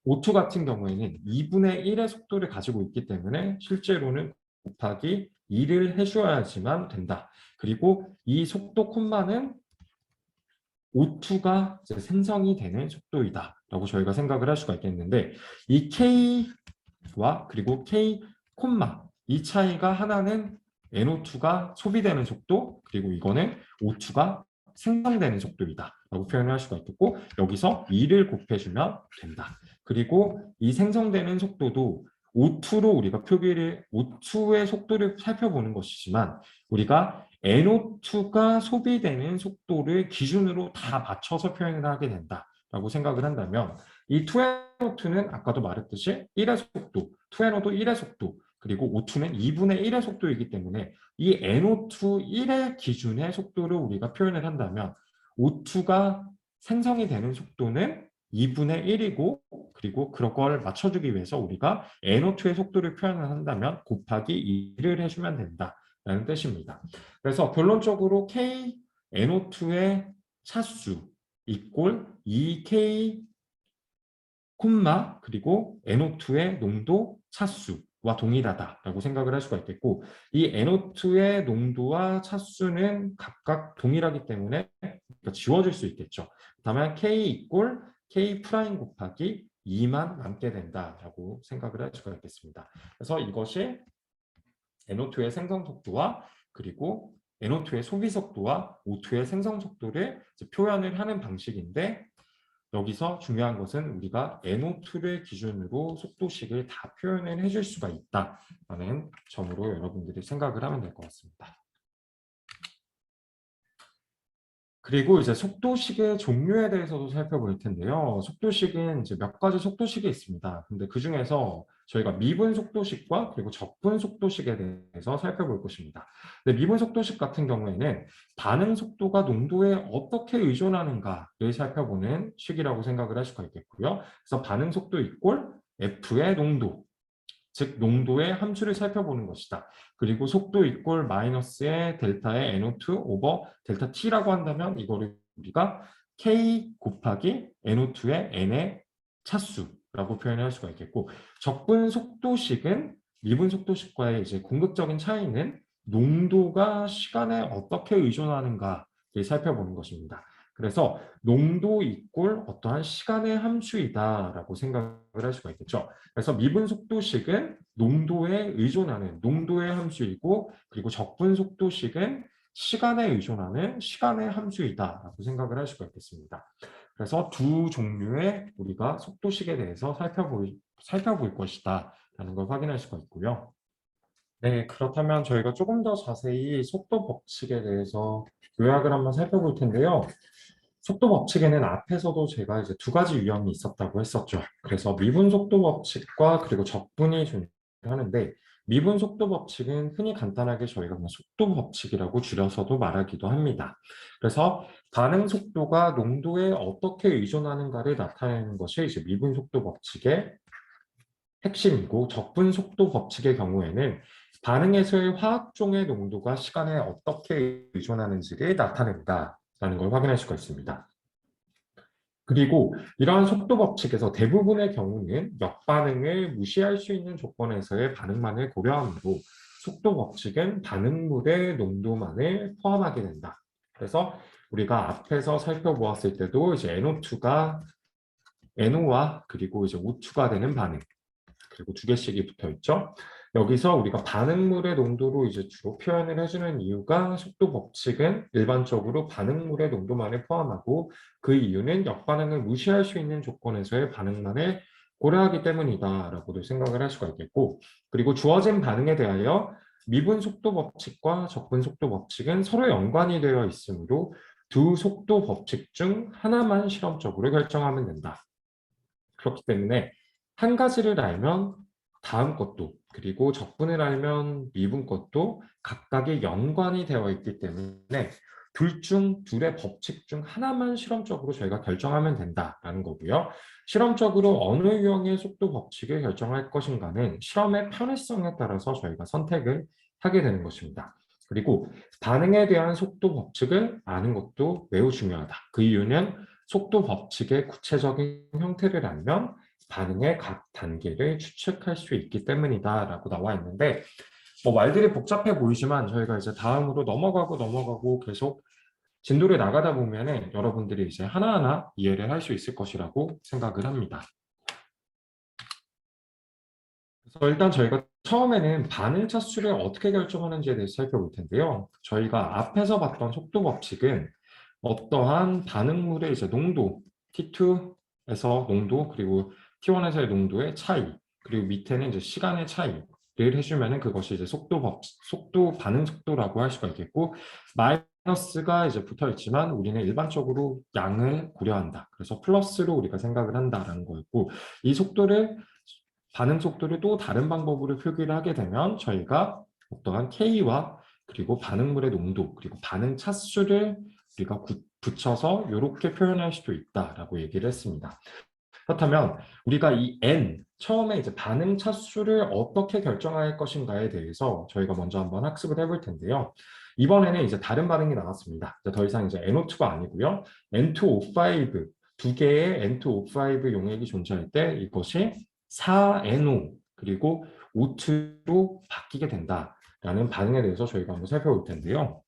O2 같은 경우에는 2분의 1의 속도를 가지고 있기 때문에 실제로는 곱하기 2를 해줘야지만 된다. 그리고 이 속도 콤마는 O2가 생성이 되는 속도이다 라고 저희가 생각을 할 수가 있겠는데 이 K와 그리고 K 콤마 이 차이가 하나는 NO2가 소비되는 속도 그리고 이거는 O2가 생성되는 속도이다 라고 표현을 할 수가 있겠고 여기서 2를 곱해주면 된다. 그리고 이 생성되는 속도도 O2로 우리가 표기를 O2의 속도를 살펴보는 것이지만 우리가 NO2가 소비되는 속도를 기준으로 다 맞춰서 표현을 하게 된다라고 생각을 한다면 이 2NO2는 아까도 말했듯이 1의 속도, 2NO도 1의 속도, 그리고 O2는 2분의 1의 속도이기 때문에 이 NO2 1의 기준의 속도를 우리가 표현을 한다면 O2가 생성이 되는 속도는 2분의 1이고 그리고 그걸 맞춰주기 위해서 우리가 NO2의 속도를 표현을 한다면 곱하기 2를 해주면 된다라는 뜻입니다. 그래서 결론적으로 K NO2의 차수 이꼴 2K 콤마 그리고 NO2의 농도 차수와 동일하다라고 생각을 할 수가 있겠고 이 NO2의 농도와 차수는 각각 동일하기 때문에 지워질 수 있겠죠. 다만 K 이꼴 K 프라임 곱하기 2만 남게 된다라고 생각을 할 수가 있겠습니다. 그래서 이것이 NO2의 생성 속도와 그리고 NO2의 소비 속도와 O2의 생성 속도를 표현을 하는 방식인데 여기서 중요한 것은 우리가 NO2를 기준으로 속도식을 다 표현을 해줄 수가 있다라는 점으로 여러분들이 생각을 하면 될 것 같습니다. 그리고 이제 속도식의 종류에 대해서도 살펴볼 텐데요. 속도식은 이제 몇 가지 속도식이 있습니다. 근데 그 중에서 저희가 미분 속도식과 그리고 적분 속도식에 대해서 살펴볼 것입니다. 근데 미분 속도식 같은 경우에는 반응 속도가 농도에 어떻게 의존하는가를 살펴보는 식이라고 생각을 할 수가 있겠고요. 그래서 반응 속도 이꼴 F의 농도, 즉 농도의 함수를 살펴보는 것이다. 그리고 속도 이꼴 마이너스의 델타의 NO2 오버 델타 T라고 한다면 이거를 우리가 K 곱하기 NO2의 N의 차수라고 표현할 수가 있겠고 적분 속도식은 미분 속도식과의 이제 궁극적인 차이는 농도가 시간에 어떻게 의존하는가를 살펴보는 것입니다. 그래서 농도 이꼴 어떠한 시간의 함수이다라고 생각을 할 수가 있겠죠. 그래서 미분 속도식은 농도에 의존하는 농도의 함수이고 그리고 적분 속도식은 시간에 의존하는 시간의 함수이다라고 생각을 할 수가 있겠습니다. 그래서 두 종류의 우리가 속도식에 대해서 살펴볼 것이다 라는 걸 확인할 수가 있고요. 네, 그렇다면 저희가 조금 더 자세히 속도 법칙에 대해서 요약을 한번 살펴볼 텐데요. 속도 법칙에는 앞에서도 제가 이제 두 가지 유형이 있었다고 했었죠. 그래서 미분 속도 법칙과 그리고 적분이 존재하는데 미분 속도 법칙은 흔히 간단하게 저희가 그냥 속도 법칙이라고 줄여서도 말하기도 합니다. 그래서 반응 속도가 농도에 어떻게 의존하는가를 나타내는 것이 이제 미분 속도 법칙의 핵심이고 적분 속도 법칙의 경우에는 반응에서의 화학종의 농도가 시간에 어떻게 의존하는지를 나타낸다라는 걸 확인할 수가 있습니다. 그리고 이러한 속도 법칙에서 대부분의 경우는 역반응을 무시할 수 있는 조건에서의 반응만을 고려하므로 속도 법칙은 반응물의 농도만을 포함하게 된다. 그래서 우리가 앞에서 살펴보았을 때도 이제 NO2가 NO와 그리고 이제 O2가 되는 반응 그리고 두 개씩이 붙어 있죠. 여기서 우리가 반응물의 농도로 이제 주로 표현을 해주는 이유가 속도 법칙은 일반적으로 반응물의 농도만을 포함하고 그 이유는 역반응을 무시할 수 있는 조건에서의 반응만을 고려하기 때문이다라고도 생각을 할 수가 있겠고 그리고 주어진 반응에 대하여 미분 속도 법칙과 적분 속도 법칙은 서로 연관이 되어 있으므로 두 속도 법칙 중 하나만 실험적으로 결정하면 된다. 그렇기 때문에 한 가지를 알면 다음 것도, 그리고 적분을 알면 미분 것도 각각의 연관이 되어 있기 때문에 둘의 법칙 중 하나만 실험적으로 저희가 결정하면 된다라는 거고요. 실험적으로 어느 유형의 속도 법칙을 결정할 것인가는 실험의 편의성에 따라서 저희가 선택을 하게 되는 것입니다. 그리고 반응에 대한 속도 법칙을 아는 것도 매우 중요하다. 그 이유는 속도 법칙의 구체적인 형태를 알면 반응의 각 단계를 추측할 수 있기 때문이다라고 나와 있는데, 뭐 말들이 복잡해 보이지만 저희가 이제 다음으로 넘어가고 계속 진도를 나가다 보면은 여러분들이 이제 하나하나 이해를 할 수 있을 것이라고 생각을 합니다. 그래서 일단 저희가 처음에는 반응 차수를 어떻게 결정하는지에 대해서 살펴볼 텐데요. 저희가 앞에서 봤던 속도 법칙은 어떠한 반응물의 이제 농도, T2에서 농도, 그리고 T1에서의 농도의 차이, 그리고 밑에는 이제 시간의 차이를 해주면은 그것이 이제 속도, 반응 속도라고 할 수가 있겠고, 마이너스가 이제 붙어 있지만 우리는 일반적으로 양을 고려한다. 그래서 플러스로 우리가 생각을 한다라는 거였고, 이 속도를 반응 속도를 또 다른 방법으로 표기를 하게 되면 저희가 어떠한 K와 그리고 반응물의 농도, 그리고 반응 차수를 우리가 붙여서 이렇게 표현할 수도 있다라고 얘기를 했습니다. 그렇다면 우리가 이 N, 처음에 이제 반응 차수를 어떻게 결정할 것인가에 대해서 저희가 먼저 한번 학습을 해볼 텐데요. 이번에는 이제 다른 반응이 나왔습니다. 더 이상 이제 NO2가 아니고요. N2O5, 두 개의 N2O5 용액이 존재할 때 이것이 4NO, 그리고 O2로 바뀌게 된다라는 반응에 대해서 저희가 한번 살펴볼 텐데요.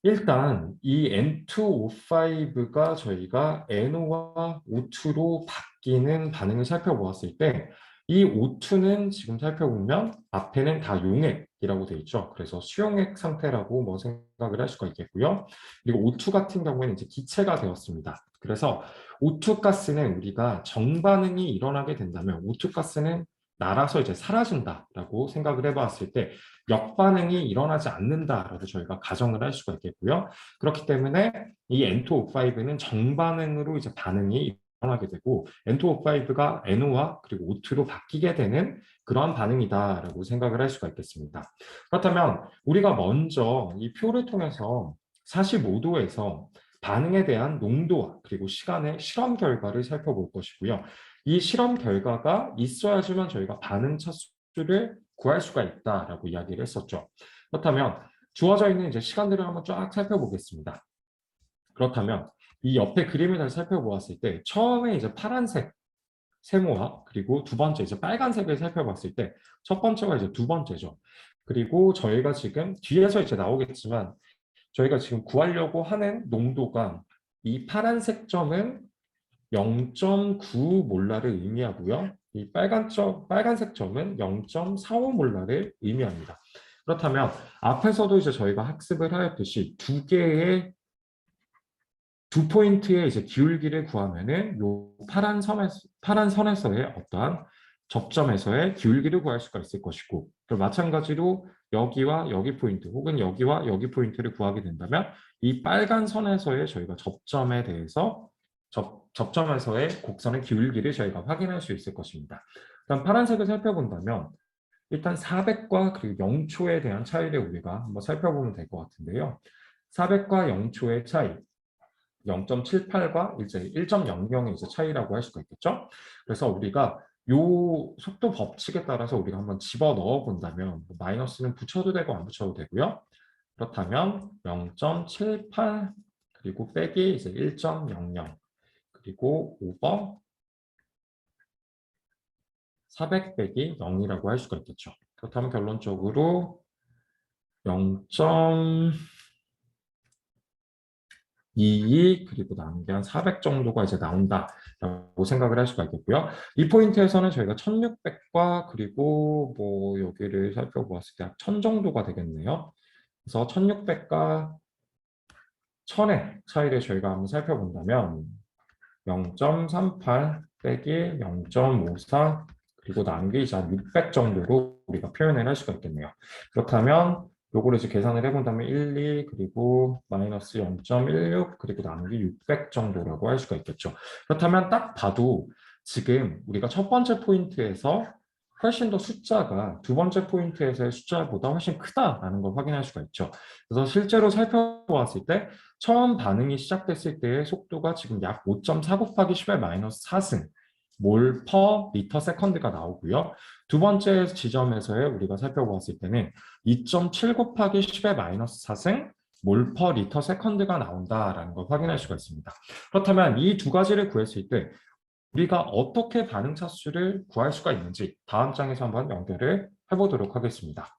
일단 이 N2O5가 저희가 NO와 O2로 바뀌는 반응을 살펴보았을 때 이 O2는 지금 살펴보면 앞에는 다 용액이라고 되어 있죠. 그래서 수용액 상태라고 뭐 생각을 할 수가 있겠고요. 그리고 O2 같은 경우에는 이제 기체가 되었습니다. 그래서 O2 가스는 우리가 정반응이 일어나게 된다면 O2 가스는 날아서 이제 사라진다라고 생각을 해봤을 때 역반응이 일어나지 않는다라고 저희가 가정을 할 수가 있겠고요. 그렇기 때문에 이 N2O5는 정반응으로 이제 반응이 일어나게 되고 N2O5가 NO와 그리고 O2로 바뀌게 되는 그러한 반응이다라고 생각을 할 수가 있겠습니다. 그렇다면 우리가 먼저 이 표를 통해서 45도에서 반응에 대한 농도와 그리고 시간의 실험 결과를 살펴볼 것이고요. 이 실험 결과가 있어야지만 저희가 반응 차수를 구할 수가 있다라고 이야기를 했었죠. 그렇다면 주어져 있는 이제 시간들을 한번 쫙 살펴보겠습니다. 그렇다면 이 옆에 그림을 다시 살펴보았을 때 처음에 이제 파란색 세모와 그리고 두 번째 이제 빨간색을 살펴봤을 때 첫 번째가 이제 두 번째죠. 그리고 저희가 지금 뒤에서 이제 나오겠지만 저희가 지금 구하려고 하는 농도가 이 파란색 점은 0.9 몰라를 의미하고요. 이 빨간색 점은 0.45몰라를 의미합니다. 그렇다면 앞에서도 이제 저희가 학습을 하였듯이 두 포인트의 이제 기울기를 구하면은 요 파란 선에서의 어떠한 접점에서의 기울기를 구할 수가 있을 것이고, 또 마찬가지로 여기와 여기 포인트 혹은 여기와 여기 포인트를 구하게 된다면 이 빨간 선에서의 저희가 접점에 대해서 접점에서의 곡선의 기울기를 저희가 확인할 수 있을 것입니다. 일단 파란색을 살펴본다면 일단 400과 그리고 0초에 대한 차이를 우리가 한번 살펴보면 될 것 같은데요. 400과 0초의 차이, 0.78과 이제 1.00의 이제 차이라고 할 수가 있겠죠. 그래서 우리가 요 속도 법칙에 따라서 우리가 한번 집어 넣어 본다면 마이너스는 붙여도 되고 안 붙여도 되고요. 그렇다면 0.78 그리고 빼기 이제 1.00 그리고 오버 400 빼기 0이라고 할 수가 있겠죠. 그렇다면 결론적으로 0.22 그리고 남은 게 한 400 정도가 이제 나온다라고 생각을 할 수가 있겠고요. 이 포인트에서는 저희가 1600과 그리고 뭐 여기를 살펴보았을 때 1000 정도가 되겠네요. 그래서 1600과 1000의 차이를 저희가 한번 살펴본다면 0.38 빼기 0.54 그리고 남은 게 이제 한 600 정도로 우리가 표현을 할 수가 있겠네요. 그렇다면 요거를 이제 계산을 해본다면 1, 2, 그리고 마이너스 0.16, 그리고 나누기 600 정도라고 할 수가 있겠죠. 그렇다면 딱 봐도 지금 우리가 첫 번째 포인트에서 훨씬 더 숫자가 두 번째 포인트에서의 숫자보다 훨씬 크다라는 걸 확인할 수가 있죠. 그래서 실제로 살펴보았을 때 처음 반응이 시작됐을 때의 속도가 지금 약 5.4 곱하기 10의 마이너스 4승 몰 퍼 리터 세컨드가 나오고요. 두 번째 지점에서의 우리가 살펴보았을 때는 2.7 곱하기 10의 마이너스 4승 몰 퍼 리터 세컨드가 나온다라는 걸 확인할 수가 있습니다. 그렇다면 이 두 가지를 구했을 때 우리가 어떻게 반응 차수를 구할 수가 있는지 다음 장에서 한번 연결을 해보도록 하겠습니다.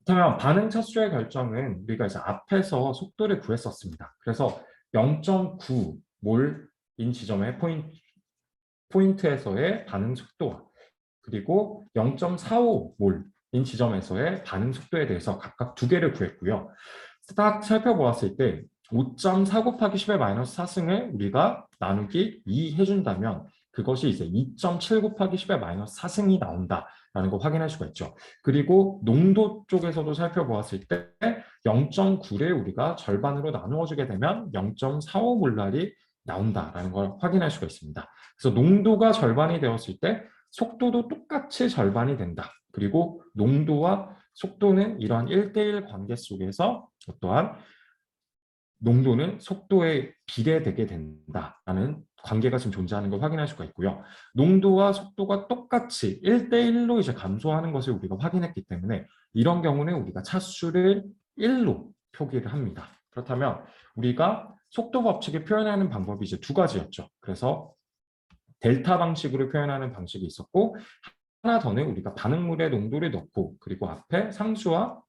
그렇다면 반응 차수의 결정은 우리가 이제 앞에서 속도를 구했었습니다. 그래서 0.9 몰인 지점의 포인트에서의 반응 속도와 그리고 0.45 몰인 지점에서의 반응 속도에 대해서 각각 두 개를 구했고요. 딱 살펴보았을 때 5.4 곱하기 10의 마이너스 4승을 우리가 나누기 2 해준다면 그것이 이제 2.7 곱하기 10의 마이너스 4승이 나온다라는 걸 확인할 수가 있죠. 그리고 농도 쪽에서도 살펴보았을 때 0.9를 우리가 절반으로 나누어 주게 되면 0.45 몰랄이 나온다라는 걸 확인할 수가 있습니다. 그래서 농도가 절반이 되었을 때 속도도 똑같이 절반이 된다. 그리고 농도와 속도는 이러한 1대1 관계 속에서 어떠한 농도는 속도에 비례되게 된다라는 관계가 지금 존재하는 걸 확인할 수가 있고요. 농도와 속도가 똑같이 1대1로 이제 감소하는 것을 우리가 확인했기 때문에 이런 경우는 우리가 차수를 1로 표기를 합니다. 그렇다면 우리가 속도 법칙을 표현하는 방법이 이제 두 가지였죠. 그래서 델타 방식으로 표현하는 방식이 있었고 하나 더는 우리가 반응물의 농도를 넣고 그리고 앞에 상수와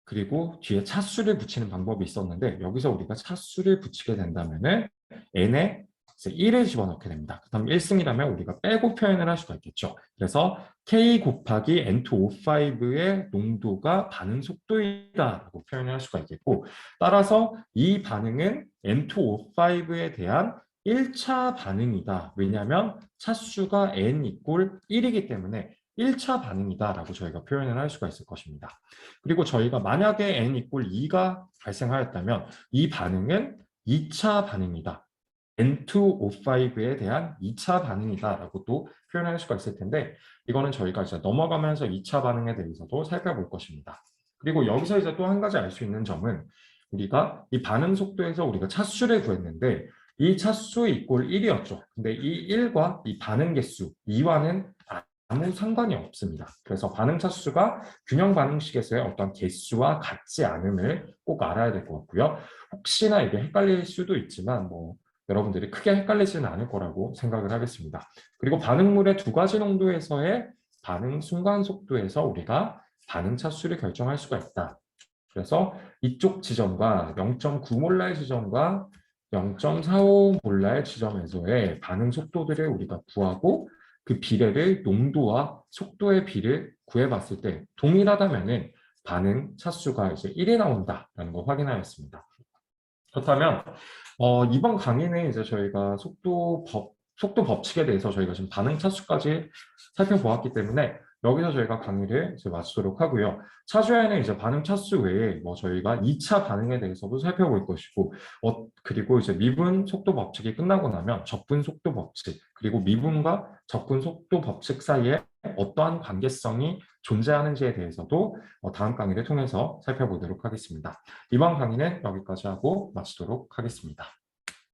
그리고 뒤에 차수를 붙이는 방법이 있었는데 여기서 우리가 차수를 붙이게 된다면은 n에 1을 집어넣게 됩니다. 그다음 1승이라면 우리가 빼고 표현을 할 수가 있겠죠. 그래서 k 곱하기 N2O5의 농도가 반응 속도이다라고 표현을 할 수가 있겠고 따라서 이 반응은 N2O5에 대한 1차 반응이다. 왜냐하면 차수가 n 이꼴 1이기 때문에 1차 반응이다라고 저희가 표현을 할 수가 있을 것입니다. 그리고 저희가 만약에 n 이꼴 2가 발생하였다면 이 반응은 2차 반응이다. N2O5에 대한 2차 반응이다라고 또 표현할 수가 있을 텐데 이거는 저희가 이제 넘어가면서 2차 반응에 대해서도 살펴볼 것입니다. 그리고 여기서 이제 또 한 가지 알 수 있는 점은 우리가 이 반응 속도에서 우리가 차수를 구했는데 이 차수 이꼴 1이었죠. 근데 이 1과 이 반응 개수 2와는 아무 상관이 없습니다. 그래서 반응 차수가 균형 반응식에서의 어떤 개수와 같지 않음을 꼭 알아야 될 것 같고요. 혹시나 이게 헷갈릴 수도 있지만 여러분들이 크게 헷갈리지는 않을 거라고 생각을 하겠습니다. 그리고 반응물의 두 가지 농도에서의 반응 순간 속도에서 우리가 반응 차수를 결정할 수가 있다. 그래서 이쪽 지점과 0.9몰랄 지점과 0.45몰랄 지점에서의 반응 속도들을 우리가 구하고 그 비례를 농도와 속도의 비를 구해봤을 때 동일하다면은 반응 차수가 이제 1이 나온다라는 걸 확인하였습니다. 그렇다면 이번 강의는 이제 저희가 속도 법칙에 대해서 저희가 지금 반응 차수까지 살펴보았기 때문에 여기서 저희가 강의를 이제 마치도록 하고요. 차주에는 이제 반응 차수 외에 저희가 2차 반응에 대해서도 살펴볼 것이고, 그리고 이제 미분 속도 법칙이 끝나고 나면 적분 속도 법칙, 그리고 미분과 적분 속도 법칙 사이에 어떠한 관계성이 존재하는지에 대해서도 다음 강의를 통해서 살펴보도록 하겠습니다. 이번 강의는 여기까지 하고 마치도록 하겠습니다.